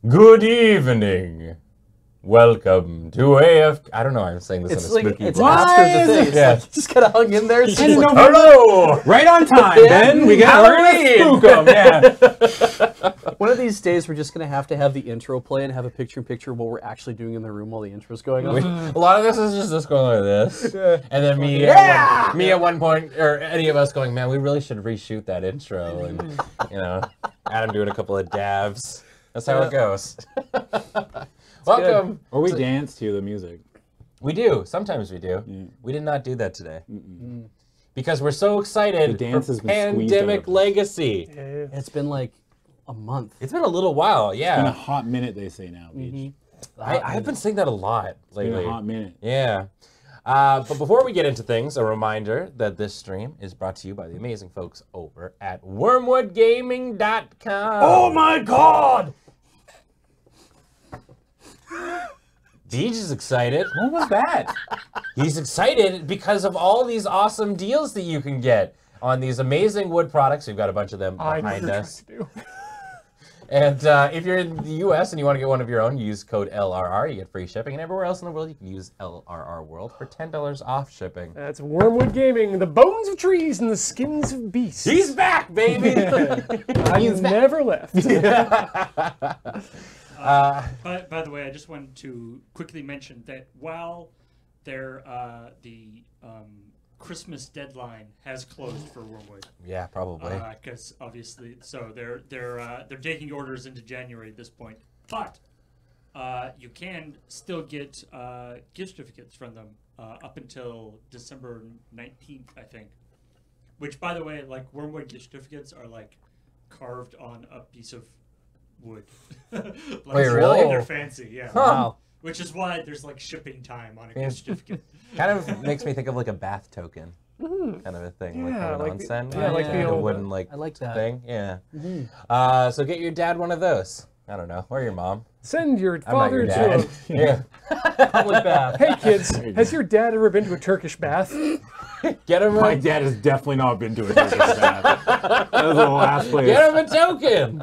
Good evening. Welcome to AFK. I don't know. I'm saying this in a spooky It's voice. after the thing. It's Yeah. like, just kind of hung in there. It's Like, like, hello. Right on time, Ben. We're gonna spook them. Yeah. one of these days, we're just going to have the intro play and have a picture-in-picture of what we're actually doing in the room while the intro's going on. A lot of this is just us going like this, and then me, me at one point, or any of us going, man, we really should reshoot that intro, and Adam doing a couple of dabs. That's how it goes. Welcome. Or we dance to the music. We do. Sometimes we do. Yeah. We did not do that today. Because we're so excited for Pandemic Legacy. It's been like a month. It's been a little while, yeah. It's been a hot minute, they say now, Beach. I've been saying that a lot lately. It's been a hot minute. Yeah. But before we get into things, a reminder that this stream is brought to you by the amazing folks over at wormwoodgaming.com. Oh my god! Deej is excited. What was that? He's excited because of all these awesome deals that you can get on these amazing wood products. We've got a bunch of them behind us. And if you're in the US and you want to get one of your own, use code LRR. You get free shipping. And everywhere else in the world, you can use LRR World for $10 off shipping. That's Wormwood Gaming, the bones of trees and the skins of beasts. He's back, baby! He's never left. By the way, I just wanted to quickly mention that while the Christmas deadline has closed for Wormwood. Yeah, probably. Because obviously, so they're taking orders into January at this point. But you can still get gift certificates from them up until December 19th, I think. Which, by the way, like Wormwood gift certificates are like carved on a piece of wood. Wait, really? They're fancy, yeah. Huh. Wow. Which is why there's like shipping time on a gift certificate. Kind of makes me think of like a bath token, kind of a thing, Yeah, like like the- onsen, yeah, like the a old- wooden like I like that. thing. Yeah. So get your dad one of those. I don't know, or your mom. Send your I'm not your father dad. to Yeah. Public bath. Hey kids, has your dad ever been to a Turkish bath? Get him. My dad has definitely not been to a Turkish bath. That was the last place. Get him a token.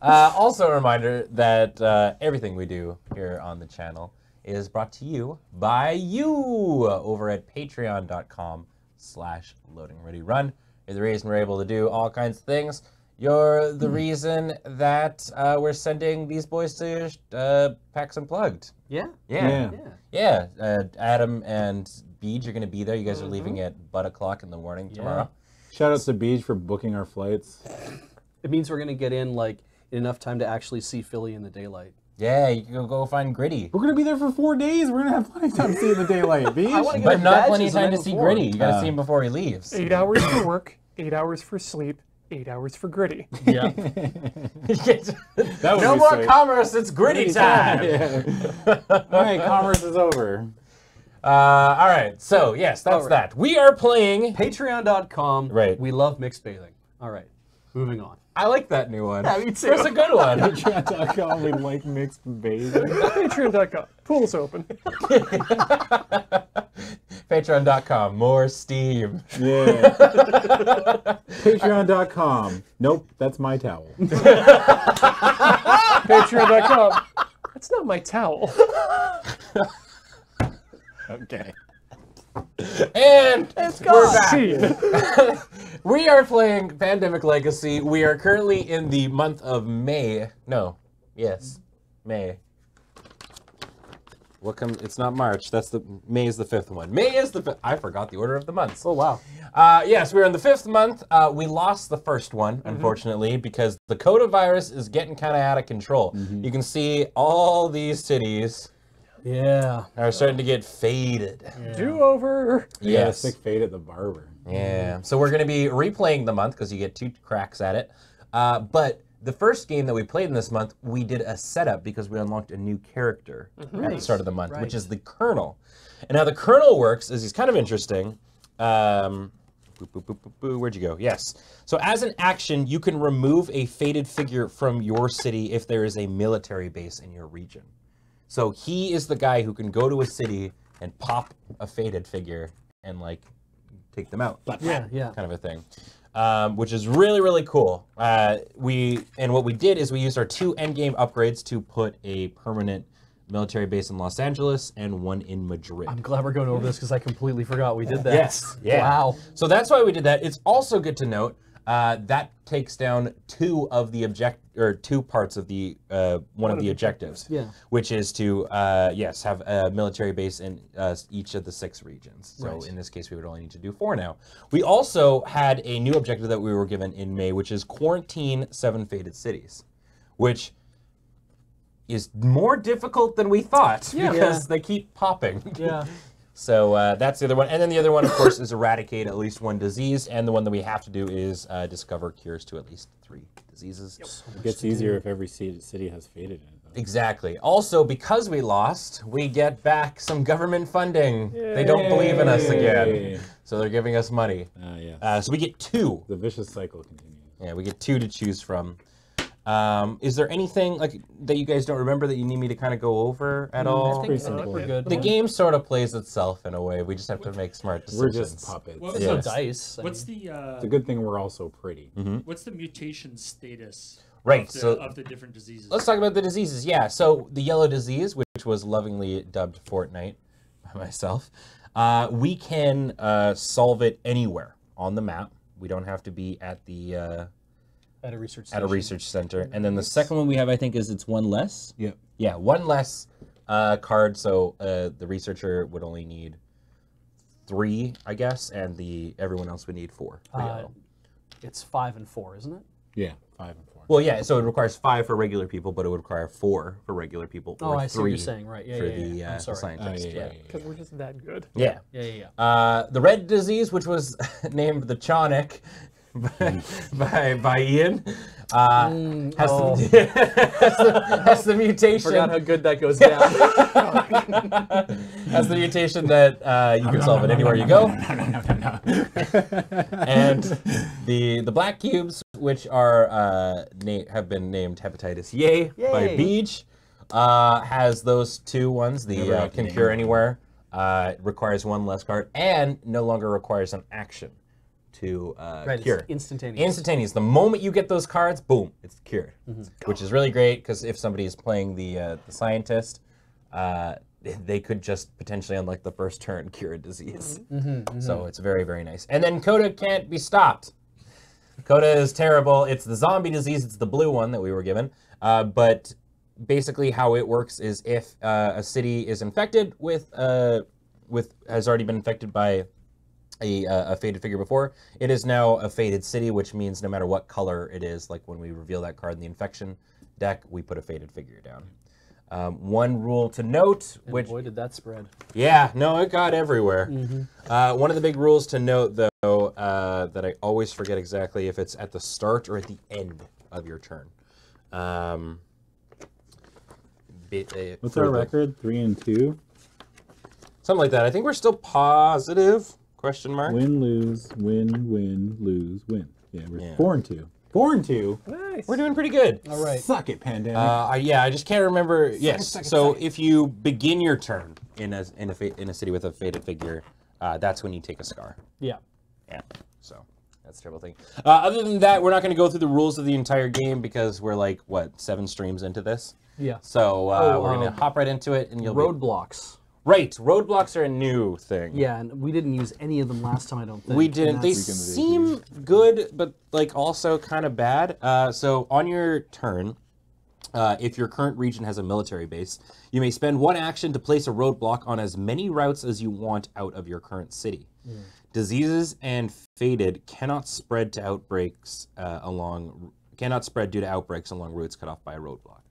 Also a reminder that everything we do here on the channel is brought to you by you over at patreon.com/loadingreadyrun. You're the reason we're able to do all kinds of things. You're the reason that we're sending these boys to PAX Unplugged. Yeah. Yeah. Adam and Beej are going to be there. You guys are leaving at butt o'clock in the morning tomorrow. Shout out to Beach for booking our flights. It means we're going to get in like enough time to actually see Philly in the daylight. Yeah, you can go find Gritty. We're going to be there for 4 days. We're going to have plenty of time to see in the daylight, Beach. But not plenty of time to see Gritty. You got to see him before he leaves. 8 hours for work, 8 hours for sleep, 8 hours for gritty. Yeah. No more commerce, it's Gritty time. All right, commerce is over. All right, so yes, that's that. We are playing... Patreon.com. Right. We love mixed bathing. All right, moving on. I like that new one. Yeah, me too. That's a good one. Patreon.com, we like mixed bathing. Patreon.com. Pool's open. Patreon.com, more Steam. Yeah. Patreon.com. Nope, that's my towel. Patreon.com. That's not my towel. Okay. And we're back. Scene. We are playing Pandemic Legacy. We are currently in the month of May. No. Yes. May. It's not March. May is the 5th one. May is the 5th. I forgot the order of the months. Oh, wow. Yes, we're in the 5th month. We lost the first one, unfortunately, because the coronavirus is getting kind of out of control. You can see all these cities are starting to get faded. Do-over. We got a sick fade at the barber. Yeah. So we're going to be replaying the month because you get 2 cracks at it. But the first game that we played in this month, we did a setup because we unlocked a new character at the start of the month, which is the Colonel. And how the Colonel works is he's kind of interesting. Where'd you go? Yes. So as an action, you can remove a faded figure from your city if there is a military base in your region. So he is the guy who can go to a city and pop a faded figure and like take them out. Yeah. Kind of a thing. which is really, really cool. What we did is we used our 2 endgame upgrades to put a permanent military base in Los Angeles and one in Madrid. I'm glad we're going over this because I completely forgot we did that. Yes. Yeah. Wow. So that's why we did that. It's also good to note that takes down 2 parts of the one of the objectives. Yeah. Which is to have a military base in each of the 6 regions. So Right. in this case, we would only need to do 4 now. We also had a new objective that we were given in May, which is quarantine 7 faded cities, which is more difficult than we thought because they keep popping. Yeah. So that's the other one. And then the other one, of course, is eradicate at least 1 disease. And the one that we have to do is discover cures to at least 3 diseases. It gets easier if every city has faded in it. Though. Exactly. Also, because we lost, we get back some government funding. They don't believe in us again. So they're giving us money. Yes. So we get 2. The vicious cycle continues. Yeah, we get 2 to choose from. Is there anything that you guys don't remember that you need me to kind of go over at all? I think we're good. The game sort of plays itself in a way. We just have to make smart decisions. We're just puppets. Well, There's no dice. What's the It's a good thing we're also pretty. what's the mutation status? Right, Of the different diseases. Let's talk about the diseases. Yeah, so the yellow disease, which was lovingly dubbed Fortnite by myself, we can solve it anywhere on the map. We don't have to be at the At a research center. And then the second one we have, I think, is it's 1 less. Yep. Yeah, 1 less card. So the researcher would only need 3, I guess, and everyone else would need 4 for yellow. It's 5 and 4, isn't it? Yeah, 5 and 4. Well, yeah, so it requires 5 for regular people, but it would require 4 for regular people. Oh, or I see what 3 you're saying. Right. Yeah, for yeah. the I'm sorry. scientist. yeah. Because we're just that good. Yeah. Yeah. The red disease, which was named the Chonic by Ian, has the mutation. Forgot how good that goes down. Has the mutation that you can solve it anywhere you go. And the black cubes, which are have been named hepatitis Yay by Beej, has those 2 ones. The can cure anywhere, requires 1 less card, and no longer requires an action to cure. It's instantaneous. Instantaneous. The moment you get those cards, boom, it's cured, which is really great because if somebody is playing the scientist, they could just potentially on like the first turn cure a disease. So it's very, very nice. And then Coda can't be stopped. Coda is terrible. It's the zombie disease. It's the blue one that we were given. But basically how it works is if a city is infected has already been infected by a faded figure before, it is now a faded city, which means no matter what color it is, like when we reveal that card in the infection deck, we put a faded figure down. One rule to note, and boy, did that spread. Yeah, no, it got everywhere. One of the big rules to note, though, that I always forget exactly if it's at the start or at the end of your turn. What's our record? 3 and 2? Something like that. I think we're still positive. Question mark. Win, lose, win, lose, win. Yeah, we're 4 and 2. 4 and 2. Nice. We're doing pretty good. All right. Suck it, pandemic. Yeah, I just can't remember. Yes. So if you begin your turn in a city with a faded figure, that's when you take a scar. Yeah. Yeah. So that's a terrible thing. Other than that, we're not going to go through the rules of the entire game because we're like 7 streams into this. Yeah. So we're going to hop right into it, and you'll roadblocks. Right, roadblocks are a new thing. Yeah, and we didn't use any of them last time, I don't think. We didn't. They seem good, but like also kind of bad. So on your turn, if your current region has a military base, you may spend 1 action to place a roadblock on as many routes as you want out of your current city. Diseases and faded cannot spread to outbreaks cannot spread due to outbreaks along routes cut off by a roadblock.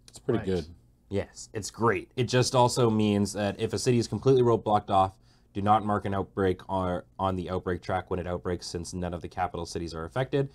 It's pretty good. Yes, it's great. It just also means that if a city is completely roadblocked off, do not mark an outbreak on the outbreak track when it outbreaks, since none of the capital cities are affected.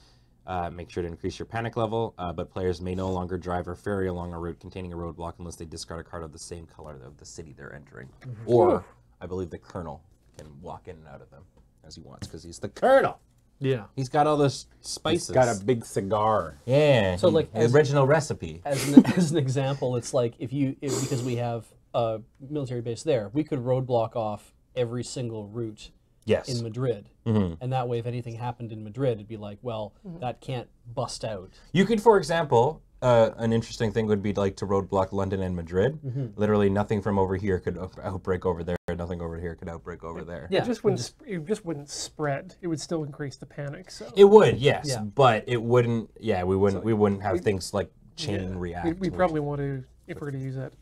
Make sure to increase your panic level, but players may no longer drive or ferry along a route containing a roadblock unless they discard a card of the same color of the city they're entering. Or, I believe the colonel can walk in and out of them as he wants, because he's the colonel. Yeah. He's got all those spices. He's got a big cigar. Yeah. So like the original recipe. As an example, it's like because we have a military base there, we could roadblock off every single route Yes. in Madrid. And that way, if anything happened in Madrid, it'd be like, well, that can't bust out. You could, for example, an interesting thing would be like to roadblock London and Madrid. Literally nothing from over here could outbreak over there. Nothing over here could outbreak over there. Yeah, It just wouldn't spread. It would still increase the panic. So It would, yes, Yeah. but it wouldn't. Yeah, we wouldn't have things like chain react. we probably want to, if we're going to use that.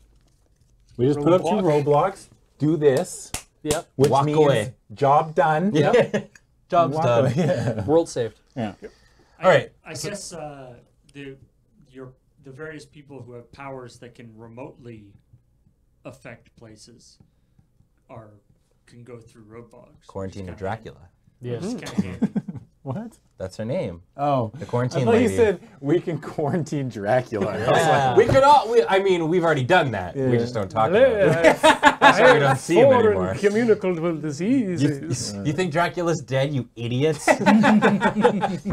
We just put up 2 roadblocks, do this, Yep. which Walk means away. job done. Yeah. Job's Walk done. away. Yeah. World saved. Yeah. All right. I guess the various people who have powers that can remotely affect places can go through roadblocks. Quarantine of Dracula. Yes. It's kind of handy. What? That's her name. Oh, The I quarantine thought lady. you said we can quarantine Dracula. I was like, Yeah. We could all. I mean, we've already done that. We Yeah. just don't talk about it. That's why we don't see him anymore. communicable diseases. You think Dracula's dead, you idiots?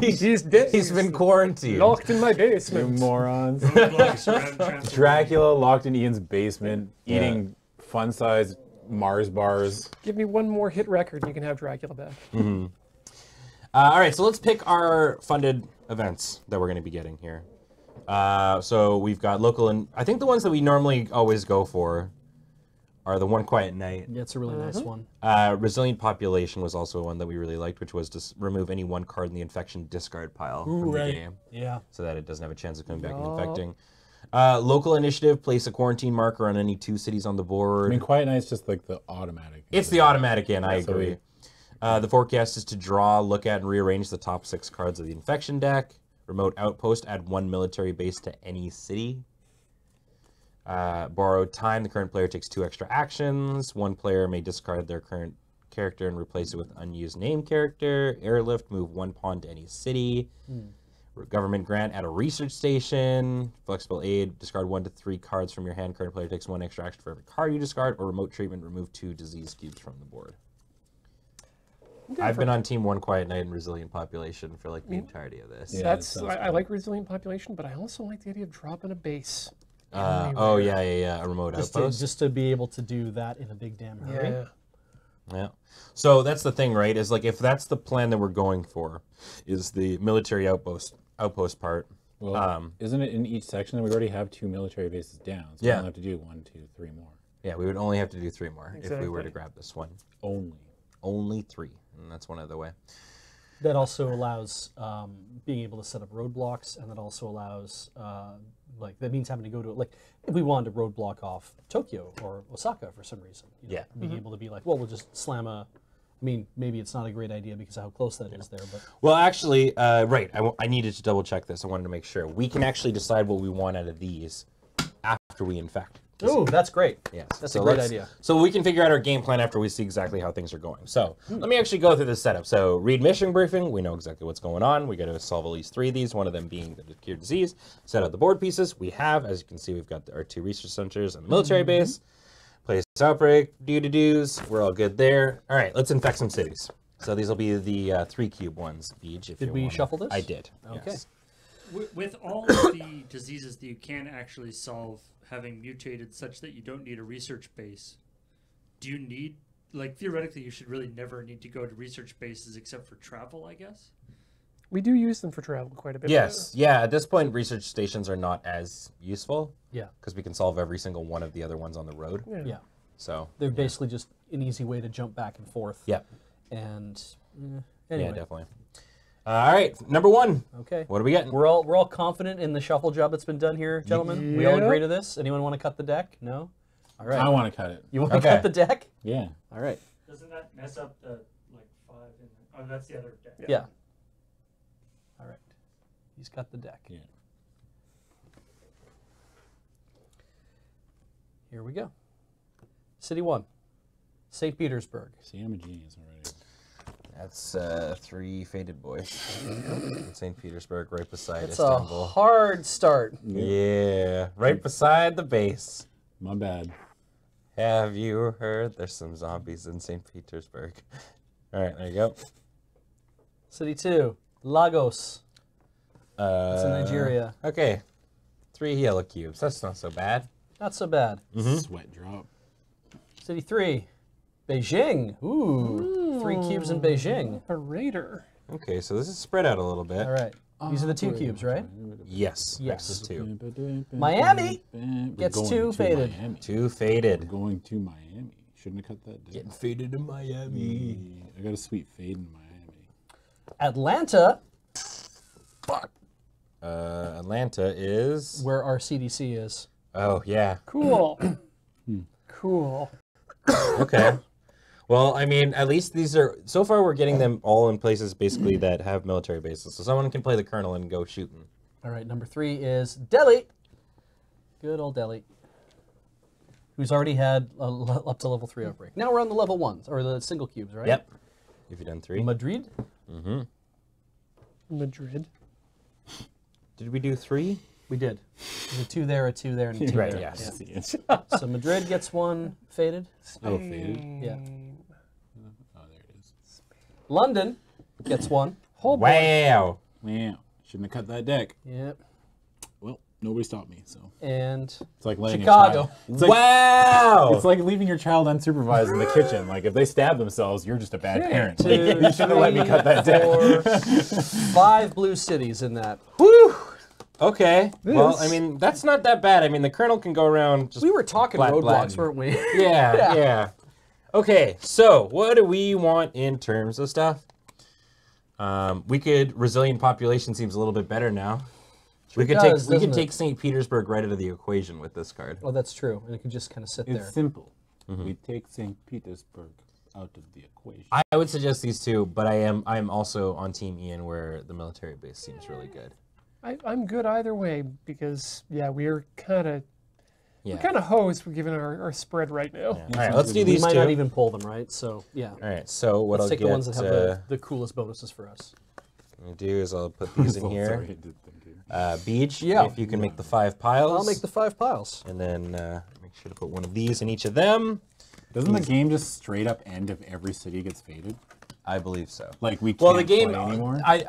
He's dead. He's been quarantined. locked in my you basement. morons. Roadblocks around Transylvania. Dracula locked in Ian's basement, eating fun-sized Mars bars. Give me one more hit record and you can have Dracula back. All right, so let's pick our funded events that we're going to be getting here. So we've got local, and I think the ones that we normally always go for are the One Quiet Night. Yeah, it's a really nice one. Resilient Population was also one that we really liked, which was to remove any 1 card in the infection discard pile from the game, Yeah. so that it doesn't have a chance of coming back and infecting. Local Initiative, place a quarantine marker on any 2 cities on the board. I mean, Quiet Night's just like the automatic. It's the automatic in, I so agree. The forecast is to draw, look at, and rearrange the top 6 cards of the infection deck. Remote Outpost, add 1 military base to any city. Borrowed Time, the current player takes 2 extra actions. 1 player may discard their current character and replace it with unused name character. Airlift, move 1 pawn to any city. Government Grant, add a research station. Flexible Aid, discard 1 to 3 cards from your hand. Current player takes 1 extra action for every card you discard. Or Remote Treatment, remove 2 disease cubes from the board. I've been on Team One Quiet Night and Resilient Population for like the entirety of this. Yeah, That's that sounds I like resilient population, but I also like the idea of dropping a base. Oh yeah, a remote outpost. Just to be able to do that in a big damn hurry. Yeah. Yeah. So that's the thing, right? Is like if that's the plan that we're going for, is the military outpost part. Well, isn't it in each section that we already have 2 military bases down? So we Yeah. don't have to do 1, 2, 3 more. Yeah, we would only have to do 3 more if we were to Exactly. grab this one. Only. 3, and that's one other way. That also allows being able to set up roadblocks, and that also allows like that means having to go to like if we wanted to roadblock off Tokyo or Osaka for some reason. You know, Yeah. being able to be like, well, we'll just slam a. I mean, maybe it's not a great idea because of how close that is there, but Well, actually, right. I needed to double check this. I wanted to make sure we can actually decide what we want out of these after we infect. oh, that's great. Yes, That's so a great let's- idea. So we can figure out our game plan after we see exactly how things are going. So let me actually go through this setup. So read mission briefing. We know exactly what's going on. We got to solve at least 3 of these. One of them being the cure disease. Set out the board pieces. We have, as you can see, we've got our 2 research centers and the military base. Place outbreak. Do-do-dos. We're all good there. All right, let's infect some cities. So these will be the 3 cube ones, Beej. Did we shuffle this? I did. Okay. Yes. With all of the diseases that you can actually solve having mutated such that you don't need a research base, do you need, like, theoretically, you should really never need to go to research bases except for travel, I guess? We do use them for travel quite a bit. Yes. Yeah. At this point, research stations are not as useful Yeah, because we can solve every single one of the other ones on the road. yeah. So. They're basically just an easy way to jump back and forth. Yeah. And anyway, Yeah, definitely. All right, number 1. okay. What are we getting? We're all confident in the shuffle job that's been done here, gentlemen. We all Yep. agree to this. Anyone want to cut the deck? No. All right. I want to cut it. You want to Okay. cut the deck? Yeah. All right. Doesn't that mess up the, like, 5 in the, oh, that's the other deck. Yeah. All right. He's cut the deck. Yeah. Here we go. City 1, St. Petersburg. See, I'm a genius already. That's 3 faded boys. St. Petersburg, right beside It's a Istanbul. hard start. Yeah, right beside the base. My bad. Have you heard there's some zombies in St. Petersburg? All right, there you go. City 2, Lagos. It's in Uh, Nigeria. Okay, 3 yellow cubes. That's not so bad. Not so bad. Sweat drop. City 3, Beijing. Ooh. 3 cubes in Beijing. A raider. Okay, so this is spread out a little bit. All right. These are the 2 cubes, right? Yes. Yes. This is 2. Miami We're gets going 2 to faded. Miami. 2 faded. We're going to Miami. Shouldn't have cut that down. Getting faded in Miami. I got a sweet fade in Miami. Atlanta, Atlanta is. where our CDC is. Oh, yeah. Cool. Cool. Okay. Well, I mean, at least these are. So far, we're getting them all in places basically that have military bases. So someone can play the colonel and go shooting. All right, number 3 is Delhi. Good old Delhi. Who's already had up to level 3 outbreak. Now we're on the level 1s, or the single cubes, right? Yep. If you've done 3. Madrid. Madrid. Did we do 3? We did. There's a 2 there, a 2 there, and a 2 Right, there. yes. Yeah. So Madrid gets 1 faded. Oh, faded. Yeah. Oh, there it is. London gets 1. Whole boy. Wow. Wow. Shouldn't have cut that deck. Yep. Well, nobody stopped me, so. And It's like letting Chicago. A child. It's like, Wow. it's like leaving your child unsupervised in the kitchen. Like, if they stab themselves, you're just a bad parent. 2, You shouldn't have let me cut that deck. 4, 5 blue cities in that. Whew. Okay. Well, This- I mean, that's not that bad. I mean, the colonel can go around just. We were talking Flat roadblocks, Latin. weren't we? Yeah, yeah. Okay, so what do we want in terms of stuff? Resilient population seems a little bit better now. We could does, take doesn't it? St. Petersburg right out of the equation with this card. Oh, that's true. And it could just kind of sit there. It's simple. We take St. Petersburg out of the equation. I would suggest these two, but I'm also on Team Ian where the military base seems really good. I'm good either way because we're kind of Yeah. hosed given our spread right now. Yeah. All right, let's do We these might two. not even pull them, right? So, yeah. All right, so what Let's I'll take the ones that get have the coolest bonuses for us. I'll do is I'll put these in Oh, here. sorry, I did think here. Beach, Yeah. if you can make the 5 piles. I'll make the 5 piles. And then make sure to put one of these in each of them. Doesn't the game just straight up end if every city gets faded? I believe so. Like we can't Well, the game. play anymore? I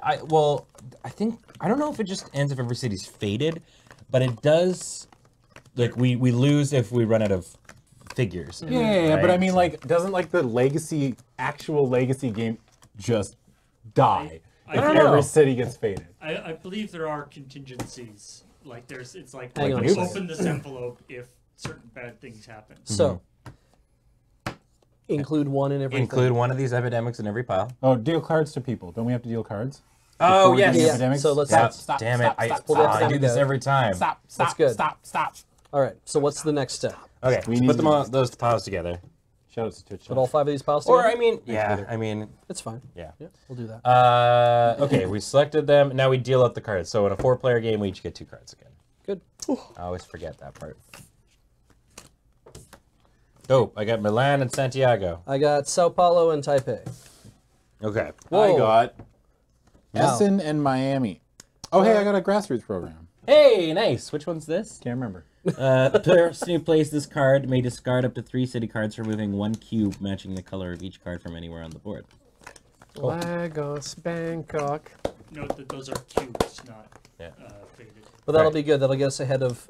don't know if it just ends if every city's faded, but it does. Like we lose if we run out of figures. Yeah, but I right? mean, like, doesn't like the actual legacy game just die I if don't know. every city gets faded? I believe there are contingencies. Like it's like Hang on a you second. open this envelope if certain bad things happen. So, include 1 in everything. Include one of these epidemics in every pile. Oh, deal cards to people. Don't we have to deal cards? Oh Before we do yes. the Yeah, epidemics? so let's- Stop, Stop, damn stop, it! I stop, pull the stop, I do epidemic this out. every time. Stop, That's stop, good. stop. All right, so what's the next step? Okay, We let's need put them to- all those piles together. Shout out to Twitch. Put all 5 of these piles Or together? I mean, yeah, I mean, It's fine. yeah. Yeah, we'll do that. Okay, we selected them. Now we deal out the cards. So in a 4-player game, we each get 2 cards again. Good. I always forget that part. Dope. I got Milan and Santiago. I got Sao Paulo and Taipei. Okay. I got Wow. Essen and Miami. Oh, hey, I got a grassroots program. Hey, nice. Which one's this? Can't remember. The person who plays this card may discard up to 3 city cards, removing 1 cube matching the color of each card from anywhere on the board. Lagos, Bangkok. Note that those are cubes, not Yeah. faded. But that'll Right. be good. That'll get us ahead of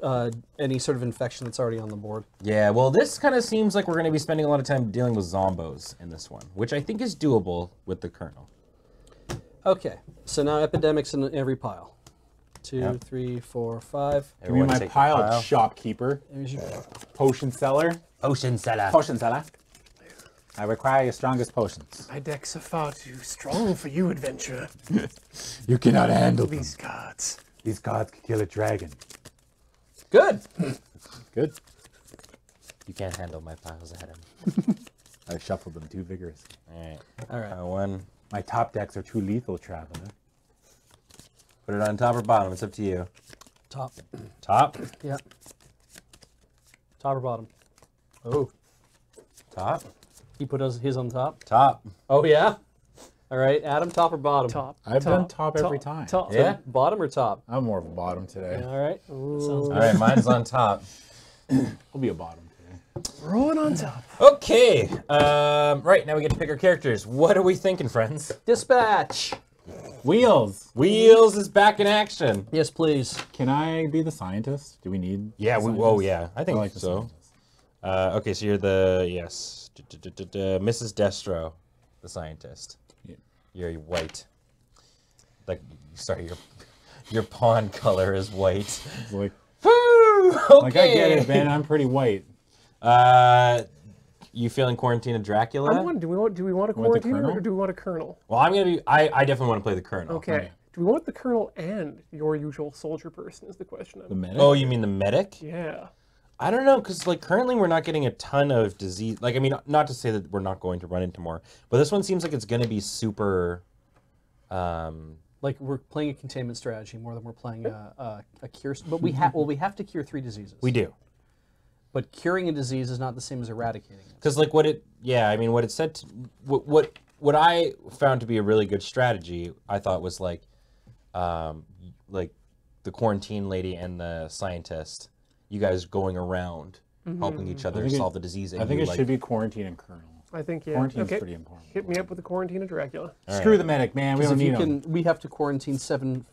any sort of infection that's already on the board. Yeah, well, this kind of seems like we're going to be spending a lot of time dealing with zombos in this one, which I think is doable with the Colonel. Okay, so now epidemics in every pile. 2, Yep. 3, 4, 5. Give me my take the pile, shopkeeper. There's your Potion seller. Potion seller. Potion seller. I require your strongest potions. My decks are far too strong for you, adventurer. You cannot handle them. These cards. These cards can kill a dragon. Good. Good. You can't handle my piles ahead of me. I shuffled them too vigorously. All right. All right. One. My top decks are too lethal, traveler. Put it on top or bottom. It's up to you. Top. Top. Yeah. Top or bottom? Oh, Top. he put his on top. Top. Oh yeah. All right, Adam, top or bottom? Top. I've done top every time. Top. Yeah. Bottom or top? I'm more of a bottom today. All right. All right, mine's on top. I'll be a bottom today. Rolling on top. Okay. Right, now we get to pick our characters. What are we thinking, friends? Dispatch. Wheels. Wheels is back in action. Yes, please. Can I be the scientist? Do we need? Yeah, a we. scientist? Oh, yeah. I think like the so. scientist. Okay, so you're the yes, Mrs. Destro. the scientist. Yeah. You're white. Like, sorry, your pawn color is white. It's like, Woo! Okay. like, I get it, man. I'm pretty white. You feeling Quarantine of Dracula? I'm wondering, do we want a Want the quarantine or Colonel? do we want a colonel? Well, I'm gonna be. I definitely want to play the Colonel. Okay. Do we want the colonel and your usual soldier person is the question. The medic? Oh, you mean the medic? Yeah. I don't know, because like currently we're not getting a ton of disease. Like, I mean, not to say that we're not going to run into more, but this one seems like it's going to be super. Like we're playing a containment strategy more than we're playing a cure. But we have to cure 3 diseases. We do. But curing a disease is not the same as eradicating it. Because like what it, yeah, I mean, what it said, what I found to be a really good strategy, I thought was like the quarantine lady and the scientist, you guys going around helping each other solve the disease. I think it should be quarantine and colonel. I think, yeah. Quarantine's Okay. pretty important. Hit me up with the quarantine of Dracula. Screw the medic, man. We don't need him. We have to quarantine 7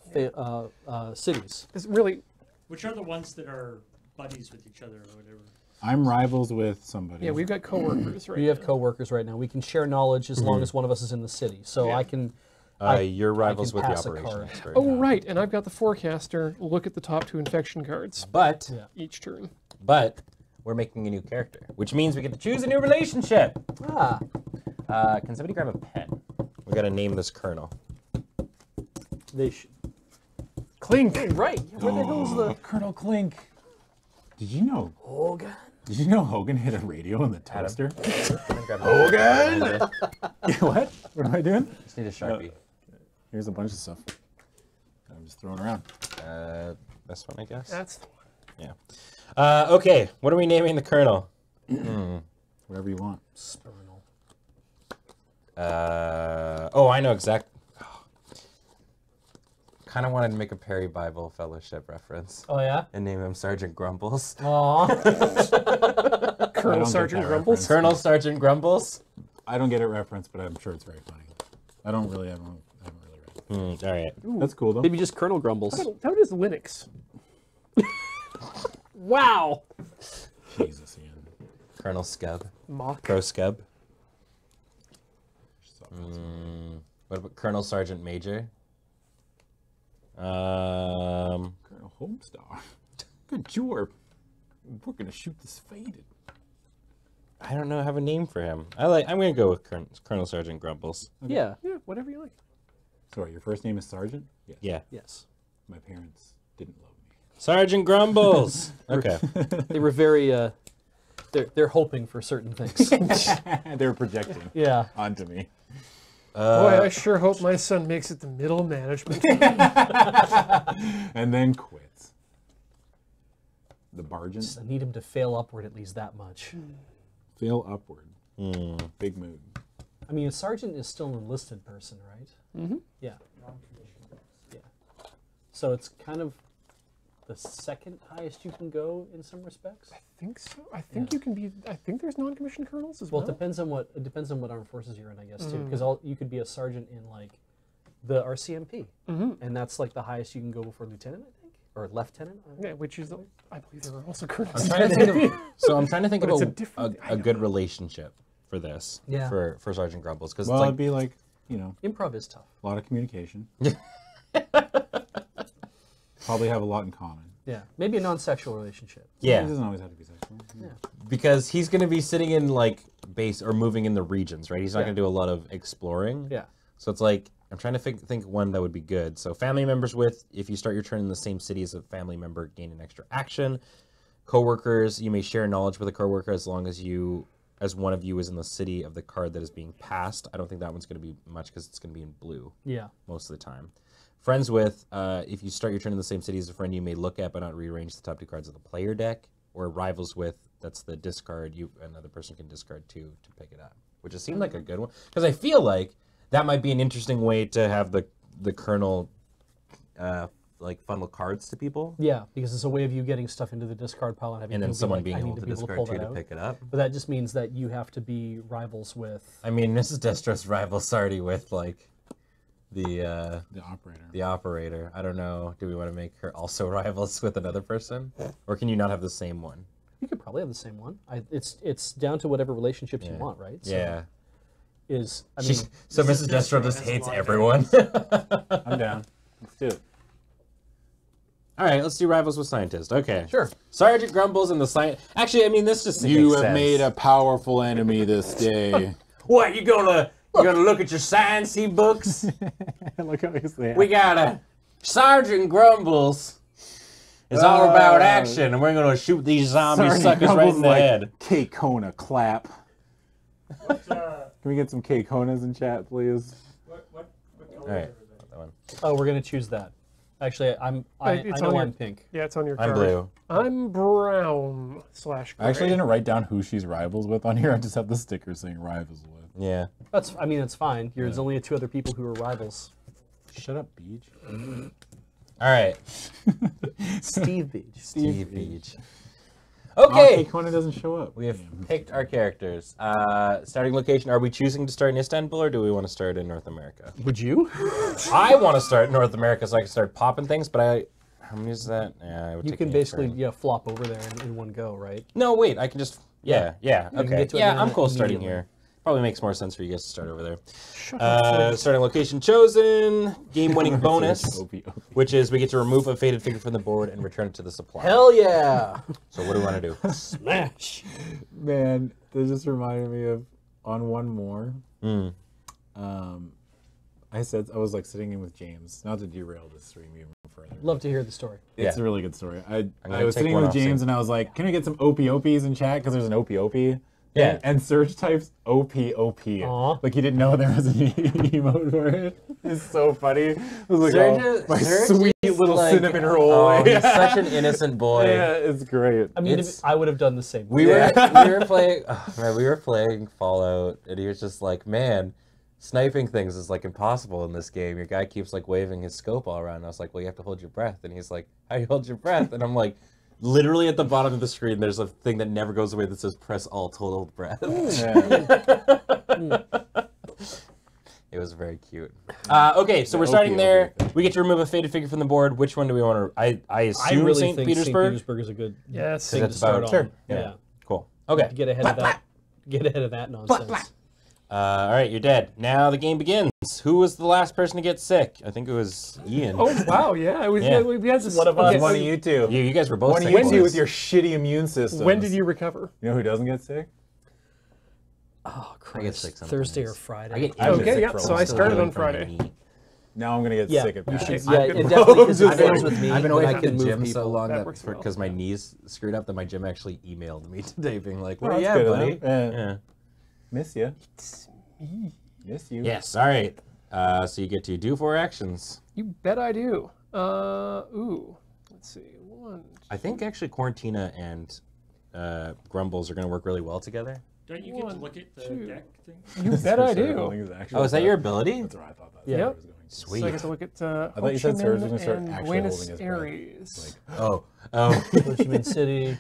cities. It's really, Which are the ones that are buddies with each other or whatever? I'm rivals with somebody. yeah, we've got coworkers right We have now. coworkers right now. We can share knowledge as long as one of us is in the city. So Yeah. I can. your rivals can with the pass a operation card. expert. Oh, right, and I've got the forecaster look at the top 2 infection cards But each turn. we're making a new character, which means we get to choose a new relationship. Ah, Can somebody grab a pen? We got to name this Colonel. they should. Clink! Right. Where the hell is the? Colonel Clink. Did you know? Hogan. Did you know Hogan hit a radio in the toaster? Hogan. What? What am I doing? Just need a Sharpie. Here's a bunch of stuff. I'm just throwing around. This one, I guess. That's the one. Yeah. Okay. What are we naming the Colonel? Whatever you want. Spurnal. Oh, I know exact. Kind of wanted to make a Perry Bible Fellowship reference Oh yeah. and name him Sergeant Grumbles. Aw. Colonel get Sergeant that Grumbles. reference. Colonel Sergeant Grumbles. I don't get it referenced, but I'm sure it's very funny. I haven't really read it. All right. That's cool though. Maybe just Colonel Grumbles. How does Linux? Wow. Jesus, Ian. Colonel Scub. Mock. Pro Scub. So- What about Colonel Sergeant Major? Colonel Homestar. Good job. We're gonna shoot this faded. I don't know. I have a name for him. I'm gonna go with Colonel Sergeant Grumbles. Yeah. Yeah, whatever you like. Sorry, your first name is Sergeant? Yes. Yeah. Yes. My parents didn't love me. Sergeant Grumbles. Okay. They were very. They're hoping for certain things. They were projecting Yeah. onto me. Boy, I sure hope my son makes it to middle management. And then quits. The Bargent. I need him to fail upward at least that much. Fail upward. Big mood. I mean, a sergeant is still an enlisted person, right? Mm-hmm. Yeah. Yeah. So it's kind of the second highest you can go in some respects. I think so. I think you can be. I think there's non-commissioned colonels as Well, well. it depends on what armed forces you're in, I guess, too. Because you could be a sergeant in like the RCMP, and that's like the highest you can go before lieutenant, I think, or lieutenant. Yeah, which is, I believe there are also colonels. I'm trying to think of, so I'm trying to think But it's of a different- I a know. good relationship for this. Yeah. For Sergeant Grumbles, because Well, it's it'd like be like, you know, Improv is tough. a lot of communication. Probably have a lot in common. Yeah, maybe a non-sexual relationship. yeah, It doesn't always have to be sexual. Yeah. because he's going to be sitting in like base or moving in the regions, right? He's not Yeah. going to do a lot of exploring. Yeah. So it's like I'm trying to think one that would be good. So family members with, if you start your turn in the same city as a family member, gain an extra action. Coworkers, you may share knowledge with a coworker as long as one of you is in the city of the card that is being passed. I don't think that one's going to be much because it's going to be in blue Yeah. most of the time. Friends with, if you start your turn in the same city as a friend, you may look at but not rearrange the top 2 cards of the player deck. Or rivals with, that's the discard. Another person can discard 2 to pick it up, which just seemed like a good one. Because I feel like that might be an interesting way to have the Colonel like funnel cards to people, Yeah, because it's a way of you getting stuff into the discard pile and having and then people be someone like, being I need able to be able discard pull 2 that to out. pick it up. But that just means that you have to be rivals with. I mean, Mrs. Destro's rivals already with like the operator. the operator. I don't know. Do we want to make her also rivals with another person, or can you not have the same one? You could probably have the same one. It's down to whatever relationships you want, right? So Yeah. is, I mean, So Mrs. Destro Destro just has hates a lot of everyone. I'm down. Let's do it. All right, let's do Rivals with Scientist. Okay. Sure. Sergeant Grumbles and the Scientist. Actually, I mean, this just You makes have sense. made a powerful enemy this day. What, you gonna look at your sciencey books? Look how he's there. We got a Sergeant Grumbles. It's all about action, and we're gonna shoot these zombie suckers right in the head. K-Kona clap. Can we get some K-Konas in chat, please? All right. That one. oh, we're gonna choose that. Actually, I It's know on your- I'm pink. Yeah, it's on your I'm card. blue. I'm brown / gray. I actually didn't write down who she's rivals with on here. I just have the sticker saying rivals with. Yeah. I mean, it's fine. There's only 2 other people who are rivals. Shut up, Beach. All right. Steve Beach. Steve Beach. Oh, Okay. K-Kona doesn't show up. We have picked our characters. Starting location. Are we choosing to start in Istanbul, or do we want to start in North America? Would you? I want to start in North America so I can start popping things, but how many is that? Yeah, it would You take can me a basically turn. flop over there in one go, right? No, wait. I can just. Yeah. can Okay. get to it Yeah, now I'm cool starting immediately. here. Probably makes more sense for you guys to start over there. Shut up. Starting location chosen. Game-winning bonus, OP. which is we get to remove a faded figure from the board and return it to the supply. Hell yeah! So what do we want to do? Smash! Man, that just reminded me of on one more. Mm. I was like sitting in with James, not to derail this stream even further. Love to hear the story. It's Yeah. a really good story. I gonna was take sitting one with off James soon. and I was like, can I get some OPs in chat? Because there's an OP. Yeah. And Surge types OP. Aw. Like he didn't know there was an emote for it. It's so funny. I was like, Surge my Surge sweet is little like- cinnamon roll. Oh, he's such an innocent boy. Yeah, it's great. I mean, It's- I would have done the same. We were playing. Oh, man, we were playing Fallout, and he was just like, "Man, sniping things is like impossible in this game. Your guy keeps like waving his scope all around." And I was like, "Well, you have to hold your breath." And he's like, "How do you hold your breath?" And I'm like, literally at the bottom of the screen, there's a thing that never goes away that says "Press Alt to hold breath." Yeah. It was very cute. Okay, so we're starting there. We get to remove a faded figure from the board. Which one do we want to? I I assume really St. think Petersburg. St. Petersburg is a good Yes. thing That's to start about- on. sure, Yeah. yeah. Cool. Okay. To get ahead of that. Get ahead of that nonsense. All right, you're dead. Now the game begins. Who was the last person to get sick? I think it was Ian. Oh wow, yeah. It was, Yeah. we had this. One of us. okay, One of you two. You guys were both One of sick. you two boys. with your shitty immune system. When did you recover? You know who doesn't get sick? Oh, I get sick Christ. sometimes. Thursday or Friday. I get I've been Okay, sick yeah, for a so long I time. started on from my Friday. knee. Now I'm gonna get Yeah, sick at you that. should, I've yeah, been- it definitely because Just it happens like- with me. I've been when away I from can the move gym people. so long That that works well. because my knees screwed up that my gym actually emailed me today being like, "Where Oh, you that's at, good buddy?" enough. Yeah. Yeah. Miss you. Miss you. Yes. All right. So you get to do 4 actions. You bet I do. Ooh. Let's see. One. I think actually Quarantina and Grumbles are going to work really well together. Don't you get to One, look at the two. deck thing? You bet I Surge do. holding his action. Oh, is that your ability? That's what I thought that Yeah. was going to. Sweet. So I get to look at I thought you said Surge was gonna start and actually Buenos holding his breath. Aires. Oh. Ho Chi Minh City,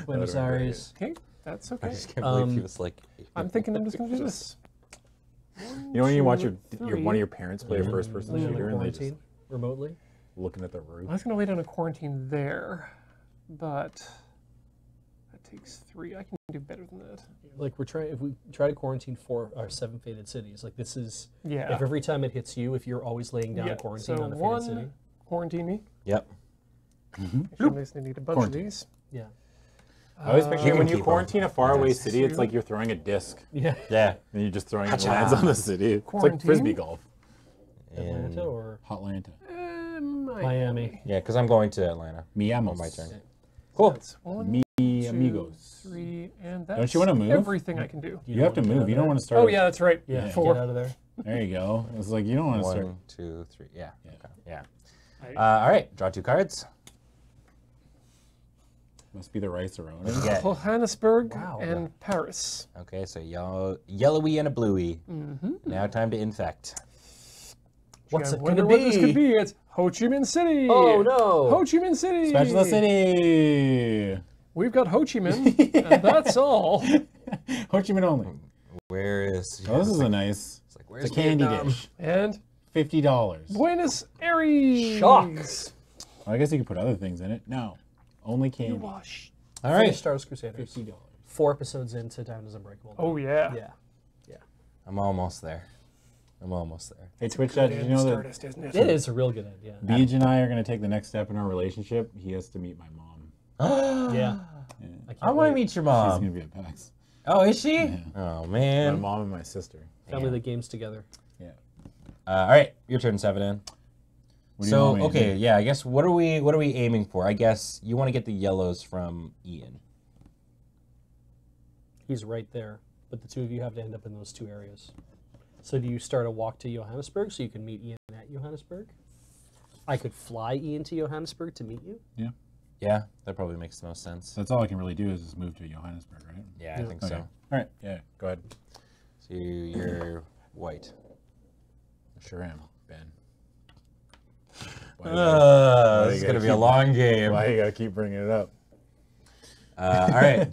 Buenos been great. Aires. Okay, that's I okay. just can't believe he was like. I'm thinking I'm just gonna do this. You know when you watch your Three. one of your parents play a first-person Living in shooter and they just quarantine remotely. looking at the roof? I was gonna lay down a quarantine there, but that takes 3. I can do better than that. Like if we try to quarantine 4 or 7 faded cities, like this is Yeah. if every time it hits you, if you're always laying down Yeah, a quarantine so on a faded one city. quarantine me. Yep. Actually, I need a bunch Quarantine. of these. Yeah. I always picture when you keep 'em. quarantine a faraway Yes. city, it's like you're throwing a disc Yeah. Yeah. and you're just throwing it Hacha. lands on the city. It's like Quarantine? frisbee golf. Atlanta or Hotlanta. Miami. Yeah, because I'm going to Atlanta. Mi On amos. my turn. Cool. That's 1, Mi 2, amigos. 3, and that's Don't you wanna move? everything I can do. You have to move. You don't want to start. Oh yeah, that's right. Yeah. 4. Get out of there. There you go. It's like you don't want to start. 1, 2, 3. Yeah. Okay. Yeah. I- All right. Draw 2 cards. Must be the rice around. Yeah. Johannesburg Wow. and Paris. Okay, so yellowy and a bluey. Now time to infect. What's I it wonder gonna what this could be? be. It's Ho Chi Minh City. Oh no. Ho Chi Minh City. Special City. We've got Ho Chi Minh, and that's all. Ho Chi Minh only. Where is? Oh, this is a nice. It's like, where's It's a candy Vietnam? dish. And $50. Buenos Aires. Shocks. Well, I guess you could put other things in it. No, only candy. Wash. All right. Star Wars Crusaders. $50. 4 episodes into Time is Unbreakable. Oh yeah. Yeah. Yeah. I'm almost there. I'm almost there. Hey, Twitch chat, did you know that Stardust, isn't it? It is a real good idea. Beej and I are going to take the next step in our relationship? He has to meet my mom. Yeah. I want to meet your She's mom. going to be at PAX. Oh, is she? Yeah. Oh, My man. mom and my sister. Family that games together. Yeah. All right, your turn, Severin. What do you So, want me to okay, do? yeah, I guess what are we aiming for? I guess you want to get the yellows from Ian. He's right there, but the two of you have to end up in those two areas. So do you start a walk to Johannesburg so you can meet Ian at Johannesburg? I could fly Ian to Johannesburg to meet you. Yeah. Yeah, that probably makes the most sense. So that's all I can really do is just move to Johannesburg, right? Yeah, I think Okay. so. All right. Yeah. Go ahead. So you're white. I sure am, Ben. This is going to be a long game. Why you got to keep bringing it up? All right.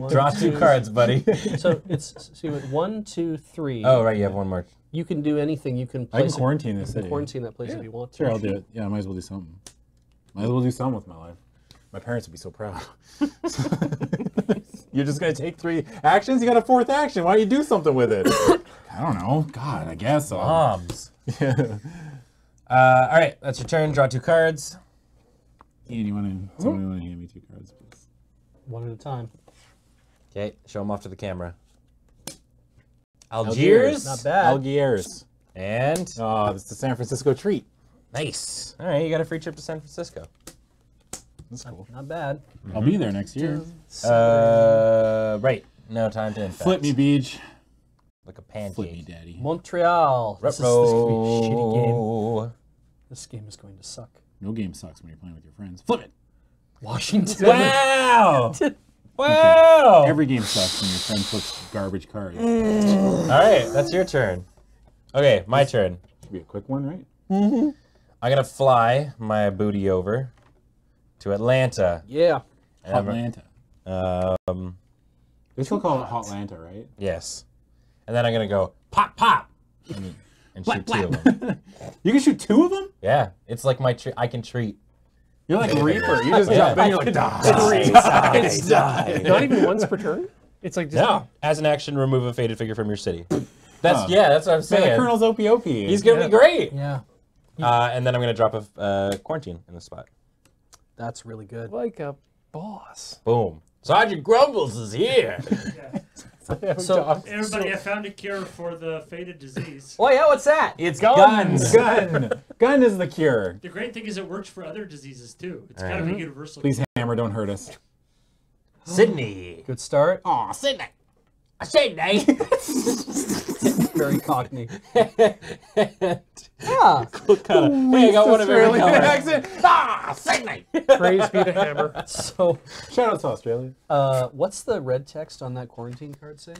Draw two cards, buddy. So it's so you went 1, 2, 3. Oh, right, you have one more. You can do anything. You can I can place quarantine it, this you can city. quarantine that place if you want to. Sure, I'll do it. Yeah, I might as well do something. Might as well do something with my life. My parents would be so proud. You're just going to take 3 actions? You got a 4th action. Why don't you do something with it? I don't know. God, I guess so. Moms. Yeah. All right, that's your turn. Draw 2 cards. Ian, you want to hand me 2 cards, please? One at a time. Okay, show them off to the camera. Algiers. Not bad. Algiers. And Oh, it's the San Francisco treat. nice. All right, you got a free trip to San Francisco. That's cool. Not bad. I'll be there next year. Right. No time to infect. Flip me, Beej. Like a pancake. Flip me, Daddy. Montreal. This is going to be a shitty game. Ruh-roh. This game is going to suck. No game sucks when you're playing with your friends. Flip it. Washington. Wow! Wow! Every game sucks when your friend flips garbage cards. All right, that's your turn. Okay, my turn. Should be a quick one, right? I'm gonna fly my booty over to Atlanta. Yeah. And I'm- Hotlanta. Um, They still call it Hotlanta, right? yes. And then I'm gonna go pop, pop, and shoot 2 of them. You can shoot 2 of them? Yeah, it's like my I can treat. You're like a Reaper. You just Yeah. jump in, you're like, die. Not even once per turn? It's like just No, as an action, remove a faded figure from your city. That's Huh. yeah, that's what I'm Man, the saying. Colonel's OP. He's gonna be great. Yeah. And then I'm gonna drop a quarantine in the spot. That's really good. like a boss. Boom. Sergeant Grumbles is here. So, Everybody, I found a cure for the fated disease. oh yeah, what's that? It's guns. Gun is the cure. The great thing is it works for other diseases too. It's All kind of right. a universal. Please, Hammer, don't hurt us. Sydney. Good start. Aw, Sydney. Sydney. Very cockney. Yeah. Hey, I got one of every color. accent. Ah, Sydney. Praise be to Hammer. So, Shout out to Australia. what's the red text on that quarantine card say?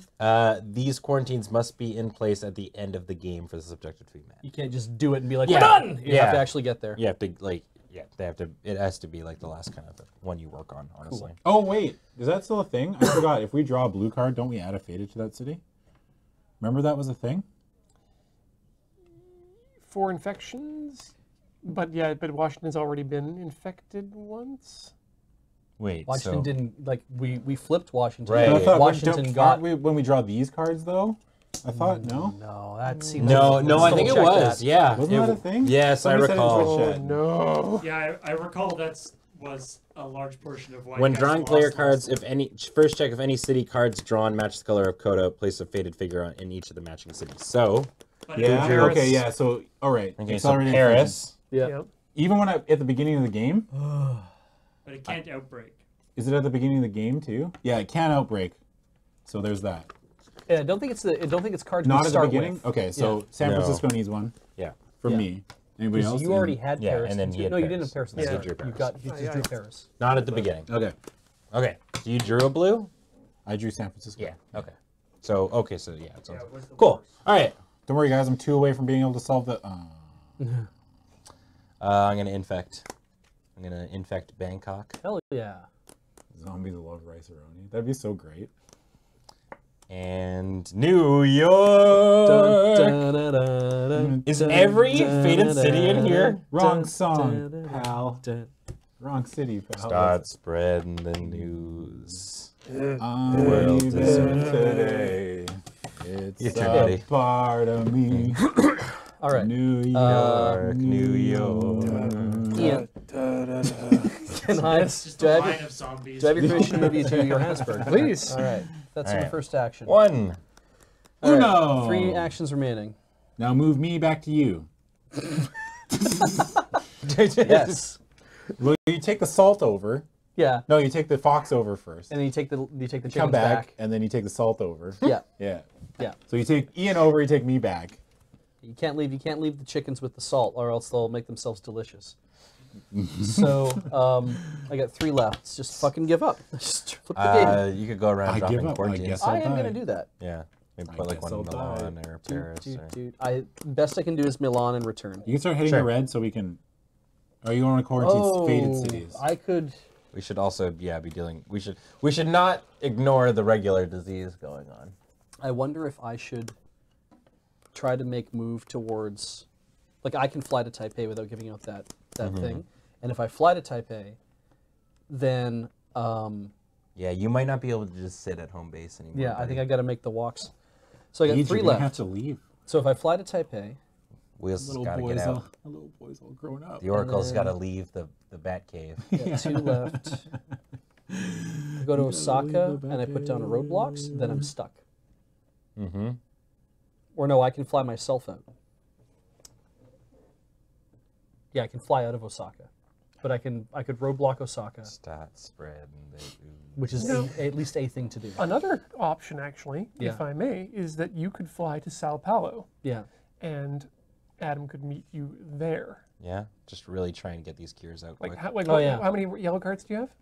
These quarantines must be in place at the end of the game for this objective to be met. You can't just do it and be like, Yeah. we're done. You have Yeah. to actually get there. You have to they have to. It has to be like the last kind of one you work on. Honestly. Oh, wait. Is that still a thing? I forgot. If we draw a blue card, don't we add a faded to that city? Remember that was a thing? 4 infections. But yeah, but Washington's already been infected once. Wait. Washington didn't, like, we flipped Washington. Right. But I thought Washington got... when we draw these cards, though, I thought, no? No, that seems... No, let's I think it double check was. that. Yeah. Wasn't that a thing? Yes, Somebody I said it recall. was Oh Shit. no. Yeah, I recall that was a large portion of why. When you guys drawing lost player last cards, time. if any first check if any city cards drawn match the color of Coda, place a faded figure in each of the matching cities. So, But Yeah. Paris. Okay. Yeah. So, all right. okay, so Accelerated Paris. Yeah. Yep. Even when at the beginning of the game, But it can't outbreak. is it at the beginning of the game too? Yeah, it can outbreak. So there's that. Yeah, I don't think it's cards Not we at the start beginning. with. Okay, so San No. Francisco needs one Yeah. from Yeah. me. Anybody else? You already had Yeah, Paris. and then didn't he you? had No, you Paris. didn't have Paris. Yeah, Yeah. he drew You just drew Paris. Not at the beginning. Okay. Okay. So you drew a blue? I drew San Francisco. Yeah. Okay. So so yeah. It sounds it was the cool. worst. All right. Don't worry, guys. I'm 2 away from being able to solve the. I'm gonna infect. I'm gonna infect Bangkok Hell yeah. Zombies love rice-a-roni. That'd be so great. and New York. Dun, dun, dun, dun, Is dun, every dun, faded dun, city in dun, here? Wrong dun, song, dun, pal. dun. Wrong city, pal. Start spreading the news. I'm world leaving is- today. It's Get your a daddy. part of me. All right. New York, New York. Ian, can I? It's just Do a I line have of zombies. your permission to move you to Johannesburg? Please. All right. That's All your right. first action. 1. All right, Uno. 3 actions remaining. Now move me back to you. Yes. Well, you take the salt over. Yeah. No, you take the fox over first. And then you take the chickens Come back, back. and then you take the salt over. Yeah. Yeah. Yeah. So you take Ian over, you take me back. You can't leave the chickens with the salt, or else they'll make themselves delicious. So I got 3 left. Let's just fucking give up. Just flip the game. You could go around I dropping give up. I quarantine. guess I I'll am die. gonna do that. Yeah. Maybe I put like guess one in I'll die. Milan or Paris. or... Dude. Best I can do is Milan and return. You can start hitting Sure. the red so we can. Are you going to quarantine faded cities? I could. We should also, be dealing. We should not ignore the regular disease going on. I wonder if I should try to make move towards, like I can fly to Taipei without giving out that thing, and if I fly to Taipei, then Yeah, you might not be able to just sit at home base anymore. yeah, I buddy. think I got to make the walks. So I got You're 3 gonna left. have to leave. So if I fly to Taipei, Wheels has got to get out. The little boy's all grown up. The Oracle's then- got to leave the bat cave. I got 2 left. I go to Osaka and I put down roadblocks, then I'm stuck. Mm-hmm. Or no, I can fly myself out. Yeah, I can fly out of Osaka, but I could roadblock Osaka, Stat spread. And which is No. at least a thing to do. Another option, actually, if Yeah. I may, is that you could fly to Sao Paulo Yeah. and Adam could meet you there. yeah, just really try and get these cures out Like, quick. Oh, yeah. how many yellow cards do you have?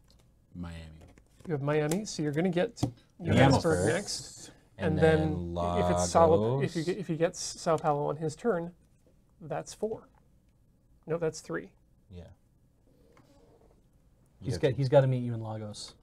Miami. You have Miami, so you're going to get Johannesburg Johannesburg next, and then if it's Lagos. if he gets Sao Paulo on his turn, that's 4. No, that's 3. Yeah. He's got to meet you in Lagos.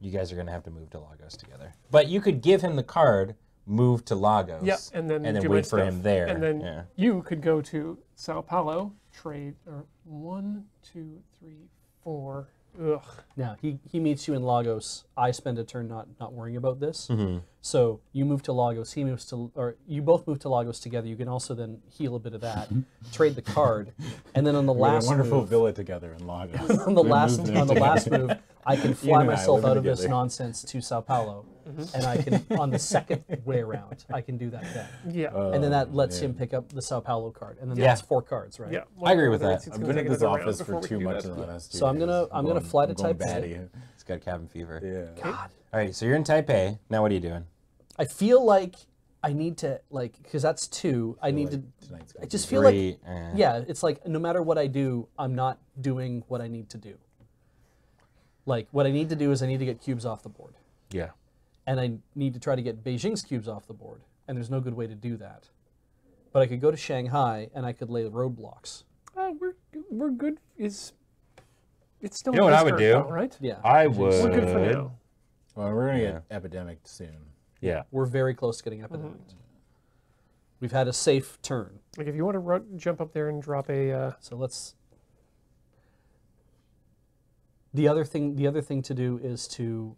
You guys are gonna have to move to Lagos together. But you could give him the card, move to Lagos. Yeah, and then do my wait for stuff. him there. And then yeah. you could go to Sao Paulo, trade, or 1, 2, 3, 4. Ugh. Now he meets you in Lagos. I spend a turn not worrying about this. Mm-hmm. So you move to Lagos. He moves to, or you both move to Lagos together. You can also then heal a bit of that, trade the card, and then on the We had a last wonderful move, villa together in Lagos. on the We last moved there together. move, I can fly Ian and I myself living out of this together. nonsense to Sao Paulo, and I can on the second way around I can do that then, Yeah. and then that lets man. him pick up the Sao Paulo card, and then Yeah. that's 4 cards, right? Yeah. I agree with Whether that. it's I've gonna been take at this another round office before for we too can do much that. in the last 2 So I'm days. gonna fly to I'm going Taipei. batty. It's got cabin fever. Yeah. God, All right, so you're in Taipei. Now what are you doing? I feel like I need to because that's 2. I need to. Tonight's I gonna just be feel like 3, yeah, it's like no matter what I do, I'm not doing what I need to do. Like what I need to do is I need to get cubes off the board, Yeah. and I need to try to get Beijing's cubes off the board, and there's no good way to do that. But I could go to Shanghai and I could lay roadblocks. We're good. It's still. You know what his I would turn do? now, right? Yeah, I We're good for now. Well, we're gonna get epidemic soon. Yeah. we're very close to getting epidemic. We've had a safe turn, Like if you want to jump up there and drop a. so let's. The other thing to do is to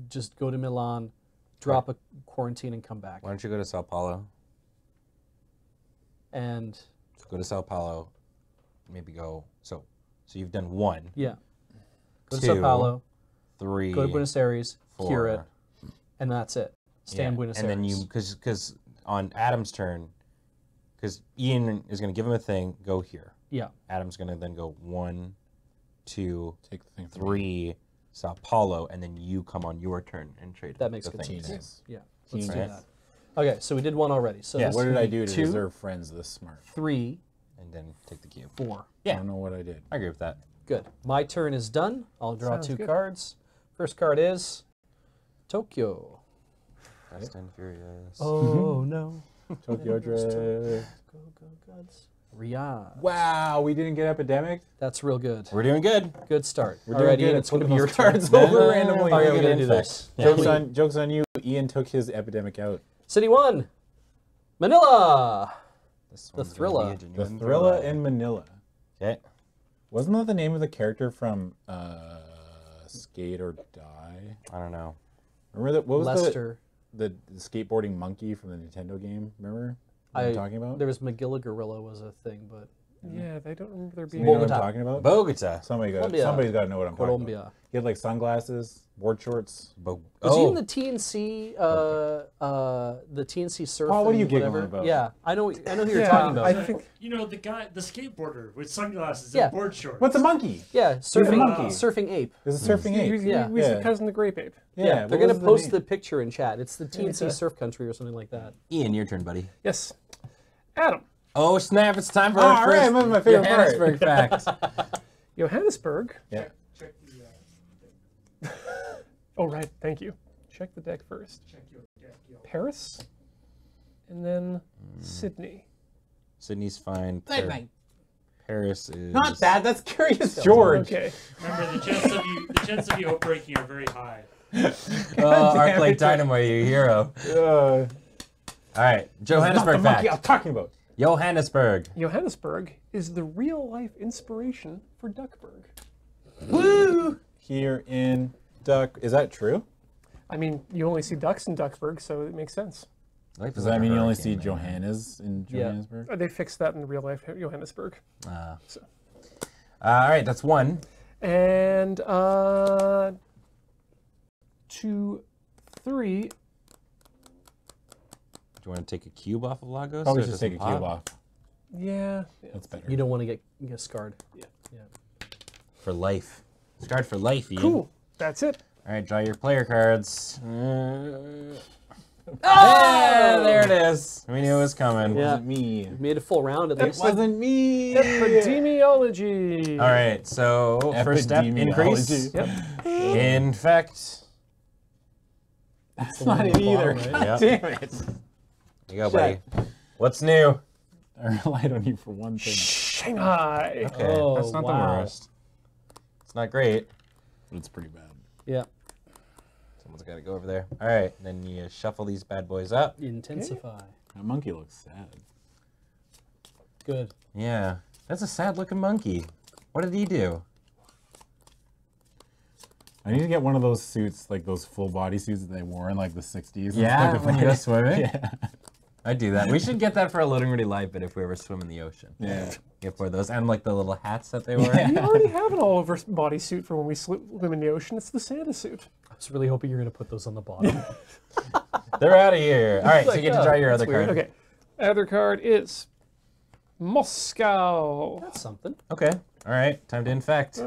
just go to Milan, drop a quarantine, and come back. Why don't you go to Sao Paulo? And Go to Sao Paulo. Maybe go. So you've done 1, yeah, go to 2, Sao Paulo, 3, go to Buenos Aires, 4. cure it, and that's it. Stay in Buenos and Aires. then you, because on Adam's turn, because Ian is going to give him a thing, go here. yeah, Adam's going to then go 1, 2, Take the thing. from 3, Sao Paulo, and then you come on your turn and trade. that makes the good thing. sense. Yeah, let's do Right. that. Okay, so we did 1 already. So Yeah. this What did would I be do to 2, deserve friends this smart? 3, And then take the cube. 4. I Yeah, don't know what I did. I agree with that. Good. My turn is done. I'll draw Sounds 2 good. cards. First card is Tokyo. Fast and Furious. Oh no. Tokyo Drift. Go gods. Riyadh. Wow, we didn't get epidemic. That's real good. We're doing good. Good start. We're All doing right, good Ian, at it's going to flipping be your those turn. cards over randomly. All right, We're we're gonna going to do this. Jokes on you. Ian took his epidemic out. City 1. Manila. This The one's gonna Thrilla. be a The genuine Thrilla in Manila. Okay. Wasn't that the name of the character from Skate or Die? I don't know. Remember that? What was Lester. the skateboarding monkey from the Nintendo game. Remember what I'm talking about? There was Magilla Gorilla was a thing, but Yeah, I don't remember there You being. know what I'm Bogota. talking about? Bogota. Colombia. Somebody's got to know what I'm talking about. Colombia. He had like sunglasses, board shorts. Was he in the TNC? The TNC surf. Paul, what are you and giggling whatever? about? Yeah, I know who you're Yeah, talking about. I think You know, the skateboarder with sunglasses Yeah. and board shorts. What's a monkey? Yeah, surfing monkey. surfing ape. There's a surfing ape. we Yeah. the cousin the grape ape. Yeah, what they're gonna was post name? the picture in chat. It's the TNC a- Surf Country or something like that. Ian, your turn, buddy. Yes, Adam. Oh snap! It's time for Oh, our all right, first that's my favorite part. Johannesburg fact. Johannesburg. Yeah. Check the, Oh right, thank you. Check the deck first. check your deck, yo. Paris, and then Sydney. Sydney's fine. Paris is Not that. That's Curious George. Okay. Remember, the chance of you outbreaking are very high. Oh, Arclight Dynamo, you hero. All right, Not Johannesburg the monkey fact. I'm talking about. Johannesburg. Johannesburg is the real-life inspiration for Duckburg. Woo! Here in Duck. Is that true? I mean, you only see ducks in Duckburg, so it makes sense. Life Does is like that a mean you only see hurricane, man. Johannes in Yeah. Johannesburg? They fixed that in real life Johannesburg. So. All right, that's one. And 2, 3. Do you want to take a cube off of Lagos? Probably or just does take it a cube pop? off. Yeah. That's better. You don't want to get scarred. Yeah. For life. Scarred for life, Ian. Cool. That's it. All right, draw your player cards. Oh! There it is. We knew it was coming. Yeah. Wasn't me. You made a full round at least. Wasn't me. Epidemiology. All right, so first step, increase. Epidemiology. Yep. Infect. That's not it either. right? God Yep. damn it. There you go, buddy. What's new? I relied on you for one thing. Shanghai. Okay, Oh, that's not wow. the worst. It's not great. But it's pretty bad. Yeah. Someone's got to go over there. All right, then you shuffle these bad boys up. Intensify. That monkey looks sad. Good. Yeah, that's a sad-looking monkey. What did he do? I need to get one of those suits, like those full body suits that they wore in like the 60s. Yeah, Like, when you go swimming? Yeah. I do that. We should get that for a Loading Ready Live bit if we ever swim in the ocean. Yeah. Get one of those and like the little hats that they wear. We already have an all-over bodysuit for when we swim in the ocean. It's the Santa suit. I was really hoping you were going to put those on the bottom. They're out of here. All right, so you get to draw your other card. Okay. Other card is Moscow. That's something. Okay. All right, time to infect.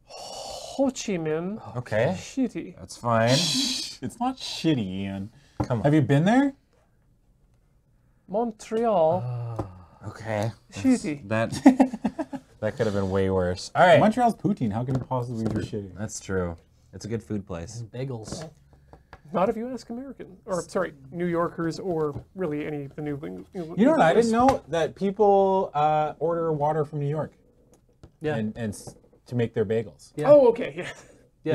Ho Chi Minh. Okay, Shitty. that's fine. It's not shitty, Ian. Come on. Have you been there? Montreal. Okay. Shitty. That could have been way worse. All right. Montreal's poutine. How can it possibly be shitty? That's true. It's a good food place. Bagels. Not if you ask American, or sorry, New Yorkers, or really any of the New England. You know what? I didn't know that people order water from New York Yeah. and to make their bagels. Yeah. Oh, okay. Yeah.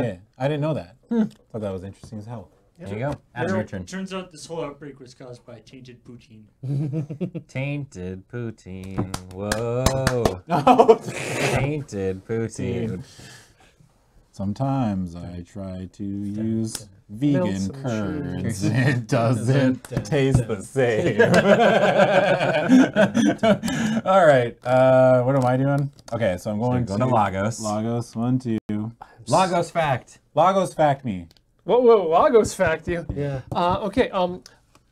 Yeah. I didn't know that. Thought that was interesting as hell. There you go. Adam, your turn. Turns out this whole outbreak was caused by tainted poutine. Tainted poutine. Whoa. Tainted poutine. Sometimes I try to use vegan some curds. It doesn't taste the same. All right. What am I doing? Okay, so I'm going go to Lagos. Lagos. 1, 2. Lagos fact. Lagos fact me. Whoa, Lagos fact you. Yeah. Okay,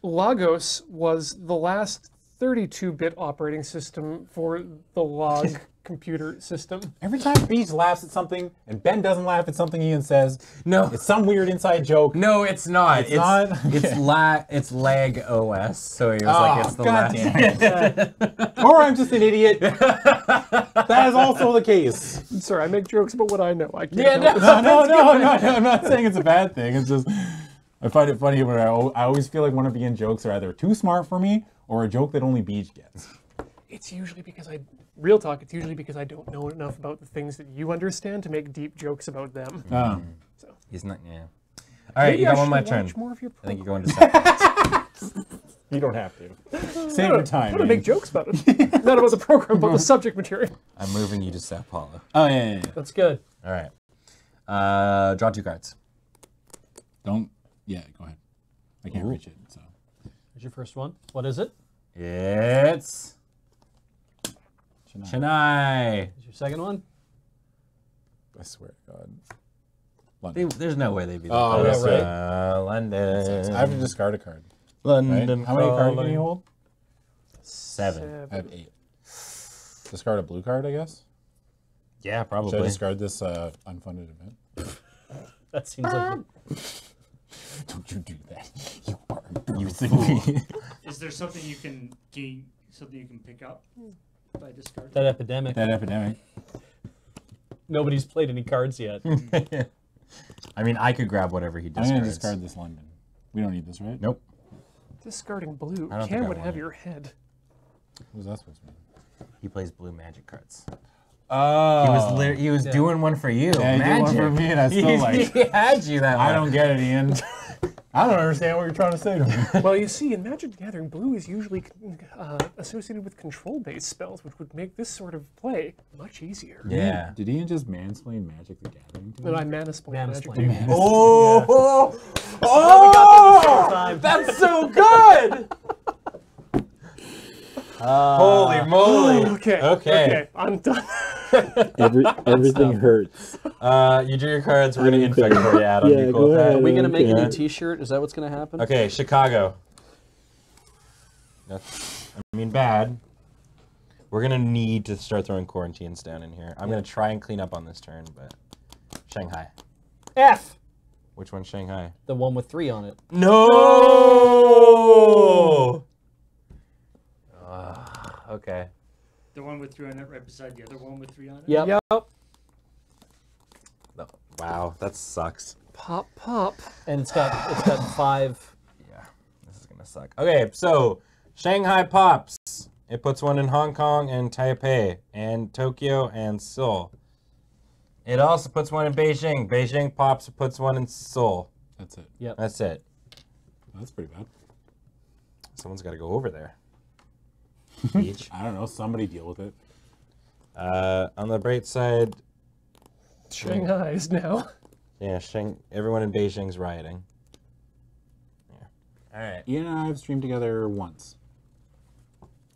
Lagos was the last 32-bit operating system for the log computer system. Every time Beach laughs at something and Ben doesn't laugh at something Ian says, No. it's some weird inside joke. No, it's not. It's not? It's lag OS. So he was like, it's the God last. damn it. Or I'm just an idiot. That is also the case. Sorry, I make jokes about what I know. I can't Yeah, help it. No, I'm not saying it's a bad thing. It's just, I find it funny when I always feel like one of Ian's jokes are either too smart for me or a joke that only Beach gets. It's usually because real talk, it's usually because I don't know enough about the things that you understand to make deep jokes about them. He's not, yeah. All right, Maybe you I got one should my watch turn. more of your I think you're programs. going to second. You don't have to. Save your time. I'm gonna make jokes about it. Not about the program, but the subject material. I'm moving you to Sao Paulo. Oh, yeah. That's good. All right. Draw 2 cards. Don't. Yeah, go ahead. I can't reach it. So. Here's your first one. What is it? It's Chennai. Here's your second one. I swear to God. London. There's no way they'd be. Oh, close. yeah, right. London. I have to discard a card. London. Right? How many cards can you hold? 7. I have 8. Discard a blue card, I guess. Yeah, probably. Should I discard this unfunded event? That seems like Don't you do that. You are abusing me. Is there something you can gain, something you can pick up by discarding? that epidemic. That epidemic. Nobody's played any cards yet. I mean, I could grab whatever he I'm discards. going to discard this London. We don't need this, right? Nope. Discarding blue. I don't think Cam I would want have it. your head. What was that supposed to mean? He plays blue magic cards. Oh. He was doing one for you. Yeah, he did one for me, and I still like. He had you that I way. don't get it, Ian. I don't understand what you're trying to say to me. Well, you see, in Magic the Gathering, blue is usually associated with control-based spells, which would make this sort of play much easier. Yeah. Did Ian just mansplain Magic the Gathering to me? But I manasplain Magic the Mansplain. Gathering. Oh, Time. that's so good. Holy moly. Okay. Okay. I'm done. Everything hurts. You drew your cards. We're going to infect for you, Adam. Yeah, you cool go with that? ahead. Are we gonna make a Yeah. new T-shirt? Is that what's gonna happen? Okay, Chicago. That's, I mean, bad. We're going to need to start throwing quarantines down in here. I'm going to try and clean up on this turn, but Shanghai. F. Which one's Shanghai? The one with 3 on it. No! Okay. The one with 3 on it right beside the other one with 3 on it? Yep. Yep. No. Wow, that sucks. Pop, pop. And it's got 5. Yeah, this is gonna suck. Okay, so Shanghai pops. It puts one in Hong Kong and Taipei and Tokyo and Seoul. It also puts one in Beijing. Beijing pops. It puts one in Seoul. That's it. Yep. That's it. That's pretty bad. Someone's got to go over there. Beach. I don't know. Somebody deal with it. On the bright side, Shanghai's now. yeah, everyone in Beijing's rioting. Yeah. All right. Ian and I have streamed together once.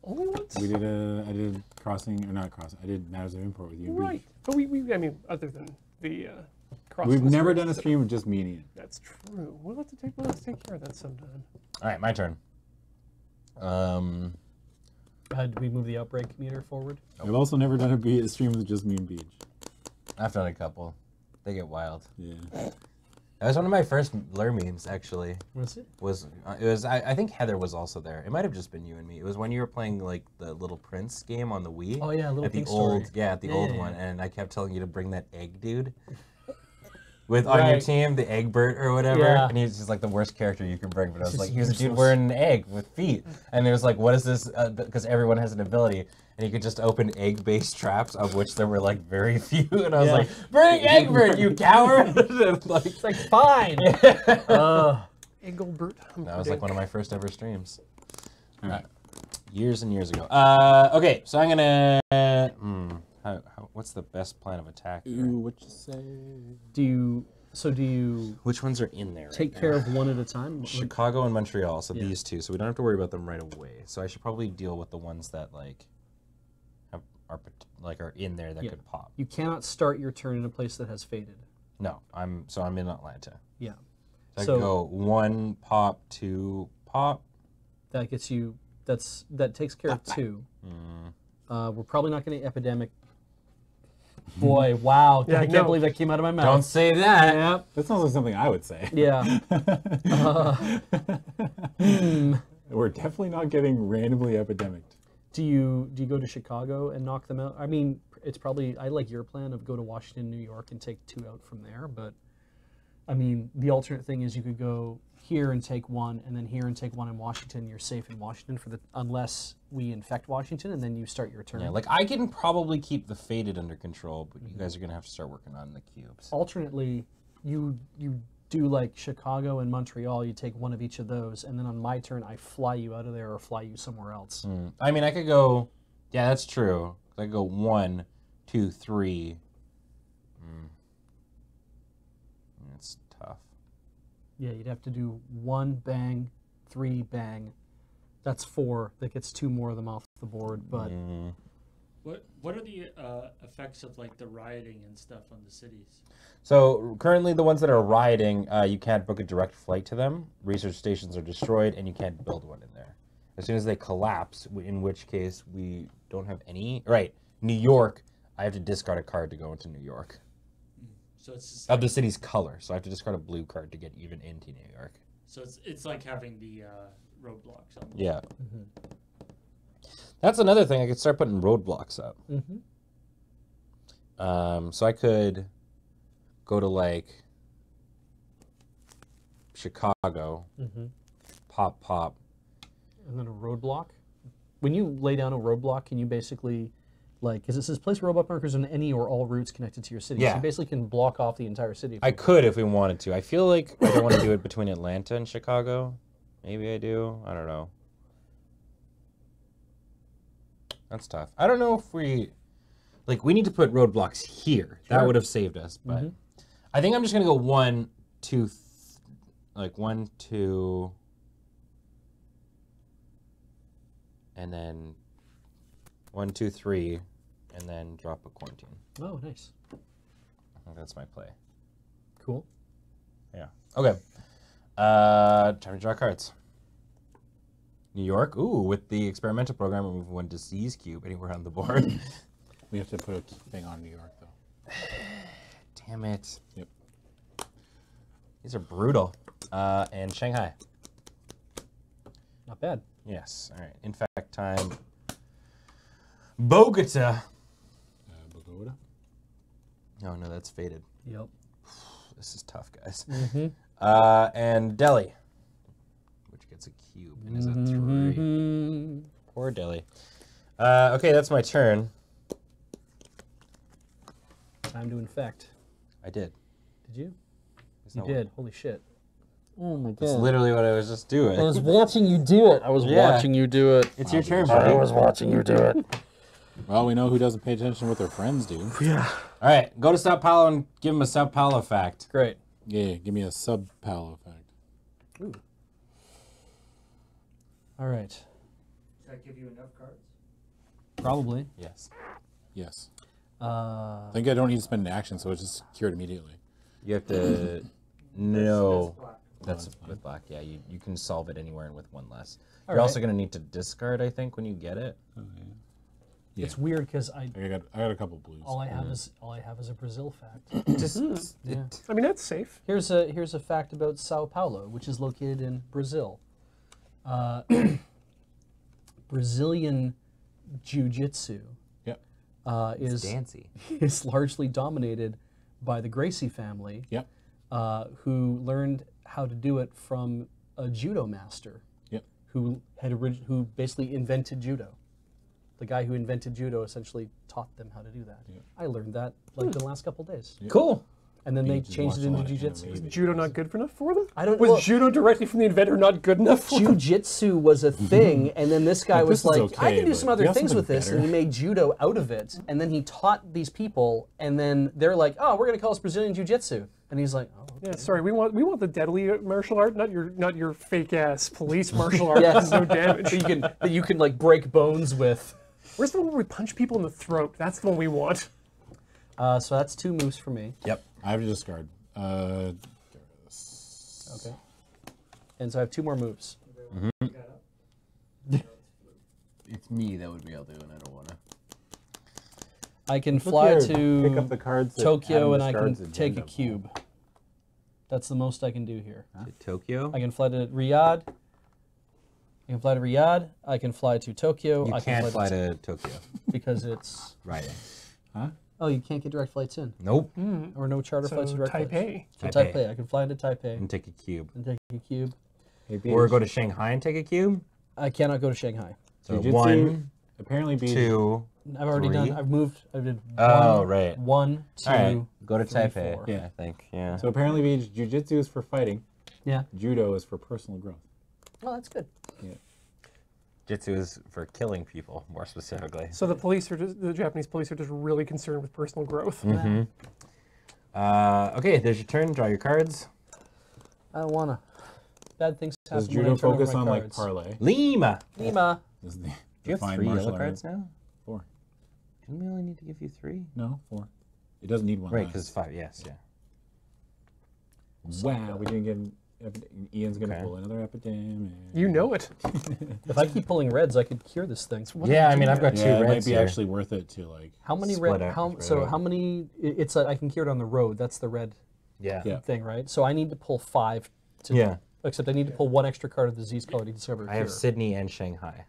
Only once? We did I did crossing, or not crossing. I did Matters of Import with you. Right. But I mean, other than the cross. We've never done a stream with just me and Ian. That's true. We'll have to take care of that sometime. All right, my turn. Did we move the outbreak meter forward? I've also never done a stream with just me and Beach. I've done a couple. They get wild. Yeah. That was one of my first lure memes, actually. Was it? I think Heather was also there. It might have just been you and me. It was when you were playing like the Little Prince game on the Wii. Oh yeah, Little at the Pink old, Story. yeah, at the Yeah, old yeah, one, yeah. and I kept telling you to bring that egg dude. With on your Right. team, the Eggbert or whatever, Yeah. and he's just like the worst character you can bring. But I was Just like, he was a dude useless. wearing an egg with feet, and it was like, what is this? Because everyone has an ability, and you could just open egg-based traps, of which there were like very few. And I was Yeah. like, bring Eggbert, you coward! And, like, It's like fine. Engelbert. that was like one of my first ever streams. All right. Years and years ago. Okay, so I'm gonna. What's the best plan of attack? here? Ooh, what you say? Do you Which ones are in there? take right care now? of one at a time? Chicago and Montreal, so Yeah. these two. So we don't have to worry about them right away. So I should probably deal with the ones that like are in there that Yeah. could pop. You cannot start your turn in a place that has faded. No, I'm in Atlanta. Yeah. So I So- could go 1 pop, 2 pop. That gets you. That takes care of 2. We're probably not going to epidemic. Boy, wow! Yeah, I can't no. believe that came out of my mouth. Don't say that. Yep. That sounds like something I would say. Yeah. We're definitely not getting randomly epidemic. Do you go to Chicago and knock them out? I mean, it's probably I like your plan of go to Washington, New York, and take 2 out from there. But I mean, the alternate thing is you could go here and take 1, and then here and take 1 in Washington. You're safe in Washington unless we infect Washington, and then you start your turn. Yeah, like I can probably keep the faded under control, but you guys are gonna have to start working on the cubes. Alternately, you do like Chicago and Montreal. You take 1 of each of those, and then on my turn, I fly you out of there or fly you somewhere else. I mean, I could go. Yeah, that's true. I could go 1, 2, 3. It's tough. Yeah, you'd have to do 1 bang, 3 bang. That's 4. That gets 2 more of them off the board. But What are the effects of like the rioting and stuff on the cities? So currently the ones that are rioting, you can't book a direct flight to them. Research stations are destroyed, and you can't build one in there. As soon as they collapse, in which case we don't have any. Right, New York, I have to discard a card to go into New York. So it's just Of the city's color, so I have to discard a blue card to get even into New York. so it's like having the roadblocks. Almost. Yeah. That's another thing. I could start putting roadblocks up. So I could go to like Chicago, pop, and then a roadblock. When you lay down a roadblock, can you basically, like, because it says place roadblock markers on any or all routes connected to your city. Yeah. So you basically can block off the entire city. I could if we wanted to. I feel like I don't want to do it between Atlanta and Chicago. Maybe I do. I don't know. That's tough. I don't know if we need to put roadblocks here. Sure. That would have saved us. But I think I'm just gonna go 1, 2, 1, 2, and then 1, 2, 3, and then drop a quarantine. Oh, nice. I think that's my play. Cool. Yeah. Okay. Time to draw cards. New York. Ooh, with the experimental program, remove 1 disease cube anywhere on the board. We have to put a thing on New York, though. Damn it. Yep. These are brutal. And Shanghai. Not bad. Yes. All right. Infect time. Bogota. Bogota? Oh, no, that's faded. Yep. This is tough, guys. And Delhi, which gets a cube and is at 3. Poor Delhi. Okay, that's my turn. Time to infect. I did. Did you? There's You no did. Holy shit. Oh my god. That's literally what I was just doing. I was watching you do it. I was Yeah. watching you do it. It's your turn, I buddy. was watching you do it. Well, we know who doesn't pay attention to what their friends do. Yeah. All right, go to Sao Paulo and give him a Sao Paulo fact. Great. Yeah, give me a sub-Paulo effect. Ooh. All right. Does that give you enough cards? Probably. Yes. Yes. Uh, I think I don't need to spend an action, so it's just cured immediately. You have to... No. That's black. That's with black, yeah. You can solve it anywhere and with 1 less. All You're right. also going to need to discard, I think, when you get it. Oh, yeah. It's weird because I got a couple blues. all I have is a Brazil fact. Yeah. I mean, that's safe. Here's a fact about Sao Paulo, which is located in Brazil. Brazilian jiu-jitsu Yep. Dancy. is largely dominated by the Gracie family, Yep. who learned how to do it from a judo master, Yep. who basically invented judo. The guy who invented judo essentially taught them how to do that. Yep. I learned that like the last couple days, Cool. and then they just changed it watched a into lot of jiu-jitsu. anime. Judo not good enough for them? I don't Was know. judo directly from the inventor not good enough for them? Jiu-jitsu was a thing, and then this guy Like, was this is like, okay, I can do but some you other have things with something this, and better. he made judo out of it. And then he taught these people, and then they're like, oh, we're going to call this Brazilian Jiu-Jitsu. And he's like, oh, okay. Yeah, sorry, we want the deadly martial art, not your fake ass police martial art that Yes. does no damage. that you can like break bones with. Where's the one where we punch people in the throat? That's the one we want. So that's 2 moves for me. Yep. I have to discard. Okay. And so I have 2 more moves. It's me that would be able to, and I don't want to. I can fly to pick up the cards that Tokyo, and Adam I can discards take a agenda. cube. That's the most I can do here. To Tokyo? I can fly to Riyadh. I can fly to Riyadh. I can fly to Tokyo. You I can't can fly to Tokyo. because it's. Right. Oh, you can't get direct flights in, Nope. or no charter So flights to direct flights. Taipei. So Taipei. Taipei. I can fly into Taipei And take a cube. and take a cube. Or go to Shanghai and take a cube. I cannot go to Shanghai. So Jiu-jitsu 1, apparently beats 2. I've already 3. done. I've moved. I did. Oh, one, right. 1, 2. All right. Go to 3, Taipei. 4. Yeah, I think. Yeah. So apparently beats jiu-jitsu is for fighting. Yeah. Judo is for personal growth. Well, that's good. Jitsu is for killing people, more specifically. So the Japanese police are just really concerned with personal growth. Okay, there's your turn. Draw your cards. I don't wanna. Bad things happen. Does when I judo turn over focus my on like cards. parlay? Lima. Lima. Is the Do you have defined 3 martial yellow art? cards now? 4. Didn't we only need to give you 3? No, 4. It doesn't need one. Right, left. because it's 5. Yes, yeah. Wow, we didn't get. Ian's gonna Okay. pull another epidemic. You know it. If I keep pulling reds, I could cure this thing. Yeah, I mean, I've got 2 Yeah, it might reds be here. actually worth it to like. How many Split red? out, How spread so? out. How many? It's I can cure it on the road. That's the red Yeah. Yeah. thing, right? So I need to pull 5. To, Yeah. Except I need to pull 1 extra card of the disease card to discover. I have cure. Sydney and Shanghai.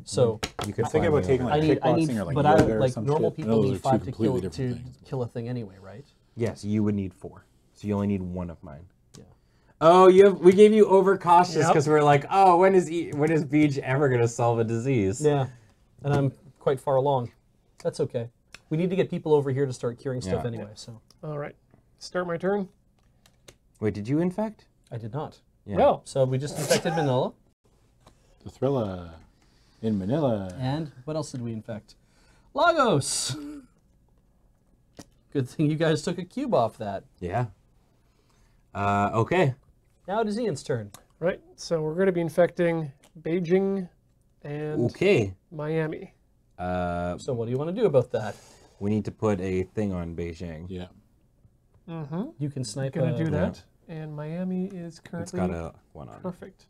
So You could I think about taking I like need kickboxing or like but yoga or like some normal shit. people Those are need two 5 to completely kill different things. a thing anyway, right? Yes, you would need 4. So you only need 1 of mine. Yeah. Oh, we gave you overcautious Yep. because we're like, oh, when is Beej ever gonna solve a disease? Yeah, and I'm quite far along. That's okay. We need to get people over here to start curing stuff Yeah. anyway. So All right. Start my turn. Wait, did you infect? I did not. Yeah. Well, So we just infected Manila, The Thriller in Manila. and what else did we infect? Lagos. Good thing you guys took a cube off that. Yeah. Okay. Now it is Ian's turn. right. So we're going to be infecting Beijing and Okay. Miami. So what do you want to do about that? We need to put a thing on Beijing. Yeah. You can snipe. Going to do yeah. that. And Miami is It's currently got a 1 on it. perfect.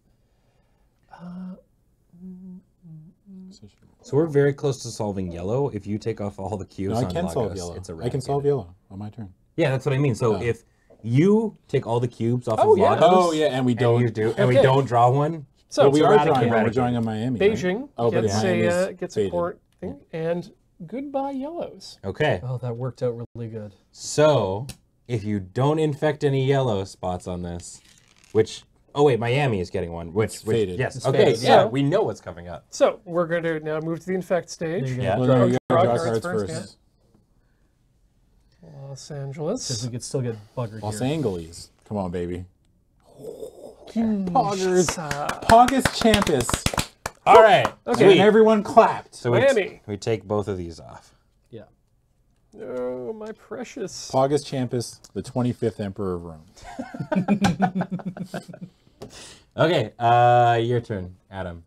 So we're very close to solving yellow. If you take off all the cubes No, I on can Lagos, solve yellow. it's a I can solve yellow on my turn. Yeah, that's what I mean. So Oh. if you take all the cubes off Oh, of yeah. Lagos, Oh yeah, and we and don't. you do, and we Okay. don't draw one, So But we are eradicate. drawing one. We're Eradicate. drawing on Miami. right? Beijing Oh, but gets Miami is a faded. court thing, and goodbye yellows. okay. Oh, that worked out really good. So if you don't infect any yellow spots on this, which wait, Miami is getting one, which faded. yes, It's okay, faded. yeah, So- we know what's coming up. So we're going to now move to the infect stage. There you go. Yeah. Well, no, you Draw gotta draw cards cards first, first. Los Because Angeles. we could still get buggered Los here. Angeles. Come on, baby. Poggers. Uh, Pogus Champus. All right. Okay. And everyone clapped. So Miami. we take both of these off. Yeah. Oh, my precious. Pogus Champus, the 25th Emperor of Rome. Okay, your turn, Adam.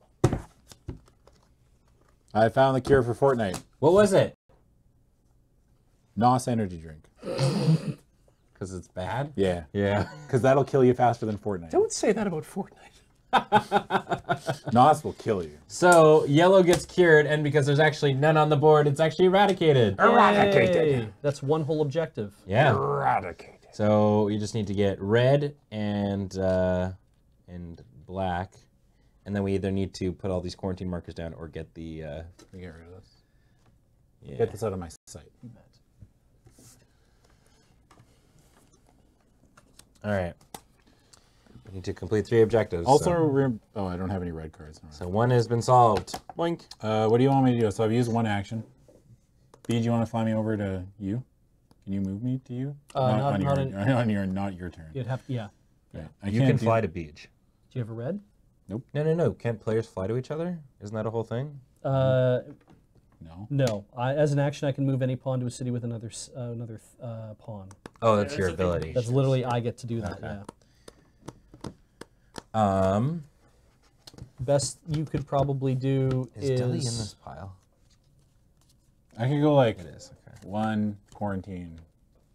I found the cure for Fortnite. What was it? NOS energy drink. Because it's bad? Yeah. Yeah. Because that'll kill you faster than Fortnite. Don't say that about Fortnite. NOS will kill you. So yellow gets cured, and because there's actually none on the board, it's actually eradicated. Yay! That's one whole objective. Yeah. Eradicated. So you just need to get red and black, and then we either need to put all these quarantine markers down or get the. Let me get rid of this. Yeah. Get this out of my sight. All right. We need to complete 3 objectives. Also, so, I don't have any red cards. so 1 has been solved. Boink. What do you want me to do? So I've used 1 action. B, do you want to fly me over to you? Can you move me to you? not not your turn. You'd have yeah. Right. I You can't can do- fly to beach. Do you have a red? No. Can't players fly to each other? Isn't that a whole thing? No. No. As an action, I can move any pawn to a city with another pawn. Oh, that's Yeah, your that's the thing. ability. That's literally I get to do that. Okay. Yeah. Best you could probably do Is Delhi in this pile? I can go like It is. Okay. 1 quarantine,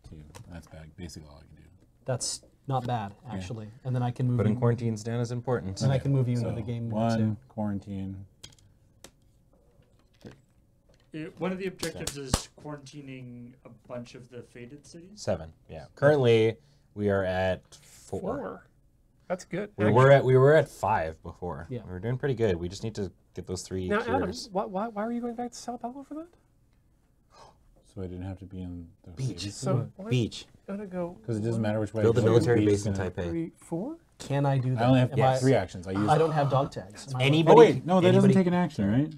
2. That's basically all I can do. That's not bad actually, and then I can move. Putting you, quarantines down is important. and I can move you So into the game too. 1 quarantine. One of the objectives is quarantining a bunch of the faded cities. 7. Yeah. Currently, we are at 4. 4. That's good. We were at 5 before. Yeah. We were doing pretty good. We just need to get those 3 Now, Adam, cures. why were you going back to Sao Paulo for that? So I didn't have to be in the Beach. So why Beach. gotta go Because it doesn't matter which way. Build a I go, military beach base is in gonna- Taipei. 3, 4? Can I do that? I only have Am 3 actions. I use. I don't have dog tags. Am I allowed- Anybody? Oh wait, no, that doesn't anybody- take an action, right?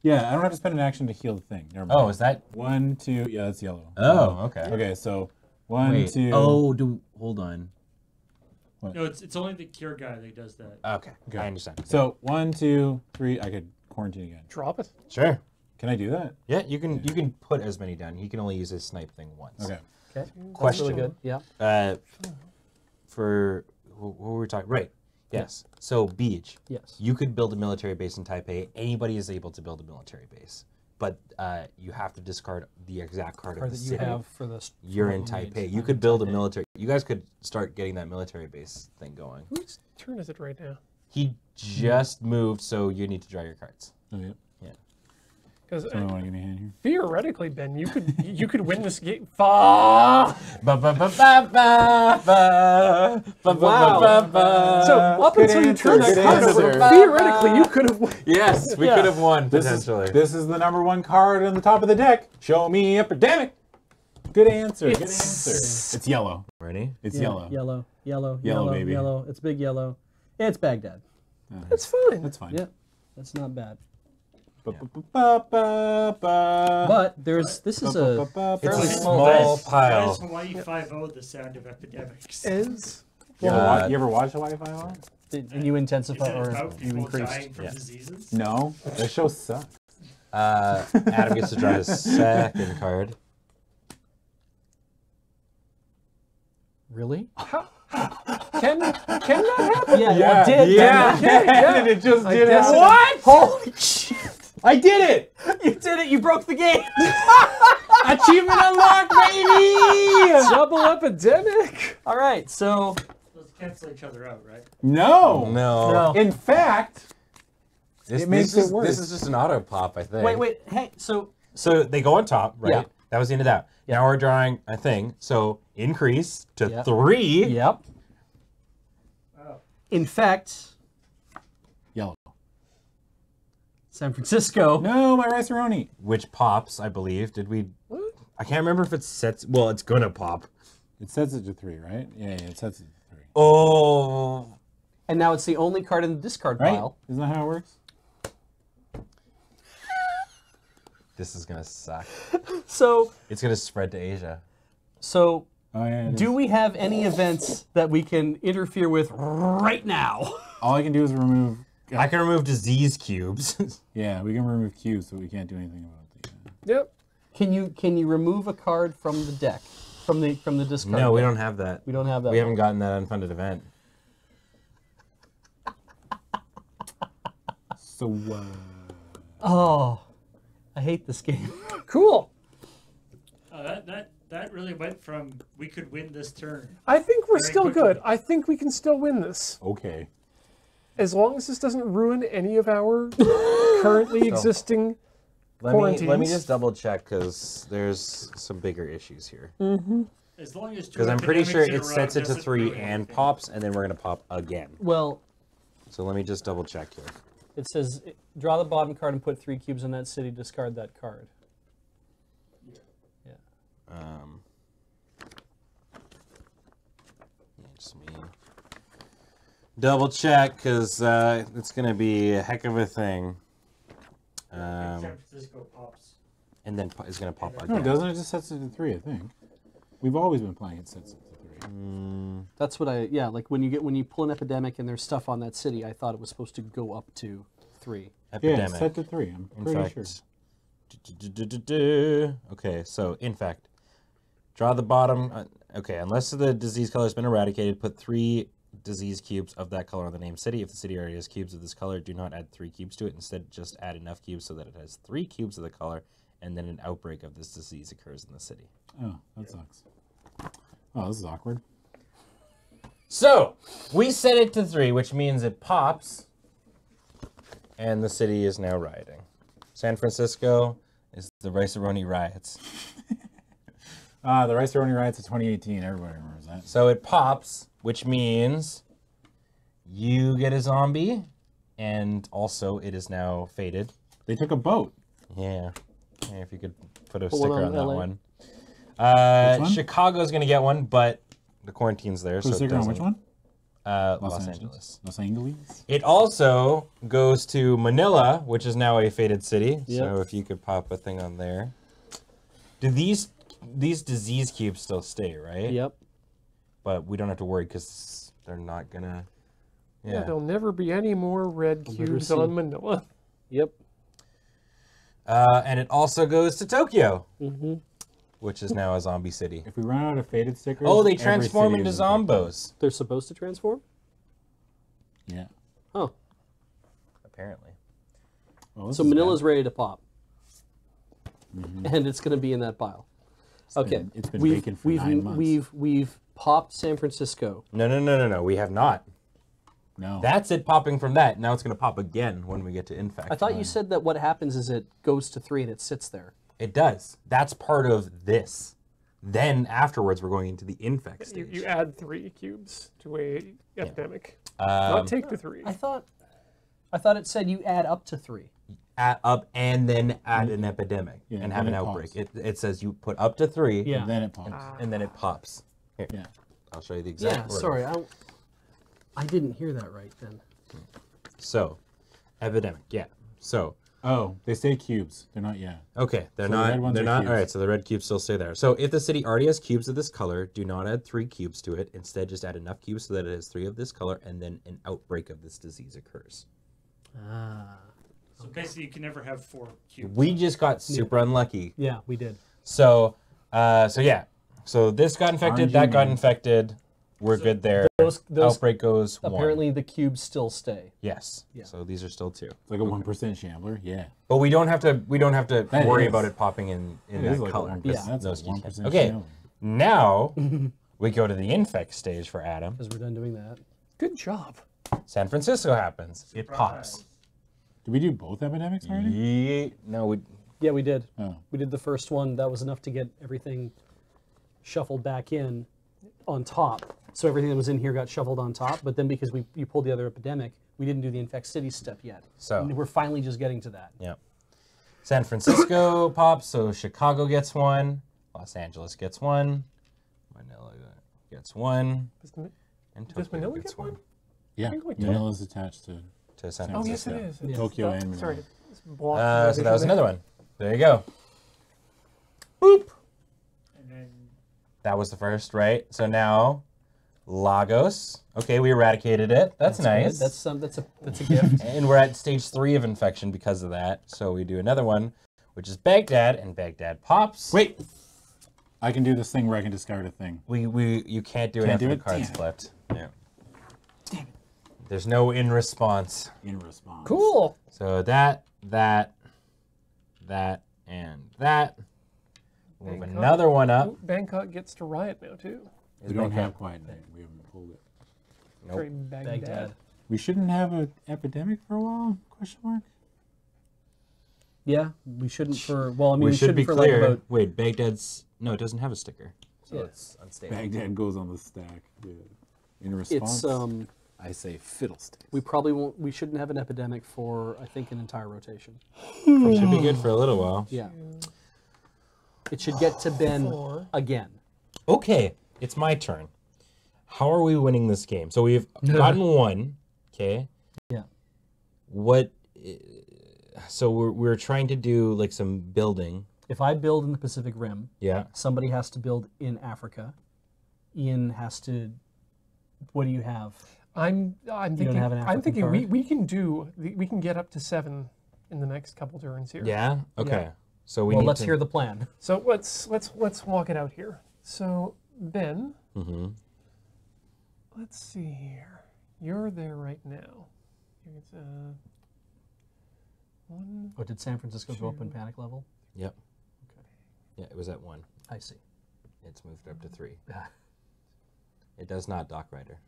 Yeah, I don't have to spend an action to heal the thing. Never mind. Oh, is that? 1, 2. Yeah, that's yellow. Oh, okay. Okay, so 1, Wait. 2. Oh, hold on. No, it's only the cure guy that does that. Okay, I understand. So 1, 2, 3. I could quarantine again. Drop it. Sure. Can I do that? Yeah, you can put as many down. He can only use his snipe thing once. Okay. Okay. That's Question. really good. Yeah. for what were we talking? Right. Yes. So beach. Yes. You could build a military base in Taipei. Anybody is able to build a military base, but you have to discard the exact card of the that you city. have for this. You're in Taipei. You could build a military. You guys could start getting that military base thing going. Whose turn is it right now? He just moved, so you need to draw your cards. Oh, yeah. Yeah. Because Someone want to give me a hand here? theoretically, Ben, you could win this game. Wow. So up Good until you answer, turn that good card over, answer. Theoretically, you could have won. Yes, we Yeah. could have won This potentially. is the #1 card on the top of the deck. Show me epidemic. Good answer. Good answer. It's yellow. Ready? It's Yeah, yellow. Yellow, yellow, Yellow, yellow, baby. yellow. It's big yellow. It's Baghdad. That's fine. That's fine. Yeah, that's not bad. Ba-ba-ba-ba-ba. But this is a Fairly It's small That pile. is Hawaii 5-0, the sound of epidemics. Is You ever watch Hawaii Five-O? and you Is intensify it or about you people increase. dying from Yeah. diseases? No, that show sucks. Adam gets to draw his second card. Really? can that happen? Yeah, it did. Yeah, yeah. and it just I did guess happen. it- What? Holy shit! I did it! You did it! You broke the game! Achievement unlocked, baby! Double epidemic. All right, so Let's cancel each other out, right? No. no. In fact, This, It makes this it is, worse. This is just an auto pop, I think. Wait. Hey, so So they go on top, right? Yeah. That was the end of that. Now we're drawing a thing. So increase to Yep. 3. yep. Oh. In fact, yellow. San Francisco. No, my rice-a-roni. Which pops, I believe. Did we? I can't remember if it sets. Well, it's gonna pop. It sets it to 3, right? Yeah, it sets it to 3. Oh. And now it's the only card in the discard Right? pile. Isn't that how it works? This is gonna suck. So, It's gonna spread to Asia. so Oh, yeah. it do is. we have any events that we can interfere with right now? All I can do is remove. I can remove disease cubes. Yeah, we can remove cubes, so we can't do anything about the. Yep. Can you remove a card from the deck, from the discard? No, we deck? don't have that. We don't have that. We one. haven't gotten that unfunded event. So, Oh, I hate this game. Cool. That really went from we could win this turn. I think we're Very still quickly. good. I think we can still win this. okay. As long as this doesn't ruin any of our currently existing Let me quarantines. just double check because there's some bigger issues here. As long as Because I'm pretty sure it sets it to 3 and pops, and then we're gonna pop again. Well, So let me just double check here. it says draw the bottom card and put 3 cubes in that city. Discard that card. Yeah. Just me double check because it's gonna be a heck of a thing. San Francisco pops. And then it's gonna pop No, it again. doesn't. It just sets it to 3, I think. We've always been playing it sets it to 3. That's what I like when you pull an epidemic and there's stuff on that city. I thought it was supposed to go up to 3. Yeah, Epidemic. it's set to 3. I'm In pretty fact, sure. okay, so in fact, draw the bottom. Okay, unless the disease color has been eradicated, put 3 disease cubes of that color on the named city. If the city already has cubes of this color, do not add 3 cubes to it. Instead, just add enough cubes so that it has 3 cubes of the color, and then an outbreak of this disease occurs in the city. Oh, that sucks. Oh, this is awkward. So, we set it to 3, which means it pops, and the city is now rioting. San Francisco is the Rice-A-Roni riots. The Rice-A-Roni riots of 2018. Everybody remembers that. So it pops, which means you get a zombie, and also it is now faded. They took a boat. Yeah. If you could put a Put one sticker on on that LA. one. Which one? Chicago's going to get one, but the quarantine's there. Put a so it sticker on which doesn't. one? Los Angeles. Los Angeles. It also goes to Manila, which is now a faded city. Yep. So if you could pop a thing on there. Do these disease cubes still stay, right? Yep. But we don't have to worry because they're not going to... Yeah, there'll never be any more red never cubes see. on Manila. Yep. And it also goes to Tokyo, which is now a zombie city. If we run out of faded stickers, Oh, they every transform city into is infected. zombos. They're supposed to transform? Yeah. Oh. Apparently. Oh, this So is Manila's bad. ready to pop. And it's going to be in that pile. Okay. It's been we've, vacant for we've, 9 months. We've popped San Francisco. No. We have not. No. That's it popping from that. Now it's going to pop again when we get to infect. I thought you said that what happens is it goes to 3 and it sits there. It does. That's part of this. Then afterwards, we're going into the infect stage. You add 3 cubes to a epidemic. Not take the 3. I thought it said you add up to 3. Add up and then add an epidemic and have then an it outbreak. pops. It says you put up to 3 Yeah. And then it pops. and then it pops. Here, Yeah. I'll show you the exact Yeah, order. sorry. I didn't hear that right then. So, epidemic, yeah. So, Oh, they say cubes. They're not yet. okay, they're So the not. red ones They're are not. cubes. All right, so the red cubes still stay there. So, if the city already has cubes of this color, do not add 3 cubes to it. Instead, just add enough cubes so that it has 3 of this color, and then an outbreak of this disease occurs. So basically, you can never have 4 cubes. We just got super unlucky. Yeah, we did. So, yeah. So this got infected. RNG That got man. infected. We're good there. those- Outbreak goes 1. Apparently the cubes still stay. Yes. Yeah. So these are still 2. It's like a 1% shambler. Yeah. But we don't have to. We don't have to That worry is. about it popping in It that is like color. a 1%. Yeah. That's Those a two 1% Okay. shambler. Now we go to the infect stage for Adam. Because we're done doing that. Good job. San Francisco happens. It pops. Did we do both epidemics already? No, we. Yeah, we did. Oh. We did the first one. That was enough to get everything shuffled back in on top. So everything that was in here got shuffled on top. But then because you pulled the other epidemic, we didn't do the infect city step yet. So- And we're finally just getting to that. Yeah. San Francisco pops. So Chicago gets 1. Los Angeles gets 1. Manila gets 1. And Tokyo Does Manila gets get 1? Yeah. think we did. Manila's attached to San Oh, yes, Francisco. it is. Yeah. Tokyo and Manila. Sorry. it's blocked So that was visually. another one. There you go. Boop. And then That was the first, right? So now, Lagos. Okay, we eradicated it. That's nice. Good. That's a gift. And we're at stage 3 of infection because of that. So we do another one, which is Baghdad, and Baghdad pops. Wait. I can do this thing where I can discard a thing. You can't do it Can't after do the it? card's Damn it. flipped. Yeah. There's no in response. In response. Cool. So that, and that. Move Bangkok. another one up. Ooh, Bangkok gets to riot now, too. We don't have quiet night. We haven't pulled it. Nope. Sorry, Baghdad. Baghdad. We shouldn't have an epidemic for a while? Question mark. Yeah, we shouldn't for, well, I mean, We should be for clear. like about, Wait, Baghdad's, no, it doesn't have a sticker. So Yeah. it's unstable. Baghdad goes on the stack. Yeah. In response, it's, I say fiddlesticks. we probably won't, we shouldn't have an epidemic for, I think, an entire rotation. It should be good for a little while. Yeah. It should get to Ben 4. again. Okay, it's my turn. How are we winning this game? So we've gotten 1. Okay. Yeah. What? So we're trying to do like some building. If I build in the Pacific Rim, Yeah. somebody has to build in Africa. Ian has to, what do you have? I'm thinking. have an I'm African thinking card? we can get up to 7 in the next couple turns here. Yeah. Okay. So we Well, need let's to, hear the plan. So let's walk it out here. So Ben, Mhm. let's see here. You're there right now. It's, 1. Oh, did San Francisco go up in panic level? Yep. Yeah, it was at 1. I see. It's moved up to 3. It does not, Doc Rider.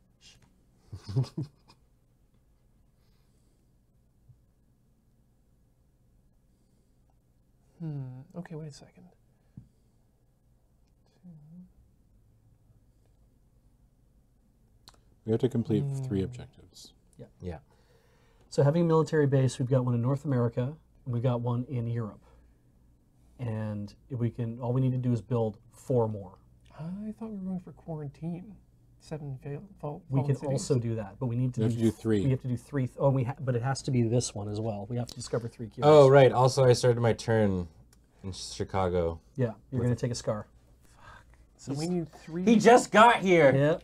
Okay, wait a second. We have to complete 3 objectives. Yeah. So having a military base, we've got one in North America, and we've got one in Europe. And if we can, all we need to do is build 4 more. I thought we were going for quarantine. 7 fault. We can also do that, but we need to We have to do 3. We have to do 3. Oh, but it has to be this one as well. We have to discover 3 cures. Oh, right. Also, I started my turn in Chicago. Yeah, you're going to take a scar. So we need 3. He just got here. Yeah.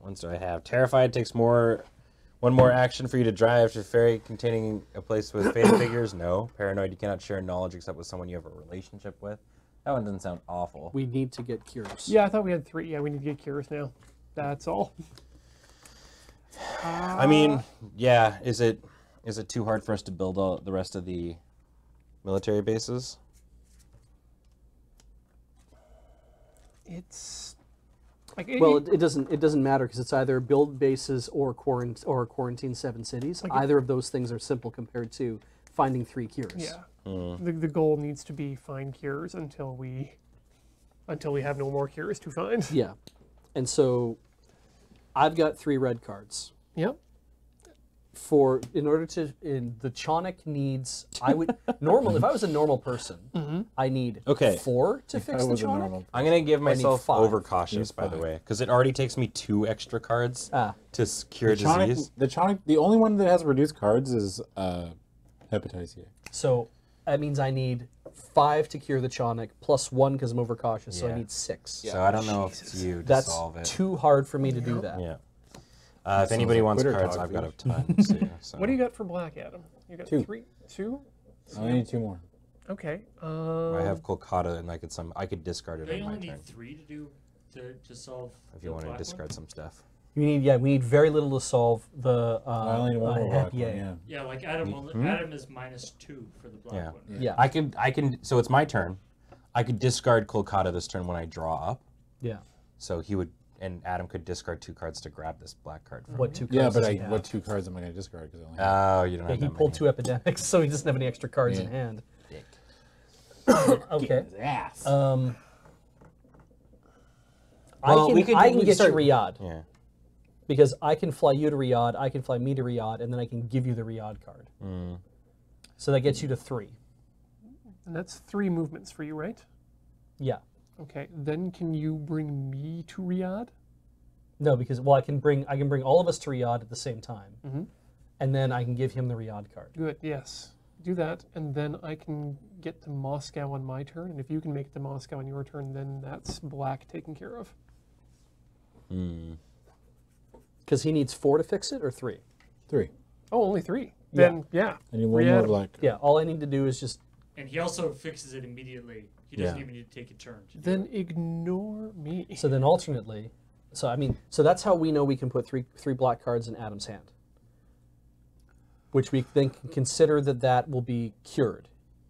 Ones do I have? Terrified takes one more action for you to drive to a ferry containing a place with faded figures. No. Paranoid, you cannot share knowledge except with someone you have a relationship with. That one doesn't sound awful. We need to get cures. Yeah, I thought we had 3. Yeah, we need to get cures now. That's all. I mean, yeah. Is it too hard for us to build all the rest of the military bases? It's like Well, it doesn't matter because it's either build bases or quarantine 7 cities. Like either of those things are simple compared to finding 3 cures. yeah. The goal needs to be find cures until we have no more cures to find. Yeah. And so I've got 3 red cards. Yep. The Chonic needs, I would, normal, if I was a normal person, I need 4 to fix the Chonic. I'm gonna give myself 5. overcautious, by the way, because it already takes me 2 extra cards to cure disease. The only one that has reduced cards is hepatitis A. So that means I need 5 to cure the Chonic, plus 1 because I'm overcautious, so I Yeah. need 6. So I don't know if it's you to That's solve it. too hard for me to do that. Yeah. If anybody like wants Twitter cards, talk, I've got a dude. ton too. So. What do you got for black, Adam? You got 2. 3? 2? I only need 2 more. Okay. I have Kolkata, and I could discard it They on my only turn need 3 to do to solve. if you the want to black discard one? some stuff. We need very little to solve the I only need 1 more black one, HEPA. yeah. Yeah, like Adam. Adam is -2 for the black Yeah. one. Yeah. I can. So it's my turn. I could discard Kolkata this turn when I draw up. Yeah. So he would, and Adam could discard 2 cards to grab this black card from What me. 2 cards Yeah, but does he have? what 2 cards am I going to discard? Because I only have Oh, you don't Yeah, have he that pulled many. 2 epidemics, so he doesn't have any extra cards in Yeah. hand. Dick. Okay. his ass. Well, I can get start- you Riyadh Yeah. because I can fly you to Riyadh, I can fly me to Riyadh, and then I can give you the Riyadh card. So that gets you to 3. And that's 3 movements for you, right? Yeah. Okay. Then can you bring me to Riyadh? No, because I can bring all of us to Riyadh at the same time, and then I can give him the Riyadh card. Good. Yes. Do that, and then I can get to Moscow on my turn. And if you can make it to Moscow on your turn, then that's black taken care of. Because he needs 4 to fix it, or 3. 3. Oh, only 3. Then yeah. I need 1 more Riyadh. black. Yeah. All I need to do is just And he also fixes it immediately. He doesn't Yeah. even need to take a turn. to do Then ignore me. so then alternately. So that's how we know we can put three black cards in Adam's hand, which we then can consider that will be cured,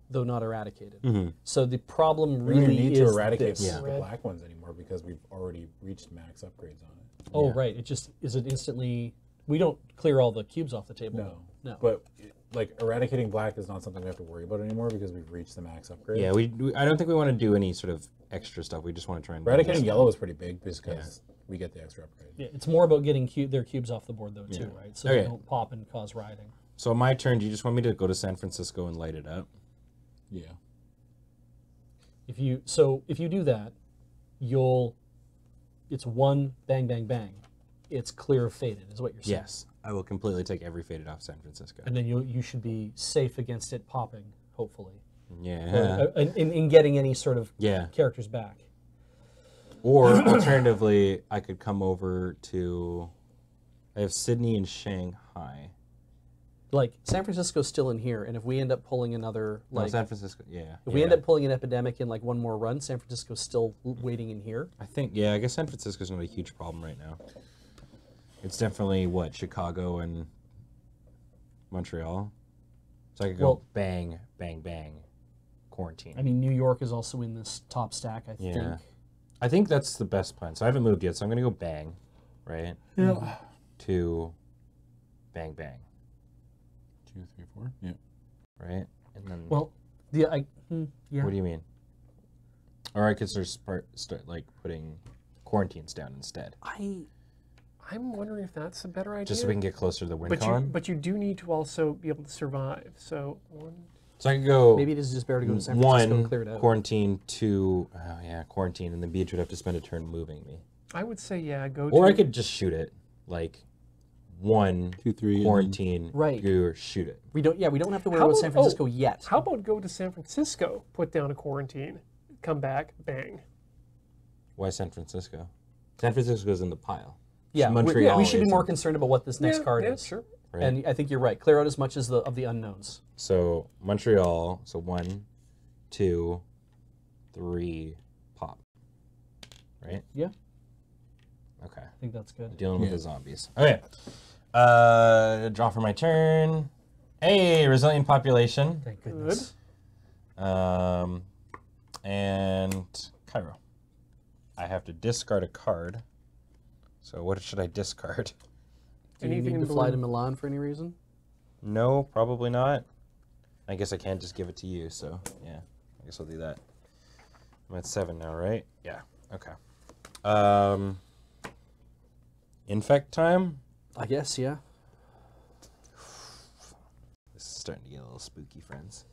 though not eradicated. So the problem We don't really need is to eradicate this. the black ones anymore because we've already reached max upgrades on it. Oh, right. Is it instantly? We don't clear all the cubes off the table. No. But like eradicating black is not something we have to worry about anymore because we've reached the max upgrade. Yeah, I don't think we want to do any sort of extra stuff. We just want to try and Eradicating yellow is pretty big because we get the extra upgrade. Yeah, it's more about getting their cubes off the board though too, right? So they Okay. don't pop and cause rioting. So on my turn, do you just want me to go to San Francisco and light it up? Yeah. If you do that, it's 1 bang bang bang. It's clear of faded, is what you're saying. Yes, I will completely take every faded off San Francisco. And then you should be safe against it popping, hopefully, Yeah. in getting any sort of Yeah. characters back. Or alternatively, I could come over to. I have Sydney and Shanghai. Like San Francisco's still in here, and if we end up pulling another No, like San Francisco. Yeah. if we end up pulling an epidemic in like one more run, San Francisco's still waiting in here. I think. Yeah. I guess San Francisco's not a huge problem right now. It's definitely Chicago and Montreal. So I could go Well- bang, bang, bang, quarantine. I mean, New York is also in this top stack, I Yeah. think. I think that's the best plan. So I haven't moved yet, so I'm gonna go bang, right? Yeah. To bang, bang, 2, 3, 4. Yeah. right? And then Well, yeah. what do you mean? Or I could start like putting quarantines down instead, I'm wondering if that's a better idea. just so we can get closer to the WinCon. But you do need to also be able to survive. So So I could go Maybe it is just better to go to San Francisco and clear it out. quarantine, 2, quarantine, and then Beach would have to spend a turn moving me. I would say go Or to. I could just shoot it, like 1 2, 3. and quarantine, Right. or shoot it. We don't have to worry How about about- San Francisco yet. How about go to San Francisco, put down a quarantine, come back, bang. Why San Francisco? San Francisco's in the pile. Yeah, Montreal we should be is more in- concerned about what this next card is. Sure. Right. And I think you're right. Clear out as much as of the unknowns. So Montreal, so 1, 2, 3 pop. Right? Yeah, Okay. I think that's good. Dealing with the zombies. Okay. Draw for my turn. Hey, resilient population. Thank goodness. And Cairo. I have to discard a card. So what should I discard? Do you Anything need in to fly blue? to Milan for any reason? No, probably not. I guess I can't just give it to you, so yeah. I guess I'll do that. I'm at 7 now, right? Yeah. Okay. Infect time? I guess, yeah. This is starting to get a little spooky, friends.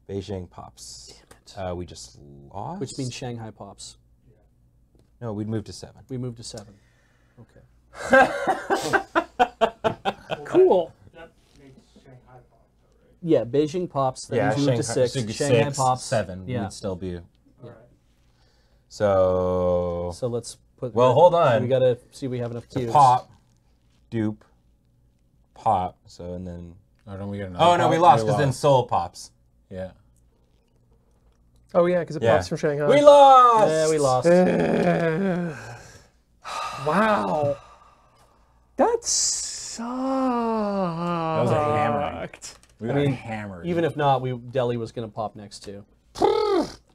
Beijing pops. Damn it. We just lost? Which means Shanghai pops. No, we'd moved to 7. We moved to 7. Okay. Cool. That makes Shanghai pop, though, right? Yeah, Beijing pops. That Yeah, means we moved to 6. Shanghai pops. 7. Yeah. We'd still be. All right. So, So let's put. Well, hold on. We gotta see if we have enough so cues. pop, dupe, pop. So, and then. Oh, don't we get another Oh, no, pop? we lost because then soul pops. Yeah. Oh yeah, because it Yeah. pops from Shanghai. We lost! Yeah, we lost. Wow. That sucked. That was a hammering. We got hammered. Even if not, Delhi was gonna pop next too.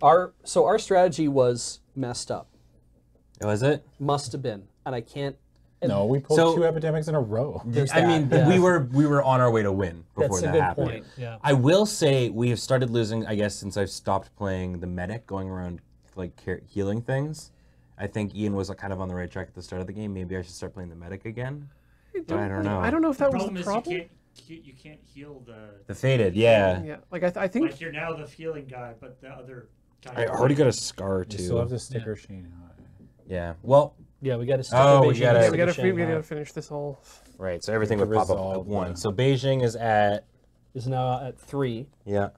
Our strategy was messed up. Was it? Must have been, and I can't. And no, we pulled So- 2 epidemics in a row. I mean, yeah. we were on our way to win before That's a that good happened. point. Yeah. I will say we have started losing, I guess, since I've stopped playing the medic, going around like healing things. I think Ian was kind of on the right track at the start of the game. Maybe I should start playing the medic again. But I don't know. I don't know if that was Problem the is problem. you can't heal the. The faded, yeah. Yeah, like I think Like you're now the healing guy, but the other guy. I already got a scar You still have too. to sticker Shanghai. Yeah. Well, Yeah, we got to. Oh, we Beijing gotta- and yeah, we gotta Shanghai. finish this whole. right. So everything To would pop up resolve at once. the- So Beijing is at Is now at 3. yeah.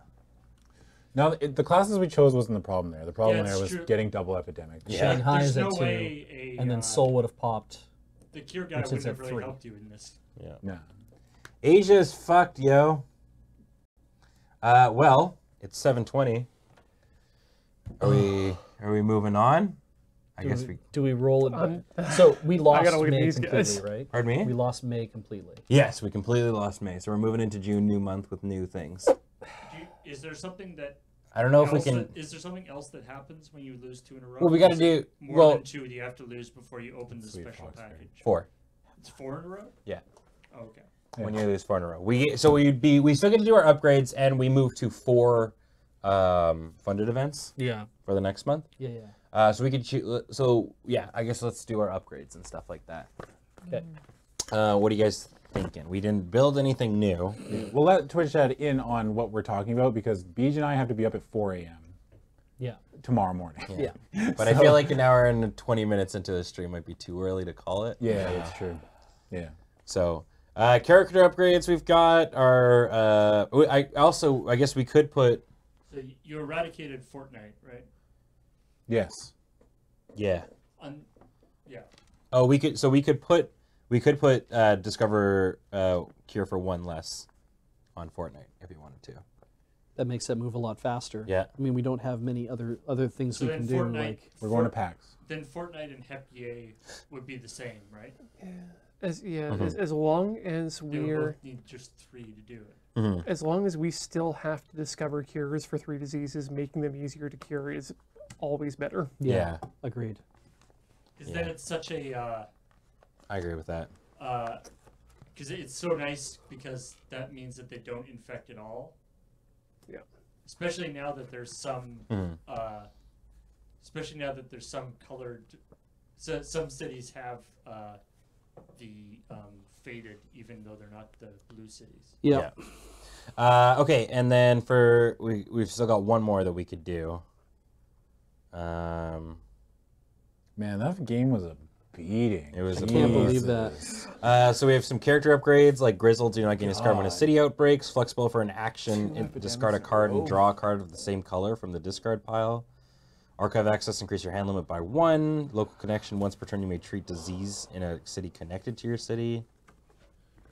Now, the classes we chose wasn't the problem there. The problem Yeah, there it's was true. getting double epidemic. Yeah. Shanghai There's is no at 2, way and then Seoul would have popped. The cure guy Which is wouldn't at have really 3. helped you in this. Yeah. Yeah. Asia's fucked, yo. Well, it's 7:20. Are we moving on? I guess we. Do we roll it? So we lost gotta look at May these completely, guys. right? Pardon me? We lost May completely. Yes, we completely lost May. So we're moving into June, new month with new things. Is there something that? I don't know if we else can. that- Is there something else that happens when you lose 2 in a row? Well, we got to Is it do more than 2 that you have to lose before you open the Sweet special fox, right. package. 4 It's 4 in a row. Yeah. Oh, okay. when you lose 4 in a row. We still get to do our upgrades, and we move to 4 funded events Yeah. for the next month. Yeah, yeah. So we could choose. So yeah, I guess let's do our upgrades and stuff like that. Okay. What are you guys thinking? We didn't build anything new. We'll let Twitch chat in on what we're talking about because Beej and I have to be up at 4 a.m. Yeah. tomorrow morning. Yeah. But I feel like an hour and 20 minutes into the stream might be too early to call it. Yeah, that's true. Yeah. So character upgrades we've got are. I guess we could put. So you eradicated Fortnite, right? Yes. Yeah. Yeah. Oh, we could put discover cure for 1 less on Fortnite if you wanted to. That makes that move a lot faster. Yeah. I mean, we don't have many other things So we then can do. Fortnite. Like, We're going to PAX. Then Fortnite and Hepye would be the same, right? As long as They would we're both need just 3 to do it. as long as we still have to discover cures for 3 diseases, making them easier to cure is always better. Yeah. Agreed. Because then it's such a. I agree with that. Because it's so nice because that means that they don't infect at all. Yeah. Especially now that there's some. Especially now that there's some colored. So some cities have the faded, even though they're not the blue cities. Yeah. Okay, and then we've still got 1 more that we could do. Man, that game was a beating. It was I a can't believe Jesus. that. So we have some character upgrades like Grizzled, do not gain a discard when a God. city outbreaks. Flexible for an action, epidemics discard a in a card and row. draw a card of the same color from the discard pile. Archive access, increase your hand limit by 1. Local connection, once per turn you may treat disease in a city connected to your city.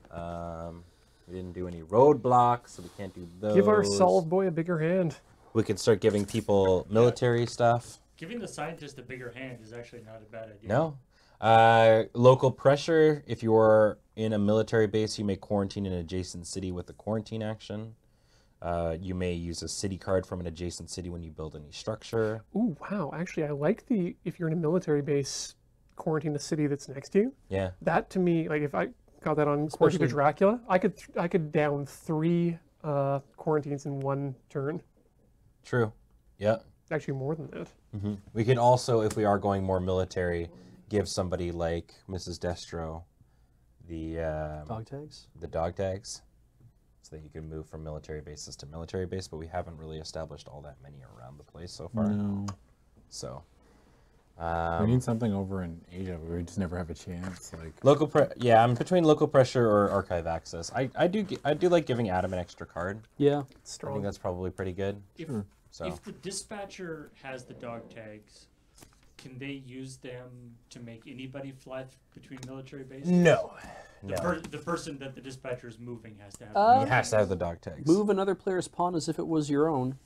We didn't do any roadblocks, so we can't do those. Give our solid boy a bigger hand. We could start giving people military stuff. Giving the scientist a bigger hand is actually not a bad idea. No. Local pressure. If you're in a military base, you may quarantine an adjacent city with a quarantine action. You may use a city card from an adjacent city when you build any structure. Ooh, wow. Actually, I like if you're in a military base, quarantine the city that's next to you. Yeah. That to me, like if I got that on Quarantine to Dracula, I could down 3 quarantines in 1 turn. True. Yeah. Actually, more than that. Mm-hmm. We could also, if we are going more military, give somebody like Mrs. Destro the Dog tags? The dog tags, so that you can move from military bases to military base. But we haven't really established all that many around the place so far. No. So. We need something over in Asia, but we just never have a chance. Like yeah, I'm between local pressure or archive access. I do like giving Adam an extra card. Yeah, I think that's probably pretty good. If the dispatcher has the dog tags, can they use them to make anybody fly between military bases? No. The person that the dispatcher is moving has to have. He has to have the dog tags. Move another player's pawn as if it was your own.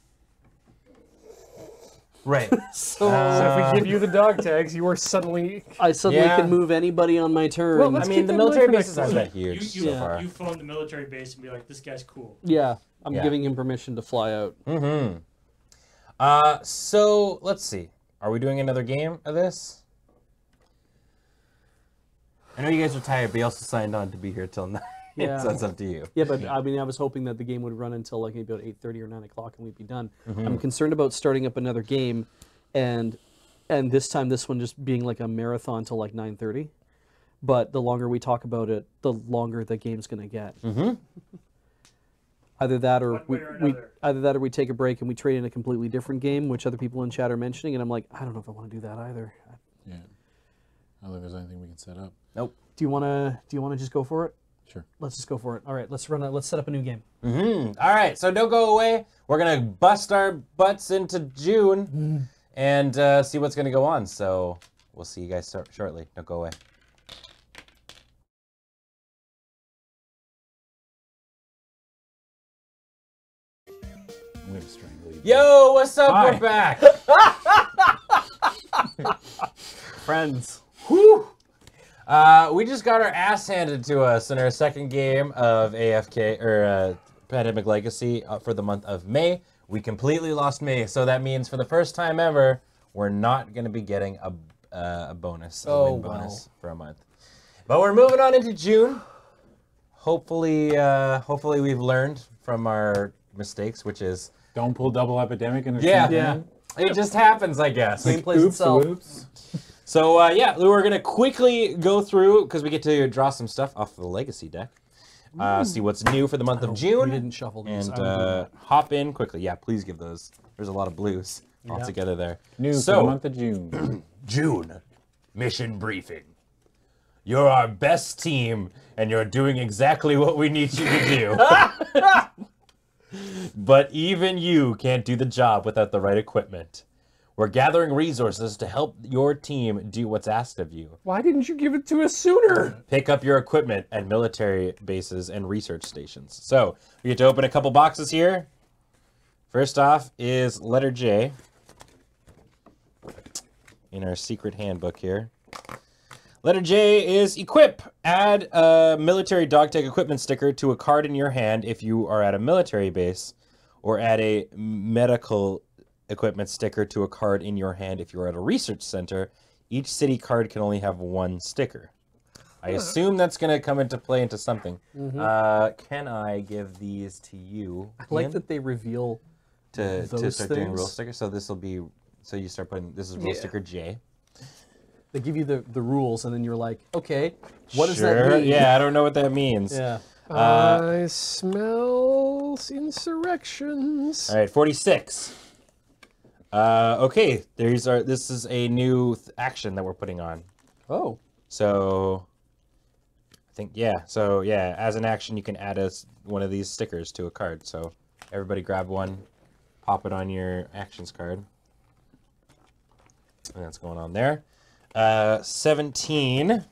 Right. So if we give you the dog tags, you are suddenly... I suddenly can move anybody on my turn. Well, I mean, the military bases aren't that huge so far. You phone the military base and be like, this guy's cool. Yeah, I'm giving him permission to fly out. Mm-hmm. So, let's see. Are we doing another game of this? I know you guys are tired, but you also signed on to be here till 9. Yeah. So it's up to you. Yeah, but I mean, I was hoping that the game would run until like maybe about 8:30 or 9 o'clock and we'd be done. I'm concerned about starting up another game, and this time this one just being like a marathon till like 9:30. But the longer we talk about it, the longer the game's gonna get. Either that or we take a break and we trade in a completely different game, which other people in chat are mentioning, and I'm like, I don't know if I want to do that either. Yeah. I don't think there's anything we can set up. Nope. Do you wanna just go for it? Sure. Let's just go for it. All right, let's set up a new game. All right, so don't go away. We're gonna bust our butts into June and see what's gonna go on. So we'll see you guys shortly. Don't go away. I'm gonna strangle you. Yo, what's up? Hi. We're back. Friends. Whew. We just got our ass handed to us in our second game of AFK, or Pandemic Legacy, for the month of May. We completely lost May, so that means for the first time ever, we're not going to be getting a bonus, a win bonus for a month. But we're moving on into June. Hopefully we've learned from our mistakes, which is... Don't pull double epidemic in a Yeah. It just happens, I guess. Game plays itself. Oops. So, yeah, we're going to quickly go through, because we get to draw some stuff off the Legacy deck. See what's new for the month of June. We didn't shuffle these. And hop in quickly. Yeah, please give those. There's a lot of blues all together there. New for the month of June. June, mission briefing. You're our best team, and you're doing exactly what we need you to do. But even you can't do the job without the right equipment. We're gathering resources to help your team do what's asked of you. Why didn't you give it to us sooner? Pick up your equipment at military bases and research stations. So, we get to open a couple boxes here. First off is letter J in our secret handbook here. Letter J is equip. Add a military dog tag equipment sticker to a card in your hand if you are at a military base, or add a medical equipment sticker to a card in your hand if you're at a research center. Each city card can only have 1 sticker. I assume that's going to come into play into something. Can I give these to you? I like that they reveal to those start doing things. rule stickers. So this will be, so you start putting, this is rule sticker J. They give you the rules, and then you're like, okay, what does that mean? Yeah, I don't know what that means. Yeah. I smell insurrections. All right, 46. Okay, this is a new action that we're putting on. Oh. So, I think, as an action, you can add one of these stickers to a card. So, everybody grab one, pop it on your actions card. And that's going on there. 17.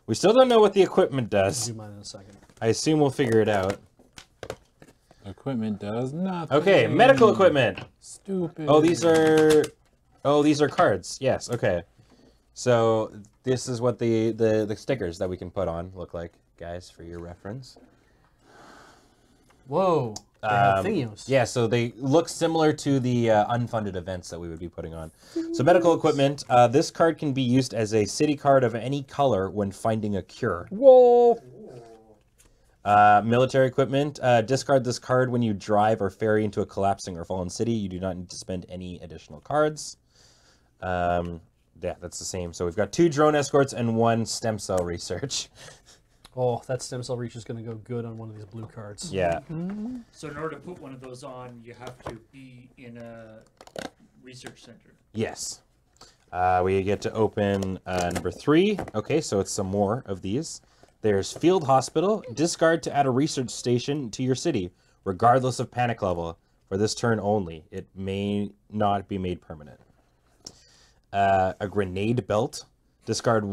We still don't know what the equipment does. I'll do mine in a second. I assume we'll figure it out. Equipment does nothing. Okay, medical equipment. Stupid. Oh, these are cards. Yes. Okay. So this is what the stickers that we can put on look like, guys, for your reference. Whoa. They have thingios. Yeah, so they look similar to the unfunded events that we would be putting on. So medical equipment, this card can be used as a city card of any color when finding a cure. Whoa. Military equipment, discard this card when you drive or ferry into a collapsing or fallen city. You do not need to spend any additional cards. Yeah, that's the same. So we've got 2 drone escorts and 1 stem cell research. Oh, that stem cell reach is going to go good on one of these blue cards. Yeah. So in order to put one of those on, you have to be in a research center. Yes. We get to open number 3. Okay, so it's some more of these. There's Field Hospital. Discard to add a research station to your city, regardless of panic level. For this turn only. It may not be made permanent. A grenade belt. Discard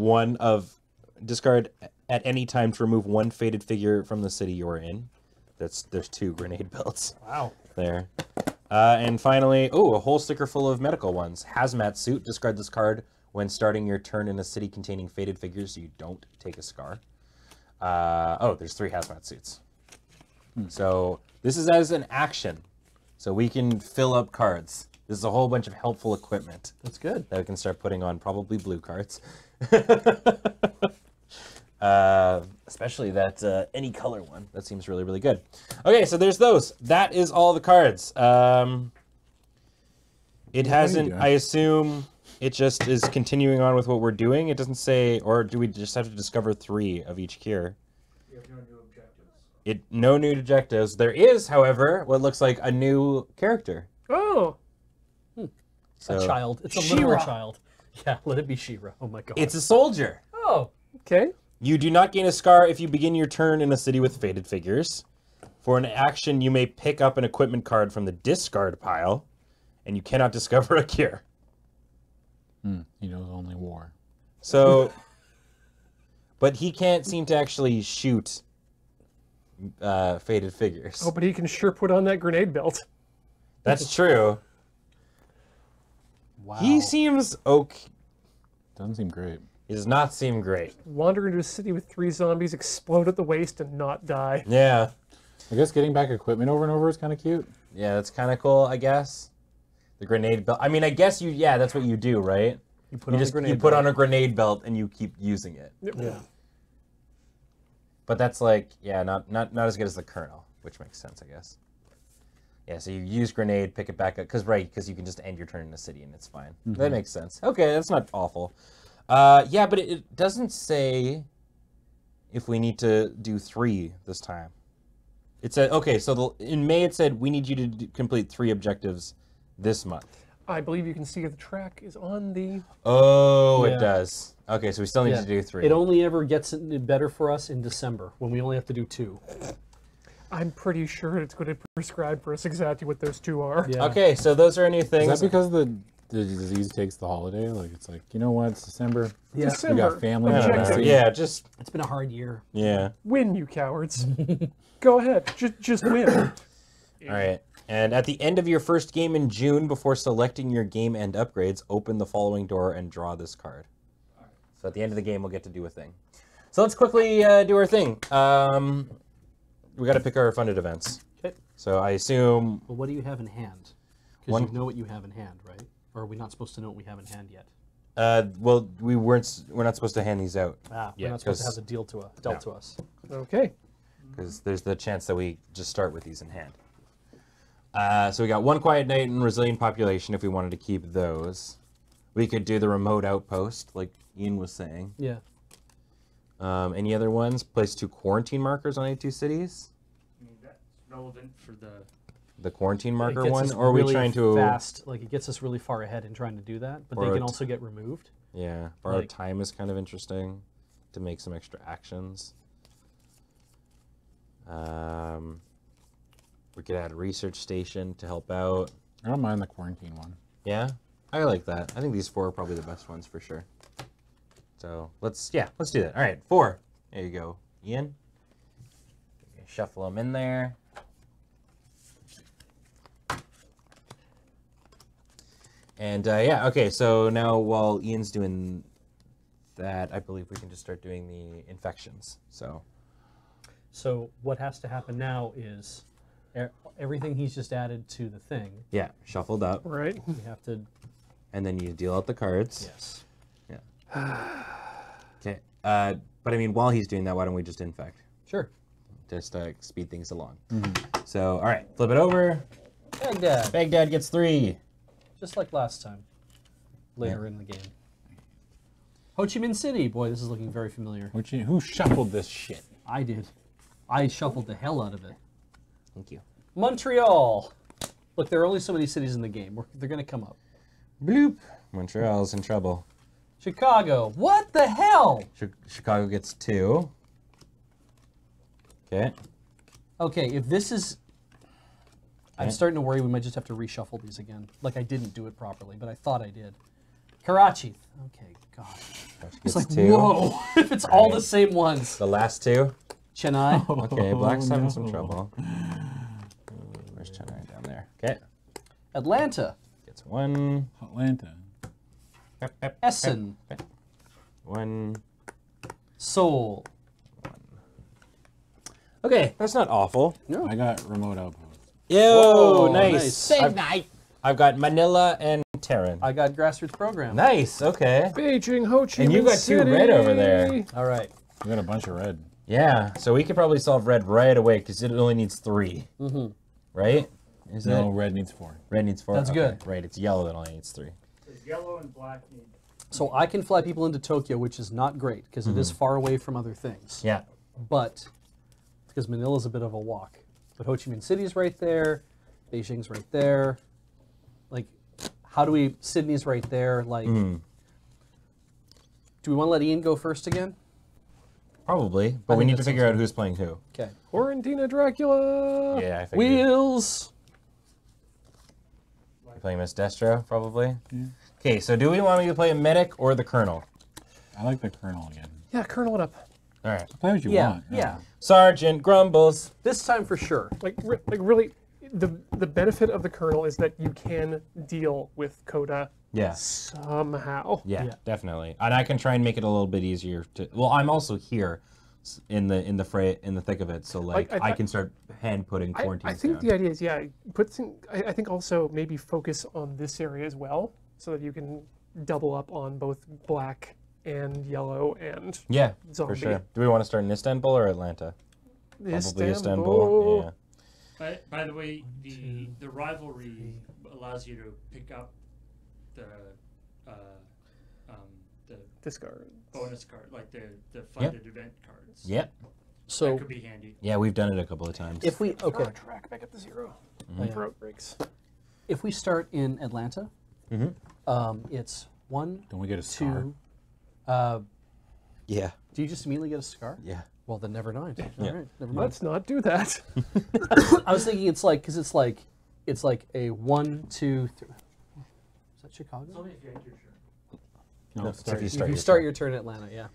at any time to remove 1 faded figure from the city you're in. There's 2 grenade belts. Wow. There. And finally, a whole sticker full of medical ones. Hazmat suit. Discard this card when starting your turn in a city containing faded figures so you don't take a scar. There's 3 hazmat suits. So this is as an action. So we can fill up cards. This is a whole bunch of helpful equipment. That's good. That we can start putting on probably blue cards. Especially that any color one. That seems really, really good. Okay, so there's those. That is all the cards. It hasn't, I assume it just is continuing on with what we're doing. It doesn't say, or do we just have to discover 3 of each cure? You have no new objectives. No new objectives. There is, however, what looks like a new character. Oh. So, A child. It's a She-Ra. literal child. Yeah, let it be She-Ra. Oh my god. it's a soldier. Oh. Okay. You do not gain a scar if you begin your turn in a city with faded figures. For an action, you may pick up an equipment card from the discard pile, and you cannot discover a cure. He knows only war. So, but he can't seem to actually shoot faded figures. Oh, but he can sure put on that grenade belt. That's true. Wow. He seems okay. Doesn't seem great. He does not seem great. Wander into a city with 3 zombies, explode at the waist, and not die. Yeah. I guess getting back equipment over and over is kind of cute. Yeah, that's kind of cool, I guess. The grenade belt. I mean, I guess that's what you do, right? You put on a grenade you put belt. on a grenade belt and you keep using it. Yeah. But that's like, not as good as the Colonel, which makes sense, I guess. Yeah, so you use grenade, pick it back up, because you can just end your turn in the city and it's fine. That makes sense. Okay, that's not awful. Yeah, but it doesn't say if we need to do 3 this time. It said, okay, so in May it said we need you to complete 3 objectives this month. I believe you can see the track is on the... Oh, Yeah. it does. Okay, so we still need to do 3. It only ever gets better for us in December, when we only have to do 2. I'm pretty sure it's going to prescribe for us exactly what those 2 are. Yeah. Okay, so those are new things. Is that because the disease takes the holiday? Like, it's like, you know what, it's December. Yeah. We December. got family. I don't know. Objective. Yeah, just, It's been a hard year. yeah. Win, you cowards. Go ahead. Just win. All right. And at the end of your first game in June, before selecting your game end upgrades, open the following door and draw this card. So at the end of the game, we'll get to do a thing. So let's quickly do our thing. We got to pick our funded events. Okay. So I assume Well, what do you have in hand? Because One- you know what you have in hand, right? Or are we not supposed to know what we have in hand yet? well, we're not supposed to hand these out Ah, Yeah, we're not supposed to 'cause- have the deal dealt to us. Okay. because there's the chance that we just start with these in hand. So we got One Quiet Night and Resilient Population if we wanted to keep those. We could do the Remote Outpost, like Ian was saying. Yeah. Any other ones? Place 2 quarantine markers on 82 cities? I mean, that's relevant for The quarantine It marker gets one? us Or are we really trying to... fast? Like, it gets us really far ahead in trying to do that, but Or they a can t- also get removed. Yeah, borrowed like- time is kind of interesting to make some extra actions. We could add a research station to help out. I don't mind the quarantine one. Yeah, I like that. I think these 4 are probably the best ones for sure. So let's do that. All right, 4. There you go, Ian. Shuffle them in there. And yeah, okay, so now while Ian's doing that, I believe we can just start doing the infections. So what has to happen now is everything he's just added to the thing. yeah, shuffled up. Right. We have to. And then you deal out the cards. Yes. Yeah. Okay. But I mean, while he's doing that, why don't we just infect? Sure. Just speed things along. So, all right, flip it over. Baghdad. Baghdad gets 3. Just like last time. Later in the game. Ho Chi Minh City. Boy, this is looking very familiar. Who shuffled this shit? I did. I shuffled the hell out of it. Thank you. Montreal. Look, there are only so many cities in the game. They're going to come up. Bloop. Montreal's in trouble. Chicago. What the hell? Chicago gets 2. Okay. Okay, if this is... I'm starting to worry we might just have to reshuffle these again. Like I didn't do it properly, but I thought I did. Karachi. Okay, God. It's like, 2. whoa. If it's all the same ones. The last 2. Chennai. Okay, Black's having some trouble. Where's Chennai? Down there. Okay. Atlanta. Gets 1. Atlanta. Essen. 1. Seoul. Okay, that's not awful. No. I got remote outpost. Yo, Whoa, nice. Same night. I've got Manila and Tehran. I got grassroots program. Nice, okay. Beijing, Ho Chi Minh And you got 2 City. red over there. All right. I got a bunch of red. Yeah, so we could probably solve red right away because it only needs 3. Right? Is No, it? red needs 4. Red needs 4. That's good. Right, it's yellow that only needs 3. Yellow and black need. So I can fly people into Tokyo, which is not great because it is far away from other things. Yeah. But because Manila's a bit of a walk. But Ho Chi Minh City's right there. Beijing's right there. Like, how do we... Sydney's right there. Like, do we want to let Ian go first again? Probably, but we think need that to figure sounds out who's playing who. Okay. Quarantina Dracula. Yeah, I figured. Wheels. You're playing Miss Destro, probably? Okay, so do we want me to play a medic or the colonel? I like the Colonel again. Yeah, Colonel it up. All right. Play what you Yeah, want. yeah. Sergeant Grumbles. This time for sure. Like really, the benefit of the Colonel is that you can deal with Coda Yeah. somehow. Yeah, Yeah. definitely. And I can try and make it a little bit easier to. Well, I'm also here in the thick of it, so like I can start hand putting quarantines I think down. the idea is, yeah, I think also maybe focus on this area as well, so that you can double up on both black and yellow and Yeah, zombie. for sure. Do we want to start in Istanbul or Atlanta? Probably Istanbul. Istanbul. Yeah. By the way, the rivalry allows you to pick up the Discard. bonus card, like the funded event cards. Yep. So That could be handy. Yeah, we've done it a couple of times. if we Throw a track back up to 0. Oh, yeah. Throat breaks. if we start in Atlanta, it's 1, Don't we get a scar? 2. Yeah. Do you just immediately get a scar? Yeah. Well, then never mind. Yeah. All right, never mind. Let's not do that. I was thinking it's like because it's like a 1, 2, 3. Is that Chicago? Only if you had your shirt. No, No, it's start if you your start If you your start turn. your turn in Atlanta, yeah.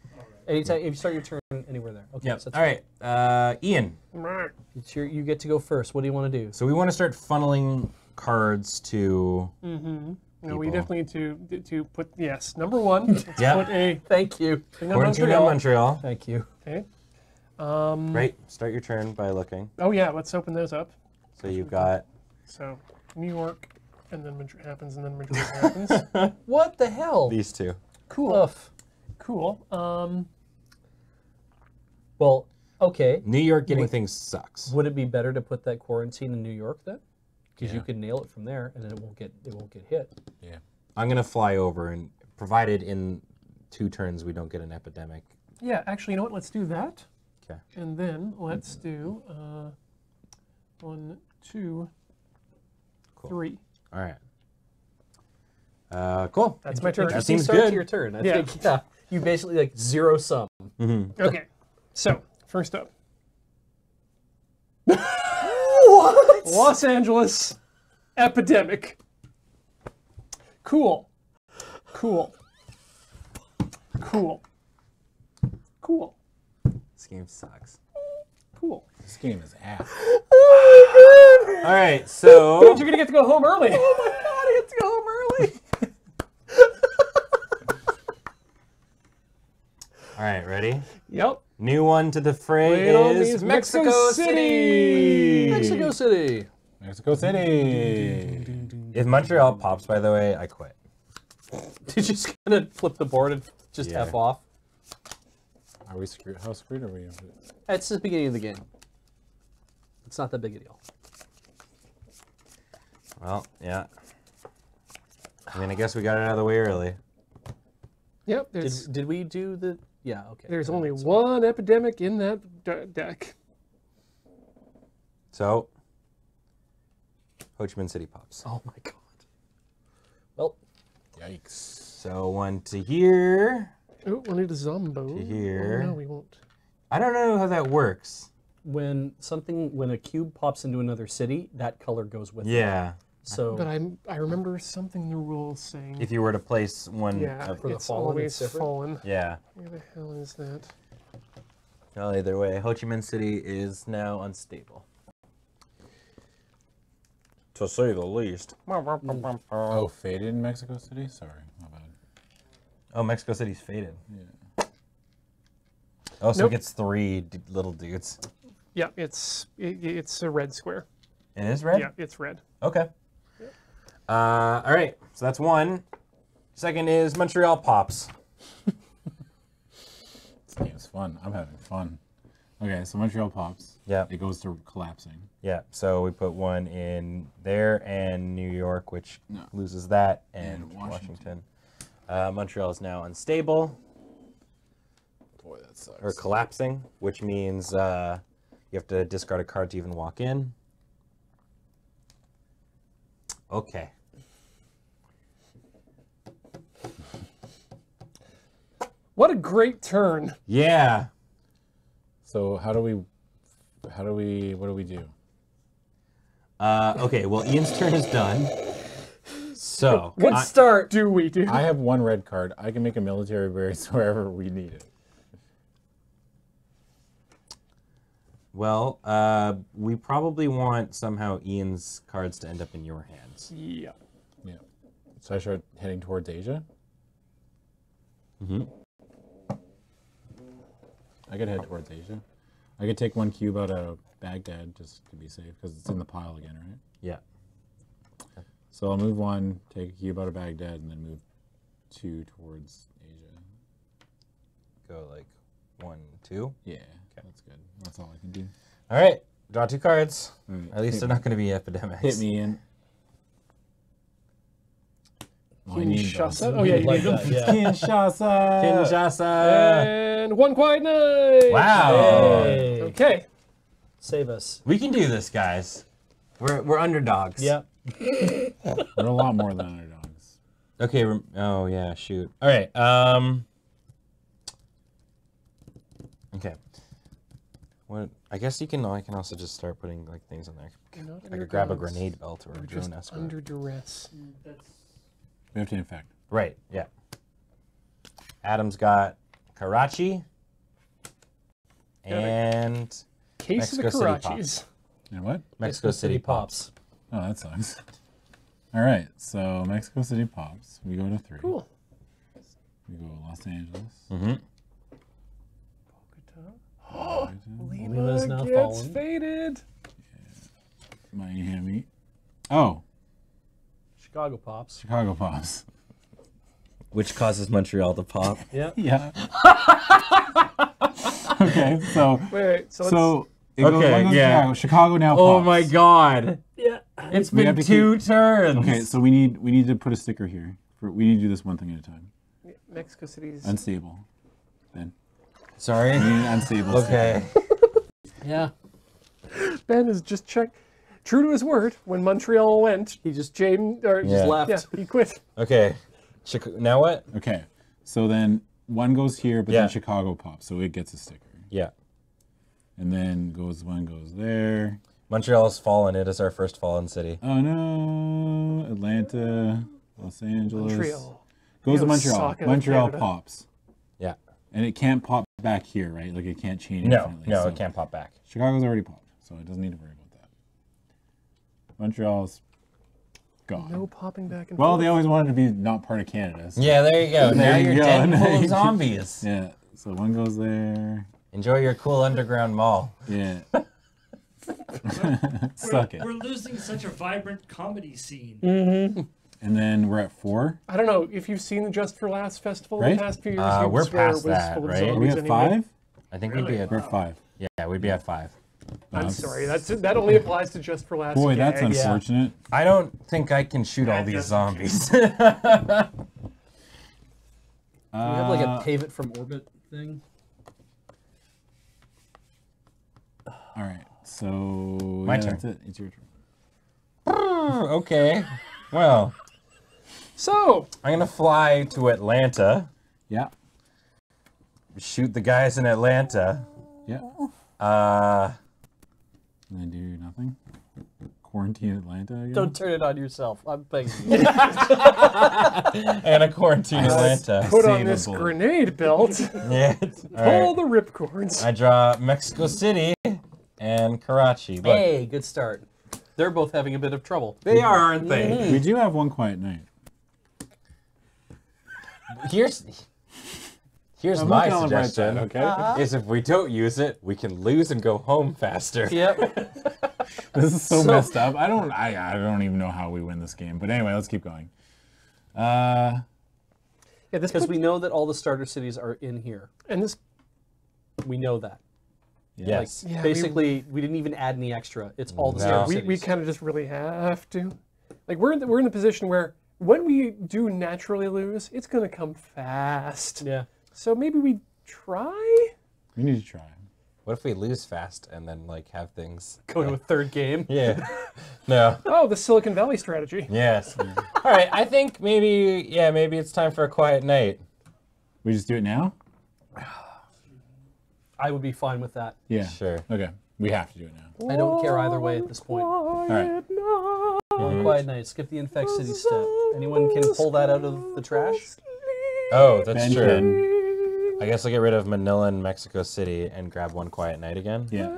Anytime if you start your turn anywhere there. Okay. Yep. So All right. Ian. it's you get to go first. What do you want to do? So we want to start funneling cards to. No, we People. definitely need to put, yes, number 1, let's Yeah. put a Thank you. thing on Quarantine Montreal. Montreal. Thank you. Okay. Right. Start your turn by looking. Oh yeah, let's open those up. So you've got. So New York, and then Madrid happens, and then Madrid happens. What the hell? These two. Cool. Oof. Cool. Well, okay. New York getting things sucks. Would it be better to put that quarantine in New York then? Because you Yeah. could nail it from there, and then it won't get hit. Yeah. I'm gonna fly over, and provided in 2 turns we don't get an epidemic. Yeah, actually, you know what? Let's do that. Okay. And then let's do 1, 2, Cool. 3. All right. Cool. That's my turn. That Interesting seems start good. to your turn. I Yeah. think yeah. You basically like zero sum. Okay. So first up, What? Los Angeles epidemic. Cool. Cool. Cool. Cool. This game sucks. Cool. This game is ass. All right. So. You're gonna get to go home early. Oh my god, I get to go home early. New one to the fray Wait on is these Mexico City. Mexico City. Mexico City. If Montreal pops, by the way, I quit. You're just gonna flip the board and just Yeah. F off. Are we screwed? How screwed are we? It's the beginning of the game. It's not that big a deal. Well, yeah. I mean, I guess we got it out of the way early. Yep, there's Did we do the? Yeah. Okay. there's only one epidemic in that deck. So, Ho Chi Minh City pops. Oh my god. Well, Yikes. So one to here. Oh, we'll need a Zombo. To here. Oh, no, we won't. I don't know how that works. when a cube pops into another city, that color goes with it. Yeah. So But I remember something in the rules saying. If you were to place one. yeah, for the it's fallen, always it's different? fallen. Yeah. Where the hell is that? Well, either way, Ho Chi Minh City is now unstable. To say the least. Oh, faded in Mexico City? Sorry, my bad. Oh, Mexico City's faded. Yeah. Oh, so Nope. it gets three little dudes. Yeah, it's a red square. It is red? Yeah, it's red. Okay. All right, so that's one. Second is Montreal pops. This game's fun. I'm having fun. Okay, so Montreal pops. Yeah. It goes to collapsing. Yeah, so we put one in there and New York, which loses that, and Washington. Montreal is now unstable. Boy, that sucks. Or collapsing, which means you have to discard a card to even walk in. Okay. What a great turn. Yeah. So what do we do? Okay, well, Ian's turn is done. So, Good start. Do we do? I have one red card. I can make a military base wherever we need it. well, we probably want somehow Ian's cards to end up in your hands. Yeah. Yeah. So I start heading towards Asia. Mm-hmm. I could head towards Asia. I could take one cube out of Baghdad just to be safe because it's in the pile again, right? Yeah. So I'll move one, take a cube out of Baghdad, and then move two towards Asia. Go like 1, 2. Yeah, that's good. That's all I can do. All right, draw 2 cards. All right, At least they're not going to be epidemics. hit me in. Oh, I need those. Kinshasa. Oh yeah, you like need them. that, yeah. Kinshasa! Kinshasa. And one quiet night. Wow. Hey. Okay. Save us. We can do this, guys. We're underdogs. Yeah. We're a lot more than underdogs. Okay. Oh yeah. Shoot. All right. Okay. What? I guess you can. I can also just start putting like things on there. I could grab a grenade belt or a Just drone escort. under duress. We have to infect. Right. Yeah. Adam's got Karachi and Case Mexico of the City Karachis. And what? Mexico City pops. Oh, that sucks. All right, so Mexico City pops. We go to 3. Cool. We go to Los Angeles. Mm-hmm. Lima's Lima now gets fallen. faded. Miami. Oh, Chicago pops. Chicago pops. Which causes Montreal to pop. Yeah. Yeah. Okay, so Wait. So, so it Okay, goes, one goes to yeah. Chicago. Chicago now Oh pops. my God! Yeah. It's We been have to 2 turns. Okay, so we need to put a sticker here. We need to do this one thing at a time. Mexico City's. Unstable. Then Sorry. we need an unstable. Okay. Yeah. Ben is just true to his word. When Montreal went, He just James Yeah. left. Yeah, he quit. Okay. Now what? Sticker. Okay, so then one goes here, but Yeah. then Chicago pops, so it gets a sticker. Yeah. And then one goes there. Montreal's fallen. It is our first fallen city. Oh no! Atlanta, Los Angeles. Montreal. Goes to Yeah, Montreal. Osaka, Montreal Canada. pops. Yeah. And it can't pop back here, right? Like it can't change No, infinitely. no, so it can't pop back. Chicago's already popped, so it doesn't need to worry about that. Montreal's gone. No popping back and Well, forth. they always wanted to be not part of Canada. So Yeah, there you go. Now There you you're go. dead Now full you of can- zombies. Yeah. So one goes there. Enjoy your cool underground mall. Yeah. Suck it. We're losing such a vibrant comedy scene. And then we're at 4. I don't know if you've seen the Just for Laughs festival in Right? the past few years. You We're swear past it was that, full of right? Are we zombies at anyway. 5? I think we'd be at We're at 5. yeah, we'd be at 5. I'm sorry, that only applies to Just for Laughs. Boy, that's gags. unfortunate. I don't think I can shoot all That these doesn't zombies. Do we have like a pave it from orbit thing? All right, so My turn. That's it. It's your turn. Okay. Well, So, I'm gonna fly to Atlanta, Yeah. shoot the guys in Atlanta. Yeah. Uh, And then do nothing. Quarantine Atlanta again. Don't turn it on yourself. I'm begging you. I'm gonna quarantine Atlanta. put Save on a this bullet. grenade belt, Yeah. pull All right. the ripcords. I draw Mexico City and Karachi. Look, Hey, good start. They're both having a bit of trouble. they are, aren't they? We do have one quiet night. Here's I'm my looking on the bright suggestion. side, okay? Is if we don't use it, we can lose and go home faster. Yep. This is so So- messed up. I don't even know how we win this game. But anyway, let's keep going. Yeah, this Because we know that all the starter cities are in here. and this We know that. Yes. Yeah, Basically, we didn't even add any extra. It's all the No. starter we cities. kind of just really have to. Like we're in the position where when we do naturally lose, it's gonna come fast. Yeah. So maybe we try. We need to try. What if we lose fast and then like have things? Go to a third game. Yeah. No. Oh, the Silicon Valley strategy. Yes. All right. I think maybe it's time for a quiet night. We just do it now? I would be fine with that. Yeah. Sure. Okay. We have to do it now. I don't care either way at this point. All right. One quiet night. Skip the infect city step. Anyone can pull that out of the trash? Oh, that's Ben true. can. I guess I'll get rid of Manila and Mexico City and grab one quiet night again. Yeah.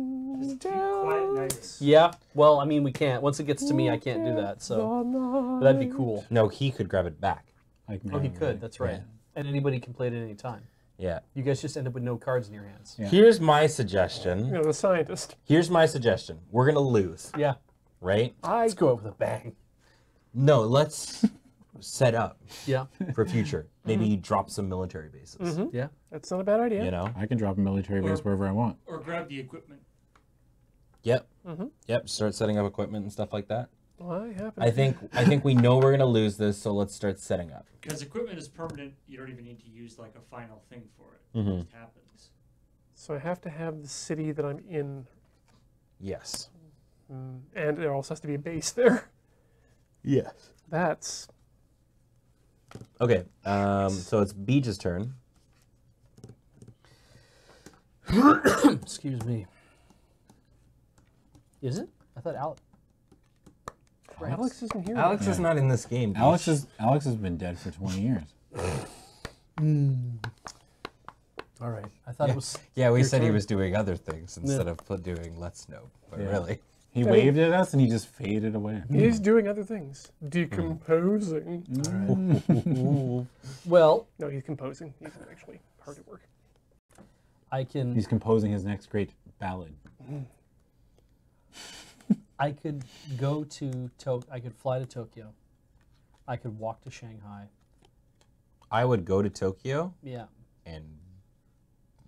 Quiet nights. Yeah. Well, I mean, we can't. Once it gets to me, I can't do that. So but that'd be cool. No, he could grab it back. I can Oh, he grab it. could. That's right. Yeah. And anybody can play it at any time. Yeah. You guys just end up with no cards in your hands. Yeah. Here's my suggestion. You know, the scientist. Here's my suggestion. We're gonna lose, Yeah. right? Let's go out with a bang. No, let's set up Yeah. for future. Maybe drop some military bases. Yeah. That's not a bad idea. You know. I can drop a military base wherever I want. Or grab the equipment. Yep. Yep. Start setting up equipment and stuff like that. Well, I happen. I think we know we're gonna lose this, so let's start setting up. Because equipment is permanent, you don't even need to use like a final thing for it. It just happens. So I have to have the city that I'm in, Yes. and there also has to be a base there. Yes. That's Okay. So it's Beach's turn. Excuse me. Is it? I thought Alex. Alex isn't here. Alex is not in this game. Beach. Alex has been dead for 20 years. All right. I thought it was. Yeah, we your said he turn. was doing other things instead of doing Let's Know. But Yeah. really. He waved at us and he just faded away. He's doing other things. Decomposing. Well, No, he's composing. He's actually hard at work. I can. He's composing his next great ballad. I could go to I could fly to Tokyo. I could walk to Shanghai. I would go to Tokyo Yeah. and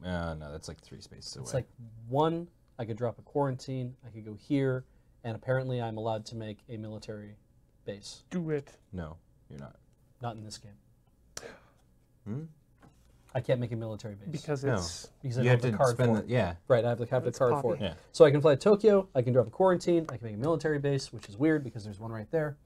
no, that's like 3 spaces away. It's like one. I could drop a quarantine. I could go here, and apparently I'm allowed to make a military base. Do it. No, you're not. Not in this game. I can't make a military base Because No. it's because I You don't have have the to card spend for it. yeah. Right, I have the card It's for poppy. it. Yeah. So I can fly to Tokyo. I can drop a quarantine. I can make a military base, which is weird because there's one right there.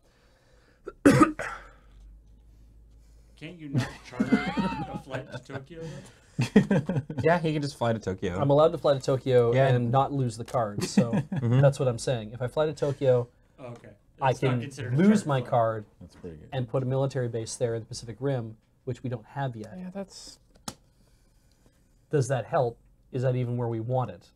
Can't you not charter a flight to Tokyo? Though? Yeah, he can just fly to Tokyo. I'm allowed to fly to Tokyo Yeah. and not lose the card. So that's what I'm saying. If I fly to Tokyo, Oh, okay. I It's not can considered a lose charter my flight. card That's pretty good. and put a military base there in the Pacific Rim, which we don't have yet. Yeah, that's. Does that help? Is that even where we want it?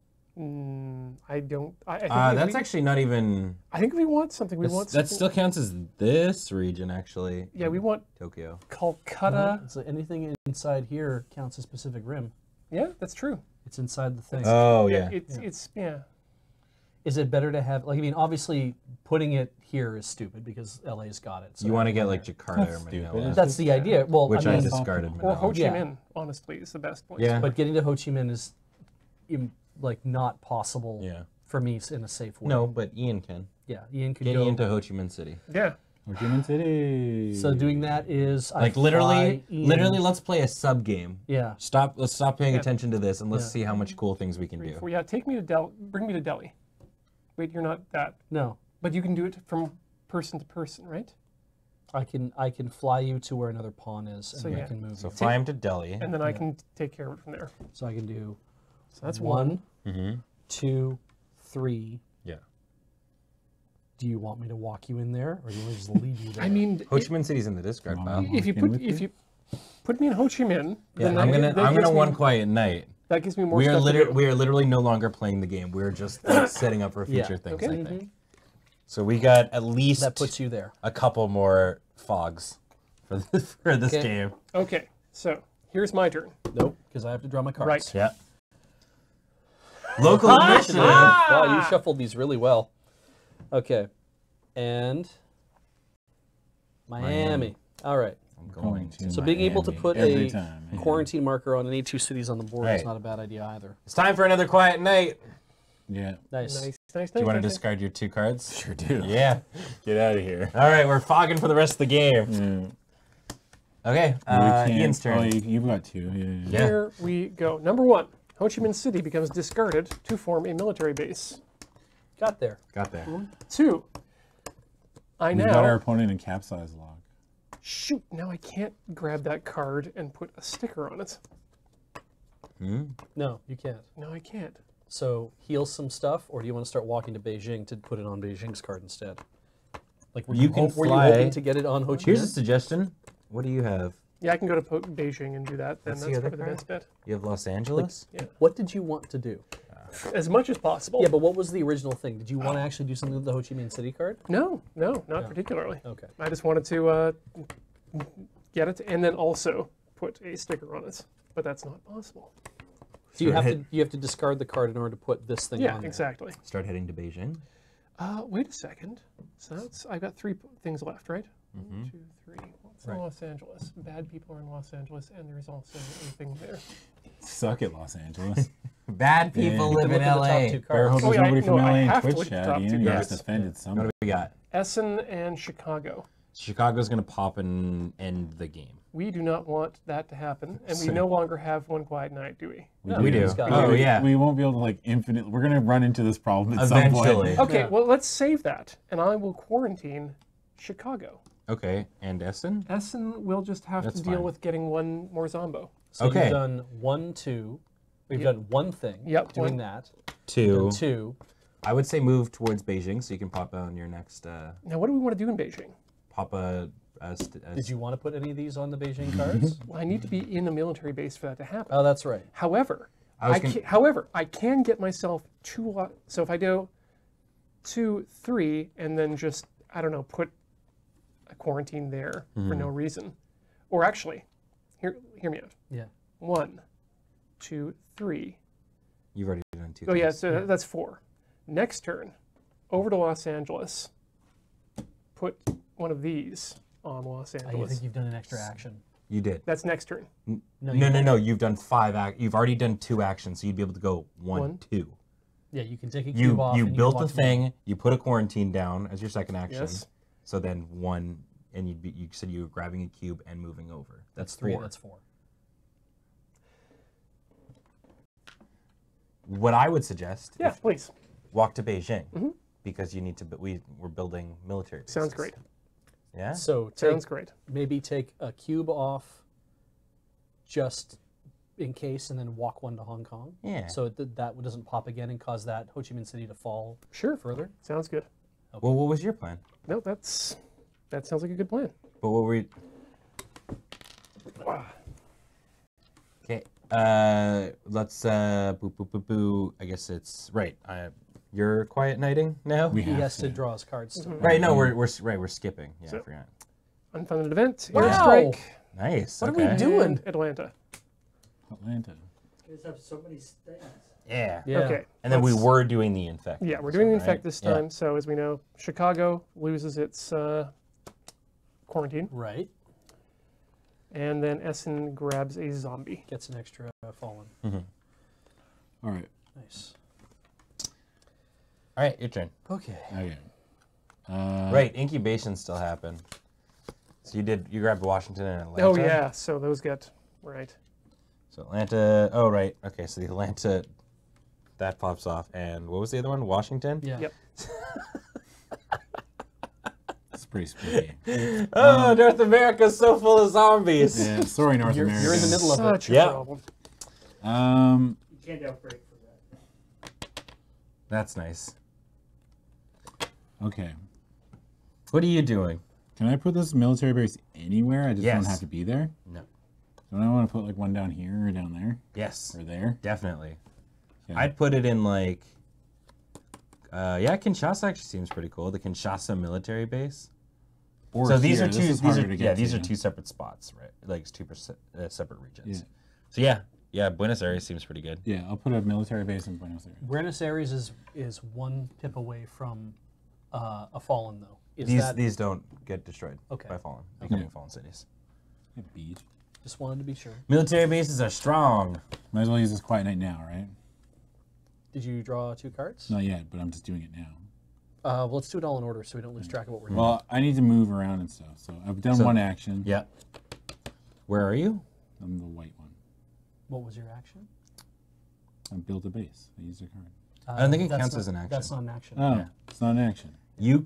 I don't. I think That's actually not even. I think we want something. We want That something. still counts as this region, actually. Yeah, we want Tokyo. Kolkata. So anything inside here counts as Pacific Rim. Yeah, that's true. It's inside the thing. Oh yeah. It's Is it better to have, like, I mean, obviously putting it here is stupid because LA's got it. So You want to get like Jakarta or stupid. Manila, that's the idea. Well, which I I mean, discarded. or Ho Manila. Chi Yeah. Minh, honestly, is the best place. Yeah. but getting to Ho Chi Minh is like not possible Yeah. for me in a safe way. No, but Ian can. Yeah, Ian could Get go. Ian to Ho Chi Minh City. Yeah. Ho Chi Minh City. So doing that is Like I literally, fly Ian- literally. Let's play a sub game. Yeah. Let's stop paying Yeah. attention to this and let's Yeah. see how much cool things we can do. Yeah, take me to bring me to Delhi. Wait, you're not that. No, But you can do it from person to person, right? I can fly you to where another pawn is, and So, then yeah. I can move So you. fly him to Delhi. And then I can take care of it from there. So I can do So that's one, Mm-hmm. 2, 3. Yeah. Do you want me to walk you in there, or do you want me to just leave you there? I mean, Ho Chi Minh City's in the discard pile. if you in put with if you put me in Ho Chi Minh, Yeah, then I'm that gonna gives me- one quiet night. That gives me more We are stuff to do. we are literally no longer playing the game. We're just like, setting up for Yeah. future things. Okay. I think. So we got at least that puts you there. a couple more fogs for this Okay. game. Okay, so here's my turn. Nope, because I have to draw my cards. Right. Yeah. Local initiative. Wow, you shuffled these really well. Okay, and Miami. All right. I'm Going to So being able to Miami put every a time, man. quarantine marker on any 2 cities on the board is Right. not a bad idea either. It's time for another quiet night. Yeah. Nice. Nice. Do you want to nice. discard your 2 cards? Sure do. Yeah. Get out of here. All right, we're fogging for the rest of the game. Yeah. Okay, We can't- Ian's turn. Oh, you've got 2. Yeah. Yeah. Here we go. Number 1, Ho Chi Minh City becomes discarded to form a military base. Got there. Got there. 2, I We got our now opponent in capsize log. shoot. Now I can't grab that card and put a sticker on it. No, you can't. No, I can't. So heal some stuff, or do you want to start walking to Beijing to put it on Beijing's card instead? Like, were You can were you fly- hoping to get it on Ho Chi Here's a Minh? suggestion. What do you have? Yeah, I can go to Beijing and do that. Then What's the that's other probably the card? best bet. You have Los Angeles? What did you want to do? As much as possible. Yeah, but what was the original thing? Did you want to actually do something with the Ho Chi Minh City card? No, not particularly. Okay. I just wanted to get it and then also put a sticker on it. But that's not possible. So you have to discard the card in order to put this thing Yeah, on there. exactly. Start heading to Beijing. Wait a second. So that's I've got 3 things left, right? 1, 2, 3. What's in Los Angeles? Bad people are in Los Angeles, and there's also a thing there. Suck it, Los Angeles. Bad people Yeah. live Look in at the top LA. 2 Better hope cards. there's yeah, nobody from no, I LA in have to Twitch look at the chat. top Ian, 2 you cards. just offended What someone. do we got? Essen and Chicago. Chicago's gonna pop and end the game. We do not want that to happen, and we So- no longer have one quiet night, do we? We do. He's got Oh it. yeah. We won't be able to like infinite. We're gonna run into this problem at some Eventually. point. Okay, Yeah. well, let's save that, and I will quarantine Chicago. Okay, and Essen? Essen will just have That's to deal fine. with getting one more Zombo. So Okay. you've done 1, 2. We've done one thing. Yep, Doing one. that. 2. 2. I would say move towards Beijing so you can pop on your next Now, what do we want to do in Beijing? pop a Did you want to put any of these on the Beijing cards? Well, I need to be in a military base for that to happen. Oh, that's right. However, I was gonna- however, I can get myself 2. So if I do 2, 3, and then just I don't know, put a quarantine there for no reason, or actually, hear me out. Yeah. 1, 2, 3. You've already done 2. Oh yeah, things. so that's 4. Next turn, over to Los Angeles. Put one of these on Los I Angeles. think you've done an extra action. You did. That's next turn. No. You've done 5 you've already done 2 actions, so you'd be able to go 1, One. 2. Yeah, you can take a You cube off. you and built can the watch me. thing. You put a quarantine down as your second action. Yes. So then 1, and you said you were grabbing a cube and moving over. That's 3. 4. That's 4. What I would suggest, Yeah, please. walk to Beijing because you need to. We're building military. Sounds bases. great. Yeah. So Sounds great. maybe take a cube off just in case and then walk 1 to Hong Kong. Yeah. So that doesn't pop again and cause that Ho Chi Minh City to fall Sure. further. Sounds good. Well, what was your plan? No, that sounds like a good plan. But what were you? Okay. Let's boo boo boo boo. I guess it's right. You're quiet nighting now. We He have has to draw his cards. still. Right. No, we're skipping. Yeah, I So- forgot. Unfunded event. Wow. Airstrike. Nice. What are okay. we doing? Atlanta. Atlanta. You guys have so many things. Yeah. Yeah. Okay. And then we let's- were doing the infect. Yeah, we're doing the right? infect this Yeah. time. So as we know, Chicago loses its quarantine, Right. and then Essen grabs a zombie. Gets an extra fallen. All right. Nice. All right, your turn. Okay. Okay. Right, incubation still happened. So you grabbed Washington and Atlanta. Oh yeah, so those get right. So Atlanta, oh right, okay, so the Atlanta, that pops off. And what was the other one? Washington? Yeah. Yep. It's pretty spooky. Oh, North America's so full of zombies. Yeah, sorry, North You're America. in the middle of it. Such a Yeah. problem. You can't outbreak for that. That's nice. Okay. What are you doing? Can I put this military base anywhere? I just Yes. don't have to be there? No. Don't I want to put like one down here or down there Yes, or there? definitely. Okay. I'd put it in like, yeah, Kinshasa actually seems pretty cool. The Kinshasa military base. Or So these here. are This two. is These harder are to get yeah. to. These are two separate spots, right? Like it's two separate regions. Yeah. So yeah. Buenos Aires seems pretty good. Yeah, I'll put a military base in Buenos Aires. Buenos Aires is one pip away from a fallen, though. Is These that these don't get destroyed Okay. by fallen, becoming Okay. fallen cities. A beach. just wanted to be sure. Military bases are strong. Might as well use this quiet night now, right? Did you draw 2 cards? Not yet, but I'm just doing it now. Well, let's do it all in order so we don't lose track of what we're doing. Well, I need to move around and stuff, so I've done So- one action. Yeah. Where are you? I'm the white one. What was your action? I built a base. I used a card. I don't think it That's counts not- as an action. That's not an action. Oh, Yeah. it's not an action. You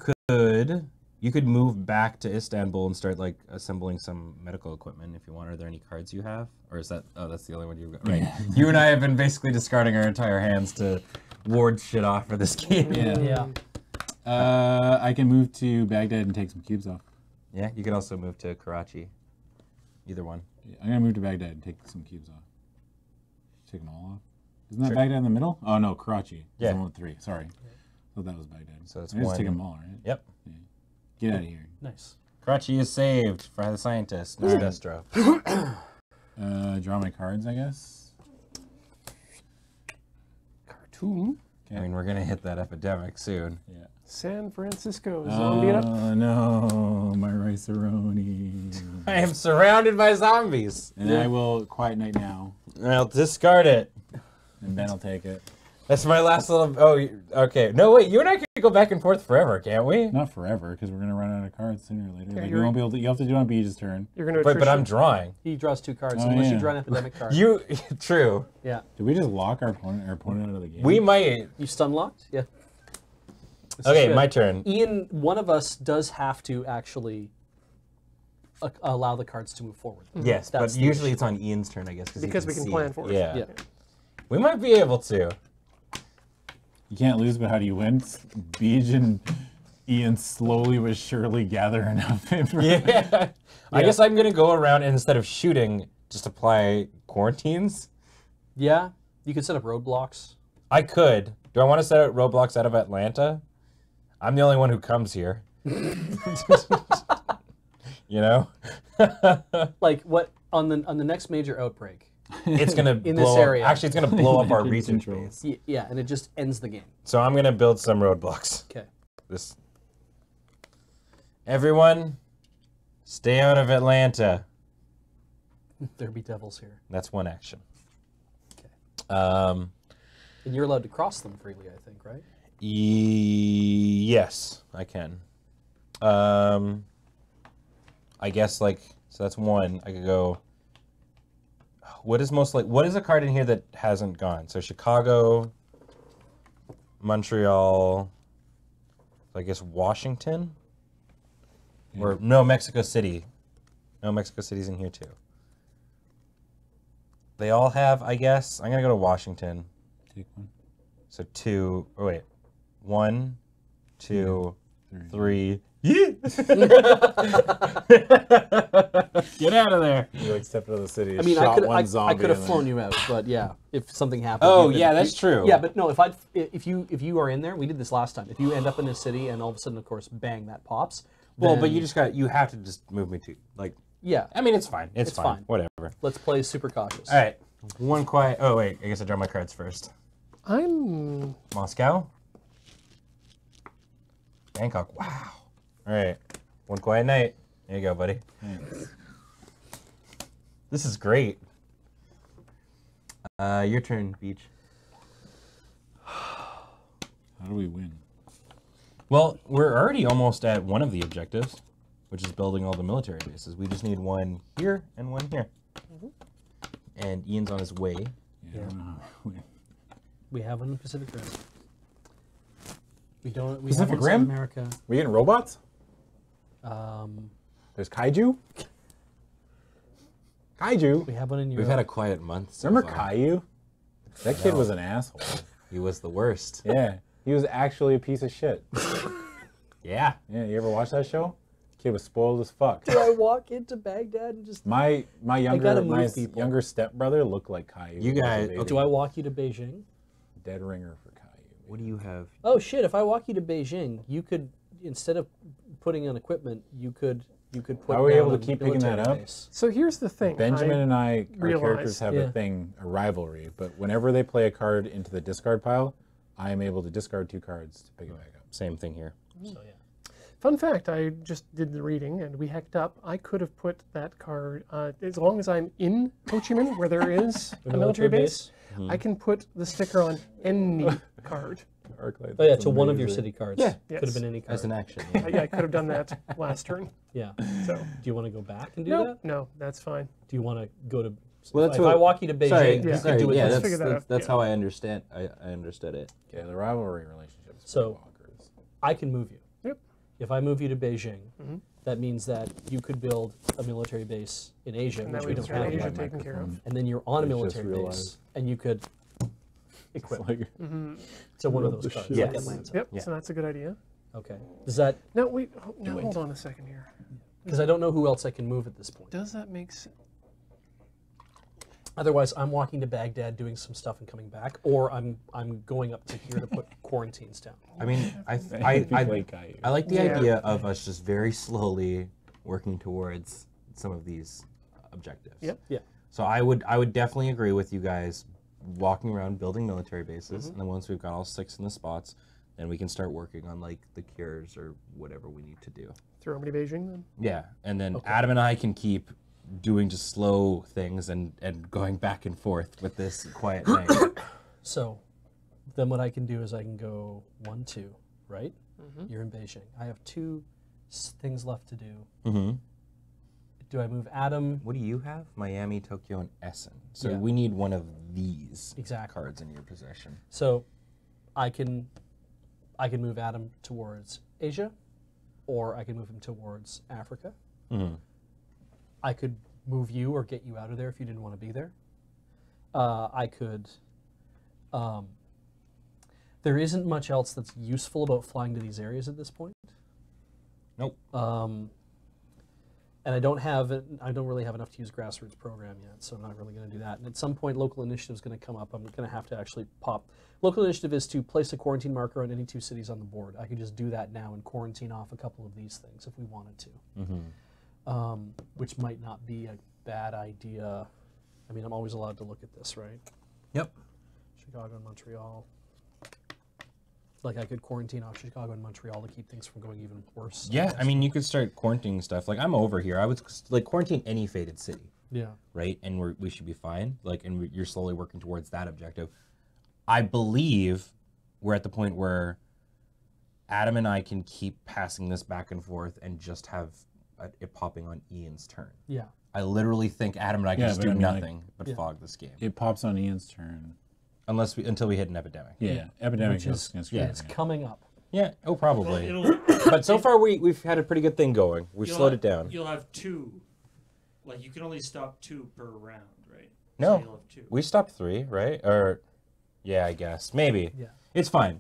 could move back to Istanbul and start like assembling some medical equipment if you want. Are there any cards you have, or is that? Oh, that's the only one you've got. Right. Yeah. You and I have been basically discarding our entire hands to ward shit off for this game. Yeah. Yeah. I can move to Baghdad and take some cubes off. Yeah. You can also move to Karachi. Either one. Yeah, I'm gonna move to Baghdad and take some cubes off. Take them all off. Isn't that Sure. Baghdad in the middle? Oh no, Karachi. Yeah. That's the one with 3. Sorry. Thought that was Baghdad. So it's I just take one. them all, right? Yep. Get out of here. Nice. Karachi is saved for the scientist, Mr. Destro. Draw my cards, I guess. Cartoon. I mean, we're gonna hit that epidemic soon. Yeah. San Francisco. Zombie it up. Oh no, my rice-a-roni. I am surrounded by zombies. And I will quiet night now, I'll discard it. and Ben will take it. That's my last little. Oh, okay. No, wait. You and I could go back and forth forever, can't we? Not forever, because we're gonna run out of cards sooner or later. Yeah, Like, you're- you won't be able to. You have to do it on Beach's turn. You're going to But I'm drawing. He draws 2 cards Oh, unless yeah. you draw an epidemic card. You true. Yeah. Did we just lock our opponent out of the game? We might. You stun locked? Yeah. This is Okay, good. my turn. Ian, one of us does have to actually allow the cards to move forward. Yes, That's but the usually issue. it's on Ian's turn, I guess, Because we can see plan for it. Yeah. Yeah. We might be able to. You can't lose, but how do you win? Beach and Ian slowly but surely gather enough information. Yeah. I guess I'm gonna go around and instead of shooting, just apply quarantines. Yeah. You could set up roadblocks. I could. Do I want to set out roadblocks out of Atlanta? I'm the only one who comes here. You know? Like what on the next major outbreak? It's gonna In blow this up- area. Actually, it's gonna blow up our Control. research base. Yeah, and it just ends the game. So I'm gonna build some roadblocks. Okay. This. Everyone, stay out of Atlanta. There be devils here. That's one action. Okay. Um, And you're allowed to cross them freely, I think, right? yes, I can. I guess like so. That's one. I could go. What is what is a card in here that hasn't gone? So Chicago, Montreal, I guess Washington, or no, Mexico City. No, Mexico City's in here too. They all have, I guess. I'm gonna go to Washington. Take one. So 2. Oh wait, 1, 2, 3. Get out of there! You like stepped out of the city. I mean, shot one I zombie could have and then- flown you out, but yeah, if something happened. Oh you could- yeah, that's true. Yeah, but no, if you are in there, we did this last time. If you end up in a city and all of a sudden, of course, bang, that pops. Well, but then- you have to just move me to like. Yeah, I mean, it's fine. It's It's fine. fine. Whatever. let's play super cautious. All right. One quiet. Oh wait, I guess I draw my cards first. I'm Moscow. Bangkok. Wow. All right. One quiet night. There you go, buddy. This is great. Your turn, Beach. How do we win? Well, we're already almost at one of the objectives, which is building all the military bases. We just need one here and one here. And Ian's on his way. Yeah. I don't know how we win. We have one in the Pacific Rim. We don't. We Pacific have one in Rim? South America. We getting robots? Um, There's kaiju? Kaiju? we have one in Europe. We've had a quiet month so Remember far. Caillou? That kid No. was an asshole. He was the worst. Yeah. He was actually a piece of shit. Yeah. Yeah, you ever watch that show? Kid was spoiled as fuck. Do I walk into Baghdad and just? My gotta younger move people. younger stepbrother looked like Caillou. You as a guys- baby. Do I walk you to Beijing? Dead ringer for Caillou. What do you have? Oh shit! If I walk you to Beijing, you could, instead of putting on equipment, you could put. Are we down able to a keep picking that military up? base. so. Here's the thing. Benjamin and I, our realize- characters have Yeah. a rivalry, but whenever they play a card into the discard pile, I am able to discard 2 cards to pick it back up. Same thing here. So yeah. Fun fact: I just did the reading, and we hacked up. I could have put that card as long as I'm in Ho Chi Minh, where there is a military base. I can put the sticker on any card. Arclight, Oh yeah, that's to one of your amazing. city cards. Yeah. Could have Yes. been any card. As an action. Yeah, I could have done that last turn. Yeah. So Do you want to go back and do no, that? no, that's fine. Do you want to go to? Well, that's if what- I walk you to Beijing, Sorry, you Yeah. could do it. yeah, Let's that's, figure that out, that's yeah. how I understand. I understood it. Okay, the rivalry relationships. So- walkers. I can move you. Yep. If I move you to Beijing, that means that you could build a military base in Asia, And which that we way don't it's got have Asia yet. taken care of. And then you're on a I just military base, realized. and you could equip. It's like, So one of Rub those the cards, shit like out of Atlanta. Yep. Yeah. So that's a good idea. Okay. Does that? No, wait. No, hold on a second here. Because I don't know who else I can move at this point. Does that make sense? Otherwise, I'm walking to Baghdad, doing some stuff, and coming back, or I'm going up to here to put quarantines down. I mean, I play Caillou. I like the Yeah. idea of us just very slowly working towards some of these objectives. Yep. Yeah. So I would definitely agree with you guys walking around building military bases, and then once we've got all 6 in the spots, then we can start working on like the cures or whatever we need to do. Throw me to Beijing then. Yeah, and then Adam and I can keep doing just slow things and going back and forth with this quiet night. So then what I can do is I can go 1, 2, right? You're in Beijing. I have 2 things left to do. Mm-hmm. Do I move Adam? What do you have? Miami, Tokyo, and Essen. So Yeah. we need one of these Exactly. cards in your possession. So I can move Adam towards Asia, or I can move him towards Africa. Mm-hmm. I could move you or get you out of there if you didn't want to be there. I could. There isn't much else that's useful about flying to these areas at this point. Nope. And I don't really have enough to use grassroots program yet, so I'm not really going to do that. And at some point, local initiative is going to come up. I'm going to have to actually pop. Local initiative is to place a quarantine marker on any 2 cities on the board. I could just do that now and quarantine off a couple of these things if we wanted to, which might not be a bad idea. I mean, I'm always allowed to look at this, right? Yep. Chicago and Montreal. Like I could quarantine off Chicago and Montreal to keep things from going even worse. Yeah, I mean, you could start quarantining stuff. Like, I'm over here. I would like quarantine any faded city, Yeah. right? And we should be fine. Like, and you're slowly working towards that objective. I believe we're at the point where Adam and I can keep passing this back and forth and just have it popping on Ian's turn. Yeah. I literally think Adam and I can Yeah, just but do I mean, like- nothing but fog this game, It pops on Ian's turn. until we hit an epidemic. Yeah, epidemic Which is, goes yeah, it's coming up. Yeah. Oh, probably. It'll, But so far we've had a pretty good thing going. We've you'll slowed have- it down. You'll have 2. Like you can only stop 2 per round, right? No. So you'll have 2. We stopped 3, right? Or, yeah, I guess maybe. Yeah. It's fine.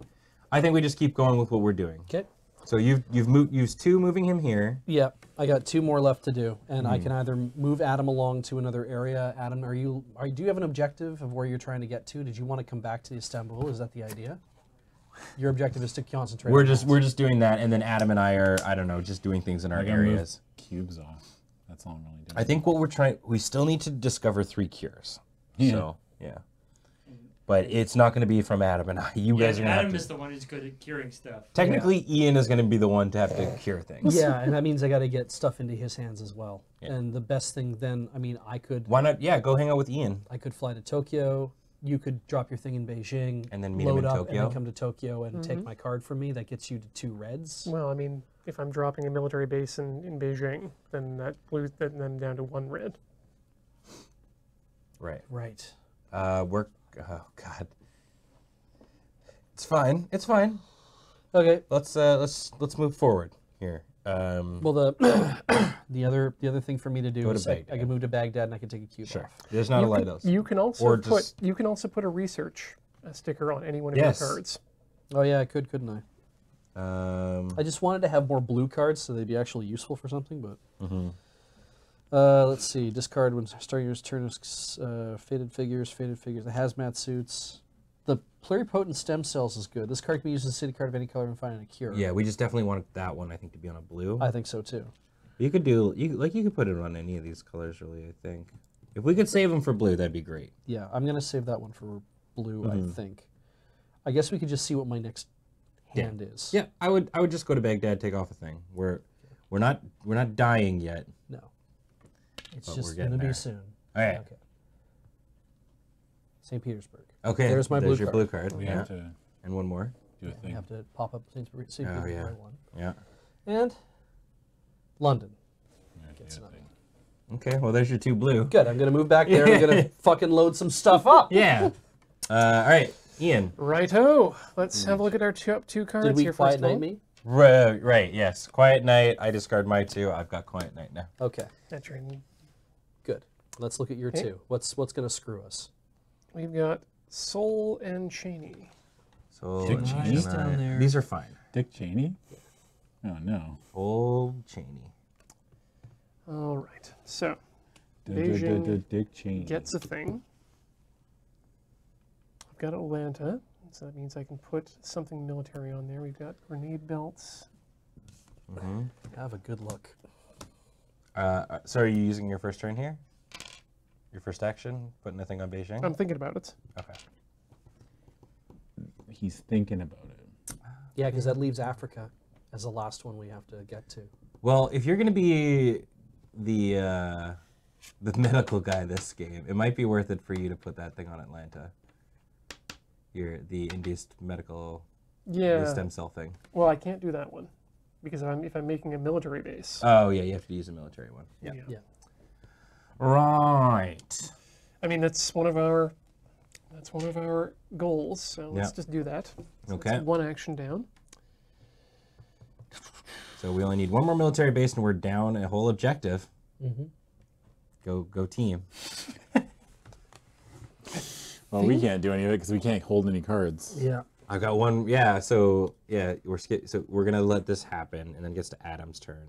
I think we just keep going with what we're doing. Okay. So you've used 2 moving him here. Yeah, I got 2 more left to do, and I can either move Adam along to another area. Adam, do you have an objective of where you're trying to get to? Did you want to come back to Istanbul? Is that the idea? Your objective is to concentrate. We're on just that. doing that, and then Adam and I are, I don't know, just doing things in our I gotta move areas. cubes off. That's all I'm really doing. I think what we still need to discover 3 cures Yeah. So yeah. But it's not going to be from Adam and I. You guys are going to have Adam to... is the one who's good at curing stuff. Technically, Ian is going to be the one to have to cure things. Yeah, and that means I got to get stuff into his hands as well. Yeah. And the best thing then, I mean, I could Why not? Yeah, go hang out with Ian. I could fly to Tokyo. You could drop your thing in Beijing, And then meet him load in up, Tokyo? and then come to Tokyo and take my card from me. That gets you to 2 reds. Well, I mean, if I'm dropping a military base in Beijing, then then down to 1 red. Right. Right. Oh, God. It's fine. It's fine. Okay. Let's move forward here. Well, the other thing for me to do Go to is I Baghdad. can move to Baghdad and I can take a cube Sure. off. There's not a lighthouse. You can also Or put just- a research sticker on any one of Yes. your cards. Oh yeah, I could, couldn't I? I just wanted to have more blue cards so they'd be actually useful for something, but. Let's see. Discard when starting your turn is faded figures, the hazmat suits. The pluripotent stem cells is good. This card can be used as a city card of any color and find a cure. Yeah, we just definitely want that one, I think, to be on a blue. I think so too. You could put it on any of these colors, really, I think. If we could save them for blue, that'd be great. Yeah, I'm gonna save that one for blue. I think. I guess we could just see what my next hand is. Yeah, I would just go to Baghdad, take off a thing. We're not dying yet. No. It's But we're just getting gonna be there. soon. All right. Okay. St. Petersburg. Okay. There's my blue your card. blue card. We Yeah. have to And one more. do a I thing. have to pop up St. Petersburg yeah. one. Yeah. And London. We have to Gets do a nothing. thing. Okay. Well, there's your 2 blue. Good. I'm gonna move back there. I'm gonna fucking load some stuff up. Yeah. All right, Ian. Righto. Let's have a look at our two cards Did we here quiet first of all. night me? Right. Yes. Quiet Night. I discard my 2. I've got Quiet Night now. Okay. That's your, Good. Let's look at your Okay. 2. What's gonna screw us? we've got Soul and Cheney. So Dick Cheney's down there. These are fine. Dick Cheney? Oh no. Old Cheney. All right. So Beijing Dick Cheney. gets a thing. I've got Atlanta, so that means I can put something military on there. We've got grenade belts. Have a good look. So are you using your first turn here? Your first action? Putting a thing on Beijing? I'm thinking about it. Okay. He's thinking about it. Yeah, because that leaves Africa as the last one we have to get to. Well, if you're going to be the medical guy this game, it might be worth it for you to put that thing on Atlanta. The induced medical the Yeah. stem cell thing. Well, I can't do that one because if I'm making a military base. Oh yeah, you have to use a military one. Yeah. Yeah. Right. I mean, that's one of our goals. So let's Yeah. just do that. So Okay. that's 1 action down. So we only need 1 more military base, and we're down a whole objective. Mm-hmm. Go team. Well, we can't do any of it because we can't hold any cards. Yeah. I've got 1. Yeah. So yeah, we're gonna let this happen, and then it gets to Adam's turn,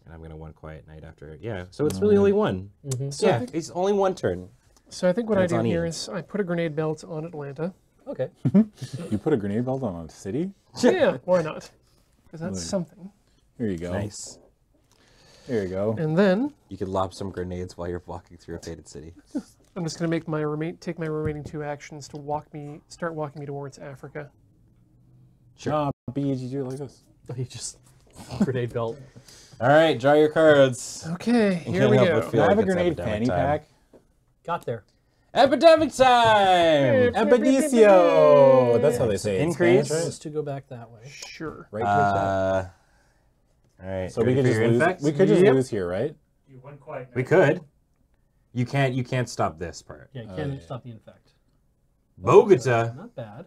and I'm gonna 1 Quiet Night after it. Yeah. So it's really only 1. So I Yeah. think, It's only 1 turn. so I think what And I it's do on here Ian. is I put a grenade belt on Atlanta. Okay. You put a grenade belt on a city? Yeah, why not? Because that's something. Here you go. Nice. Here you go. And then You could lob some grenades while you're walking through a faded city. I'm just going to make take my remaining 2 actions to start walking me towards Africa. Sure. B, you do it like this. You just grenade belt. All right, draw your cards. Okay, here can't we help go. but Can I like have a it's grenade epidemic fanny time. pack? Got there. Epidemic time! Epidemicio! That's how they say it. in Increase. Spanish, Let's to go back that way. Sure. right? Right All right. so we could just lose. Infect? We could just Yep. lose here, right? You 1 quiet night. We could. You can't stop this part. Yeah, you can't stop the infect. Bogota. Not bad.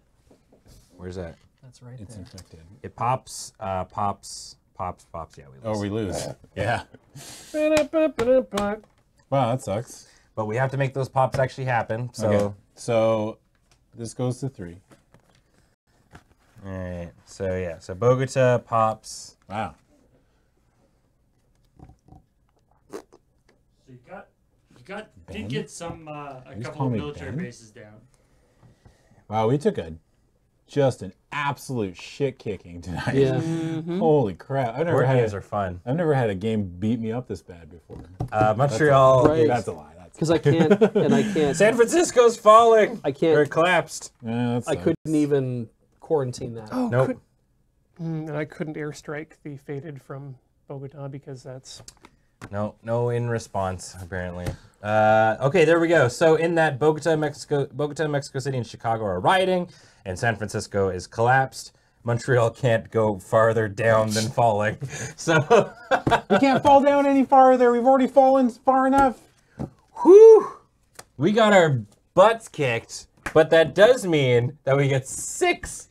Where's that? That's right It's there. infected. It pops. Yeah, we lose. Oh, we lose. Yeah. Ba-da-ba-ba-da-ba. Wow, that sucks. But we have to make those pops actually happen. So. Okay. So this goes to 3. All right. So yeah. So Bogota pops. Wow. So did get some a just couple call of me military Ben? bases down. Wow, we took just an absolute shit kicking tonight. Yeah. Holy crap! I've never Board had games are fun. I've never had a game beat me up this bad before. Montreal. Right. That's a lie. That's Because I can't, and I can't. San Francisco's falling. I can't. Or it collapsed. Yeah, I couldn't even quarantine that. Oh, Nope. And I couldn't airstrike the Fated from Bogota because that's... No in response, apparently. Okay, there we go. So in that, Bogota, Mexico City, and Chicago are rioting, and San Francisco is collapsed. Montreal can't go farther down than falling. So we can't fall down any farther. We've already fallen far enough. whew, we got our butts kicked, but that does mean that we get 6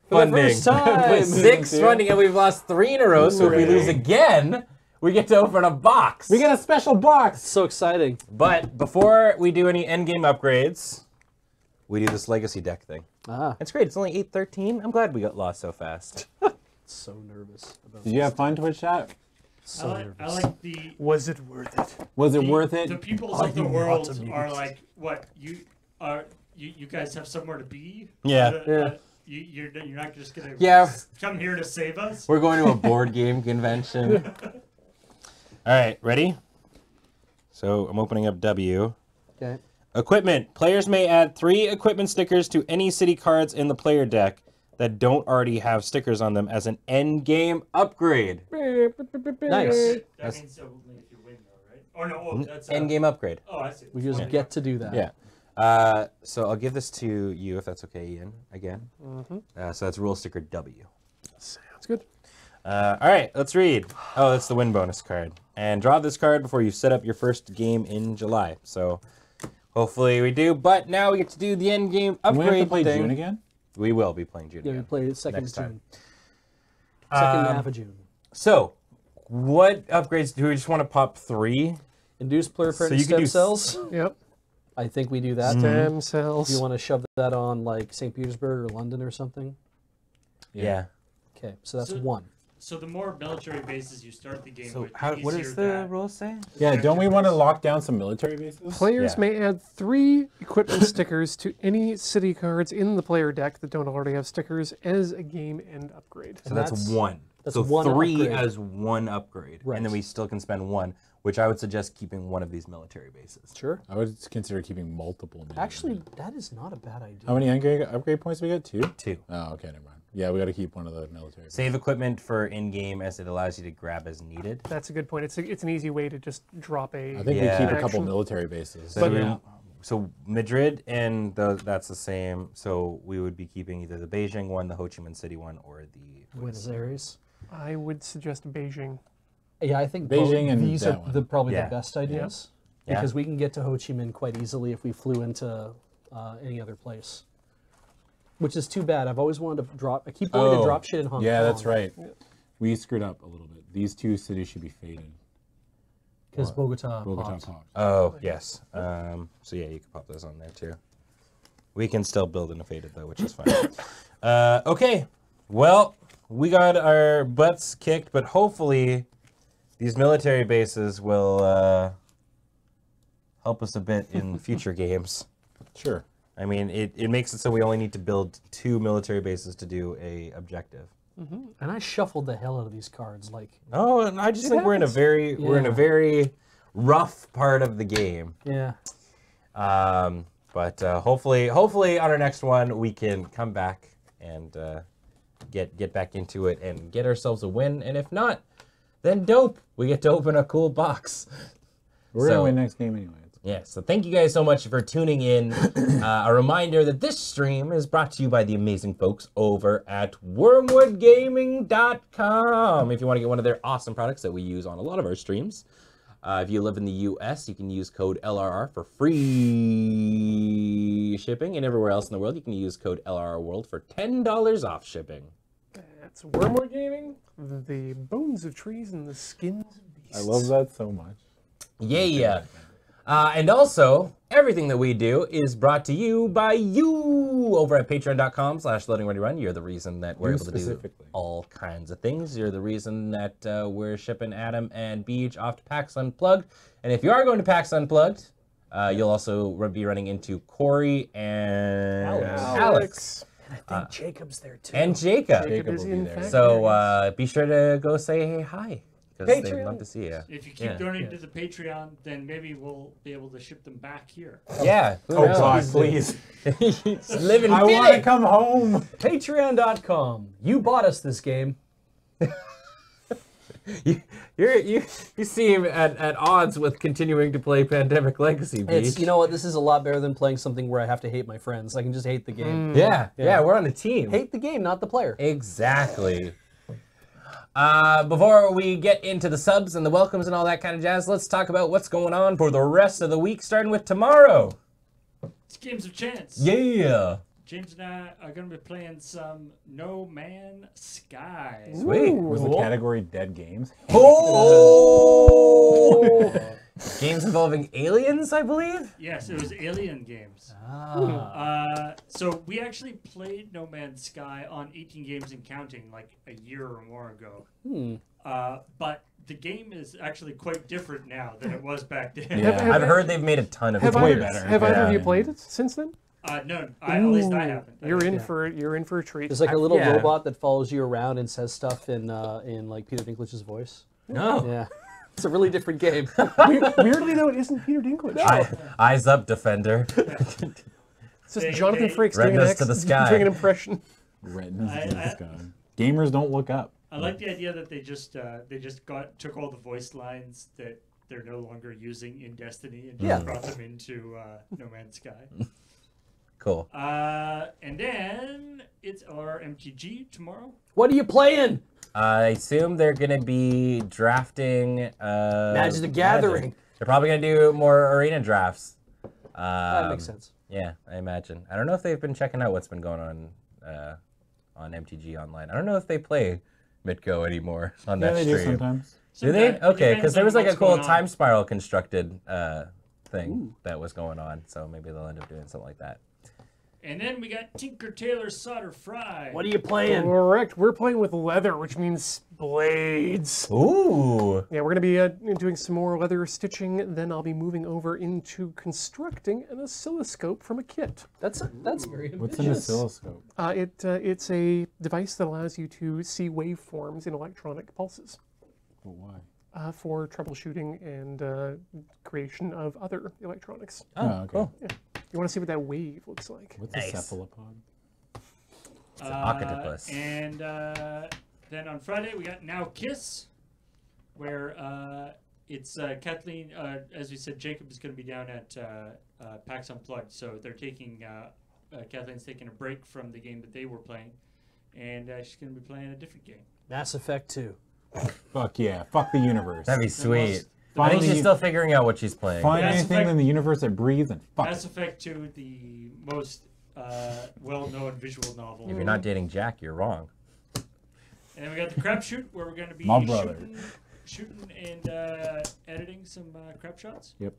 For the funding. first time. With 6 funding, and we've lost 3 in a row, so if we lose again, we get to open a box. We get a special box. So exciting. But before we do any endgame upgrades, we do this legacy deck thing. Ah, It's great. It's only 8:13. I'm glad we got lost so fast. so nervous about Did you have fun, Twitch chat? So I nervous. like the Was it worth it? Was it worth it? The peoples Are of the you world not are amused? like, what, you guys have somewhere to be? Yeah. You're not just gonna Yeah. come here to save us? We're going to a board game convention. All right, ready? So I'm opening up W. Okay. Equipment. Players may add 3 equipment stickers to any city cards in the player deck that don't already have stickers on them as an end game upgrade. Nice. That means only if you win, though, right? Or no, that's End game upgrade. Oh, I see. We just get to do that. Yeah. So I'll give this to you if that's okay, Ian, again. So that's rule sticker W. Sounds good. All right, let's read. Oh, that's the win bonus card. And draw this card before you set up your first game in July. So hopefully we do. But now we get to do the end game And we have to upgrade play thing. June again? We will be playing June Yeah, we again. play the second Next time. June. Second half of June. So, what upgrades do we just want to pop 3? Induce player So pregnant you could stem do cells. Yep. I think we do that. Stem If cells. you want to shove that on like St. Petersburg or London or something. Yeah. Okay, so that's So- 1. So the more military bases you start the game So with, what does the rules say? Yeah, don't we want to lock down some military bases? Players Yeah. may add 3 equipment stickers to any city cards in the player deck that don't already have stickers as a game end upgrade. So that's that's- 1. that's so 1 3 upgrade. as 1 upgrade. Right. And then we still can spend 1, which I would suggest keeping 1 of these military bases. Sure. I would consider keeping multiple. Maybe. Actually, that is not a bad idea. How many upgrade points we get? 2? 2. Oh, okay, never mind. Yeah, we got to keep one of the military. Save equipment for in-game as it allows you to grab as needed. That's a good point. It's an easy way to just drop a... I think Yeah. we keep a couple Action. military bases. So, But- so Madrid and that's the same. So we would be keeping either the Beijing one, the Ho Chi Minh City one, or the Buenos Aires. I would suggest Beijing. Yeah, I think Beijing and these that are one. probably Yeah. the best ideas. Yeah. Because we can get to Ho Chi Minh quite easily if we flew into any other place. Which is too bad. I've always wanted to drop. I keep wanting to drop shit in Hong Kong. Yeah, that's right. We screwed up a little bit. These 2 cities should be faded. Because Bogota. Bogota popped. popped. Oh, yes. So yeah, you can pop those on there too. We can still build in a faded though, which is fine. Okay, well, we got our butts kicked, but hopefully these military bases will help us a bit in future games. Sure. I mean, it makes it so we only need to build 2 military bases to do a objective. And I shuffled the hell out of these cards. Like, Oh, and I just think we're in a very rough part of the game. yeah. But hopefully on our next one we can come back and get back into it and get ourselves a win. And if not, then dope. We get to open a cool box. We're So- going to win next game anyway. Yeah, so thank you guys so much for tuning in. A reminder that this stream is brought to you by the amazing folks over at wormwoodgaming.com. If you want to get one of their awesome products that we use on a lot of our streams. If you live in the US, you can use code LRR for free shipping. And everywhere else in the world, you can use code LRRWorld for $10 off shipping. That's Wormwood Gaming, the bones of trees and the skins of beasts. I love that so much. Yeah. And also, everything that we do is brought to you by you over at patreon.com/loadingreadyrun. You're the reason that we're You able to do specifically. all kinds of things. You're the reason that we're shipping Adam and Beach off to PAX Unplugged. And if you are going to PAX Unplugged, you'll also be running into Corey and Alex. And I think Jacob's there too. And Jacob. Jacob is will be in there. fact So there, be sure to go say hi because they'd love to see you. If you keep donating to the Patreon, then maybe we'll be able to ship them back here. Yeah. Oh God, please. He's living I want to come home. Patreon.com. You bought us this game. You seem at odds with continuing to play Pandemic Legacy, Beach. It's, you know what? This is a lot better than playing something where I have to hate my friends. I can just hate the game. Yeah, we're on a team. Hate the game, not the player. Exactly. Before we get into the subs and the welcomes and all that kind of jazz, let's talk about what's going on for the rest of the week, starting with tomorrow. It's Games of Chance. Yeah. James and I are going to be playing some No Man's Sky. Sweet. Was the category dead games? Oh! Games involving aliens, I believe? Yes, it was Alien Games. So we actually played No Man's Sky on 18 Games and Counting like a year or more ago. But the game is actually quite different now than it was back then. Yeah. I've heard they've made a ton of Have way improvements. better. Have either of Yeah. you played it since then? No, at least I haven't. You're in for a treat. There's like a little Yeah. robot that follows you around and says stuff in like Peter Dinklage's voice. No. Yeah. It's a really different game. Weirdly though, it isn't Peter Dinklage. Eyes up, Defender. It's just Jonathan Frakes Retinas to the sky. doing an impression. Retinas to the sky. Gamers don't look up. I like the idea that they just took all the voice lines that they're no longer using in Destiny and just brought them into No Man's Sky. Cool. And then it's our MTG tomorrow. What are you playing? I assume they're going to be drafting... Magic the Gathering. They're probably going to do more arena drafts. That makes sense. Yeah, I imagine. I don't know if they've been checking out what's been going on MTG Online. I don't know if they play Mitgo anymore on that they stream. do sometimes. Do they? Sometimes. It Okay, depends because there on was like a what's cool going on. time spiral constructed thing that was going on, so maybe they'll end up doing something like that. And then we got Tinker Tailor Solder Fry. What are you playing? Correct. We're playing with leather, which means blades. Ooh! Yeah, we're going to be doing some more leather stitching. Then I'll be moving over into constructing an oscilloscope from a kit. That's very ambitious. What's an oscilloscope? It's a device that allows you to see waveforms in electronic pulses But why? for troubleshooting and creation of other electronics. Oh, okay. Cool. You want to see what that wave looks like? What's Nice. a cephalopod? It's an octopus. And then on Friday we got Now Kiss, where it's Kathleen. As we said, Jacob is going to be down at PAX Unplugged, so they're taking Kathleen's taking a break from the game that they were playing, and she's going to be playing a different game. Mass Effect 2. Fuck yeah. Fuck the universe. That'd be sweet. I Find think she's the- still figuring out what she's playing. Find Mass anything Effect- in the universe that breathes and fuck Mass it. Effect 2, the most well-known visual novel. If you're not dating Jack, you're wrong. And we got the crap shoot, where we're going to be My brother. shooting and editing some crap shots. Yep.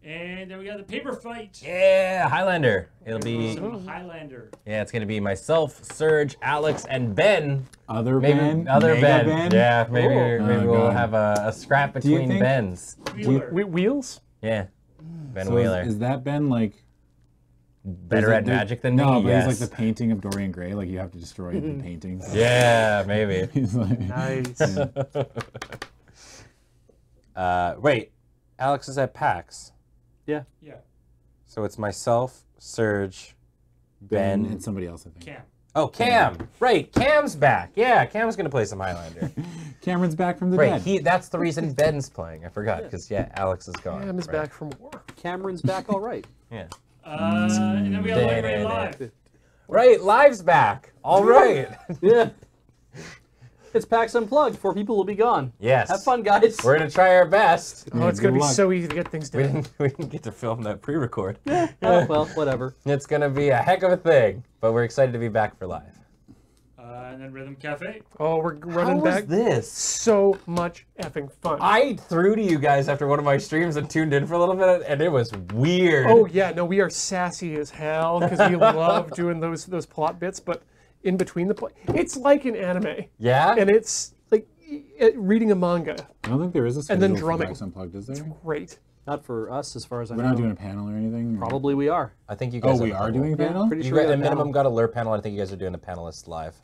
And then we got the paper fight. Yeah, Highlander. It'll be, Some Highlander. yeah, it's gonna be myself, Serge, Alex, and Ben. Other Maybe Ben? other Mega Ben. Yeah, maybe Oh. maybe Oh, we'll God. have a scrap you between think- Bens. Wheeler. Wheels? Yeah, Ben So Wheeler. is that Ben like Better is at it- magic than no, me? but Yes. he's like the painting of Dorian Gray. Like you have to destroy the paintings. Yeah, maybe. He's like, Nice. Wait, Alex is at PAX. Yeah. So it's myself, Serge, Ben Ben. and somebody else, I think. Cam. Oh, Cam. Right, Cam's back. Yeah, Cam's gonna play some Highlander. Cameron's back from the Right, dead. that's the reason Ben's playing. I forgot, because, yeah, Alex is gone. Cam is right. back from war. Cameron's back all right. Yeah. And then we got Light Ray Live. Right, Live's back. All right. Yeah. It's PAX Unplugged. 4 people will be gone. Yes. Have fun, guys. We're gonna try our best. Oh, it's good going to be luck. so easy to get things We done. didn't get to film that pre-record. Oh, well, whatever. It's gonna be a heck of a thing, but we're excited to be back for live. And then Rhythm Cafe. Oh, we're running How was back. this? So much effing fun. I threw to you guys after one of my streams and tuned in for a little bit, and it was weird. Oh yeah, no, we are sassy as hell because we love doing those plot bits, but in between the plot, it's like an anime, Yeah? and it's like reading a manga. I don't think there is a schedule And then for drumming. PAX Unplugged, is there? Great. Not for us, as far as I We're know. not doing a panel or anything? or- Probably we are. I think you Oh, guys we have a are doing a panel. panel? Pretty You sure got, we at have a minimum panel. got a Lure panel. I think you guys are doing a panelist live.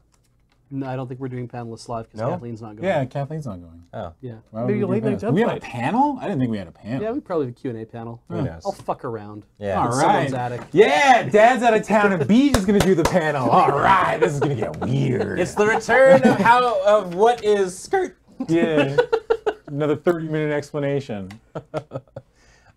No, I don't think we're doing panelists live because No? Kathleen's not going. Yeah, Kathleen's not going. Oh, Yeah. Why would Maybe we a late do night panels? Do we have a gunfight. panel? I didn't think we had a panel. Yeah, we probably have a Q&A panel. who knows? I'll fuck around. Yeah. All In right. someone's attic. Yeah, Dad's out of town and Beej is gonna do the panel. All right, this is gonna get weird. It's the return of what is skirt. Yeah. Another 30-minute explanation.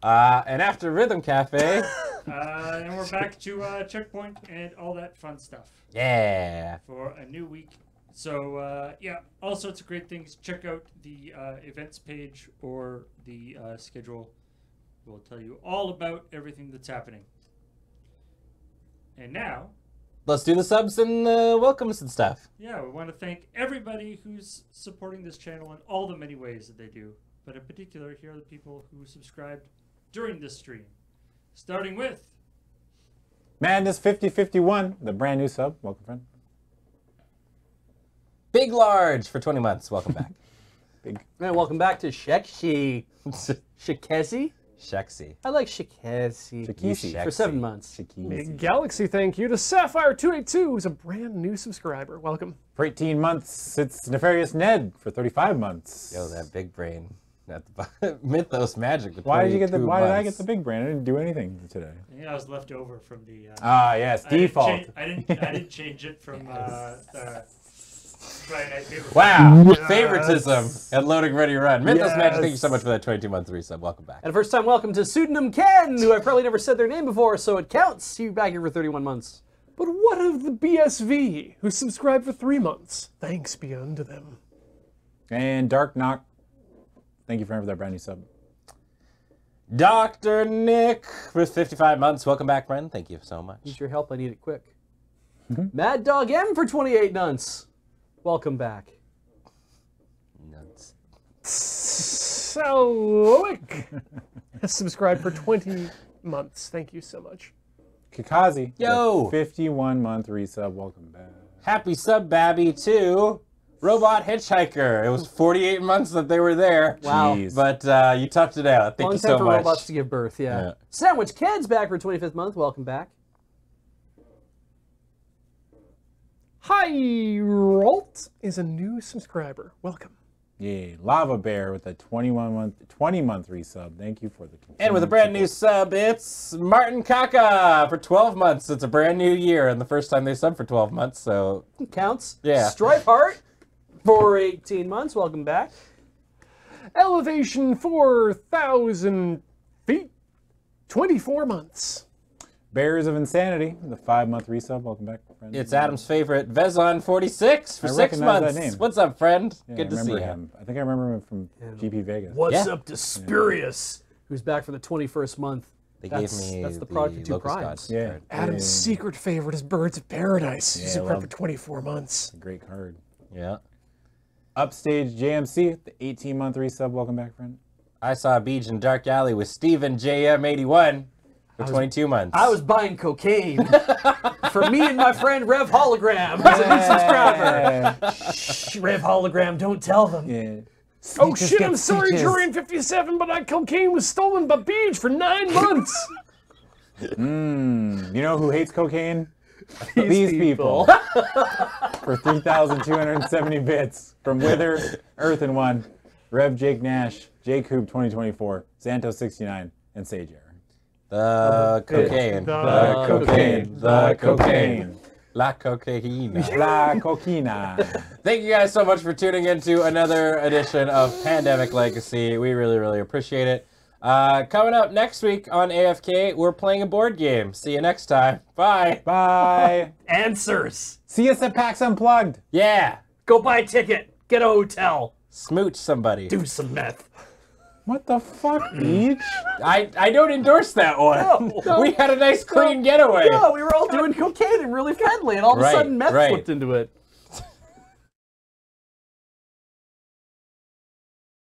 And after Rhythm Cafe, And we're back to Checkpoint and all that fun stuff yeah. for a new week. So, yeah, all sorts of great things. Check out the events page or the schedule. We'll tell you all about everything that's happening. And now, Let's do the subs and welcomes and stuff. yeah, we want to thank everybody who's supporting this channel in all the many ways that they do. But in particular, here are the people who subscribed during this stream. Starting with Madness 5051, the brand new sub. Welcome, friend. Big Large for 20 months. Welcome back. Big. And welcome back to Shekshi. Shikezi? Shexy. I like Shikezi. Shakisi. For 7 months. Big Galaxy thank you to Sapphire282, who's a brand new subscriber. Welcome. For 18 months, it's Nefarious Ned for 35 months. Yo, that big brain. At the bottom. Mythos Magic. With Why did you get the? 22 Why did I months. get the big brand? I didn't do anything today. I was left over from the. Ah, yes, default. I didn't change it from the Friday Night Fever. Wow. Favoritism and loading ready run. Mythos Yes. Magic, thank you so much for that 22-month resub. Welcome back. And first time welcome to Pseudonym Ken, who I've probably never said their name before, so it counts. You back here for 31 months. But what of the BSV, who subscribed for 3 months? Thanks be unto them. And Dark Knock, thank you for that brand new sub. Dr. Nick with 55 months. Welcome back, friend. Thank you so much. Need your help, I need it quick. Mad Dog M for 28 months. Welcome back. Nuts. Saloic has subscribed for 20 months. Thank you so much. Kikazi, Yo. 51-month resub. Welcome back. Happy sub, Babby, to Robot Hitchhiker. It was 48 months that they were there. Wow. Jeez. But you toughed it out. Thank Long you time so for much. robots to give birth, yeah. Yeah. Sandwich Ken's back for 25th month. Welcome back. Hi, Rolt is a new subscriber. Welcome. Yay, Lava Bear with a 20-month resub. Thank you for the. And with a brand new sub, it's Martin Kaka for 12 months. It's a brand new year and the first time they sub for 12 months, so Counts. Yeah. Stripe Heart for 18 months. Welcome back. Elevation 4,000 feet, 24 months. Bears of Insanity, the 5-month resub. Welcome back, friend. it's Adam's favorite, Vezon46 for I 6 recognize months. that name. What's up, friend? Yeah, Good I to see remember you. him. I think I remember him from GP Vegas. What's Yeah. up to Spurious, who's back for the 21st month. They that's, gave me that's the product of two Locust primes. Gods Yeah. card. Adam's secret favorite is Birds of Paradise. Yeah, subscribed love- for 24 months. Great card. Yeah. Upstage JMC, the 18-month resub. Welcome back, friend. I saw a beach in Dark Alley with Steven JM81 for 22 months. I was buying cocaine for me and my friend Rev Hologram, who's a new subscriber. Shh, Rev Hologram, don't tell them. Yeah. Oh shit, I'm sorry, Jurian 57, but that cocaine was stolen by Beach for 9 months. You know who hates cocaine? These people. For 3,270 bits from Wither, Earth and One, Rev Jake Nash, J Coop 2024, Santos 69, and Sage Aaron. The cocaine. The cocaine. The cocaine. La cocaína. La coquina. Thank you guys so much for tuning into another edition of Pandemic Legacy. We really, really appreciate it. Coming up next week on AFK, we're playing a board game. See you next time. Bye. Bye. Answers. See us at PAX Unplugged. Yeah. Go buy a ticket. Get a hotel. Smooch somebody. Do some meth. What the fuck, Beach? I don't endorse that one. No. We had a nice clean getaway. Yeah, we were all doing cocaine and really friendly, and all of a Right, sudden meth right. slipped into it.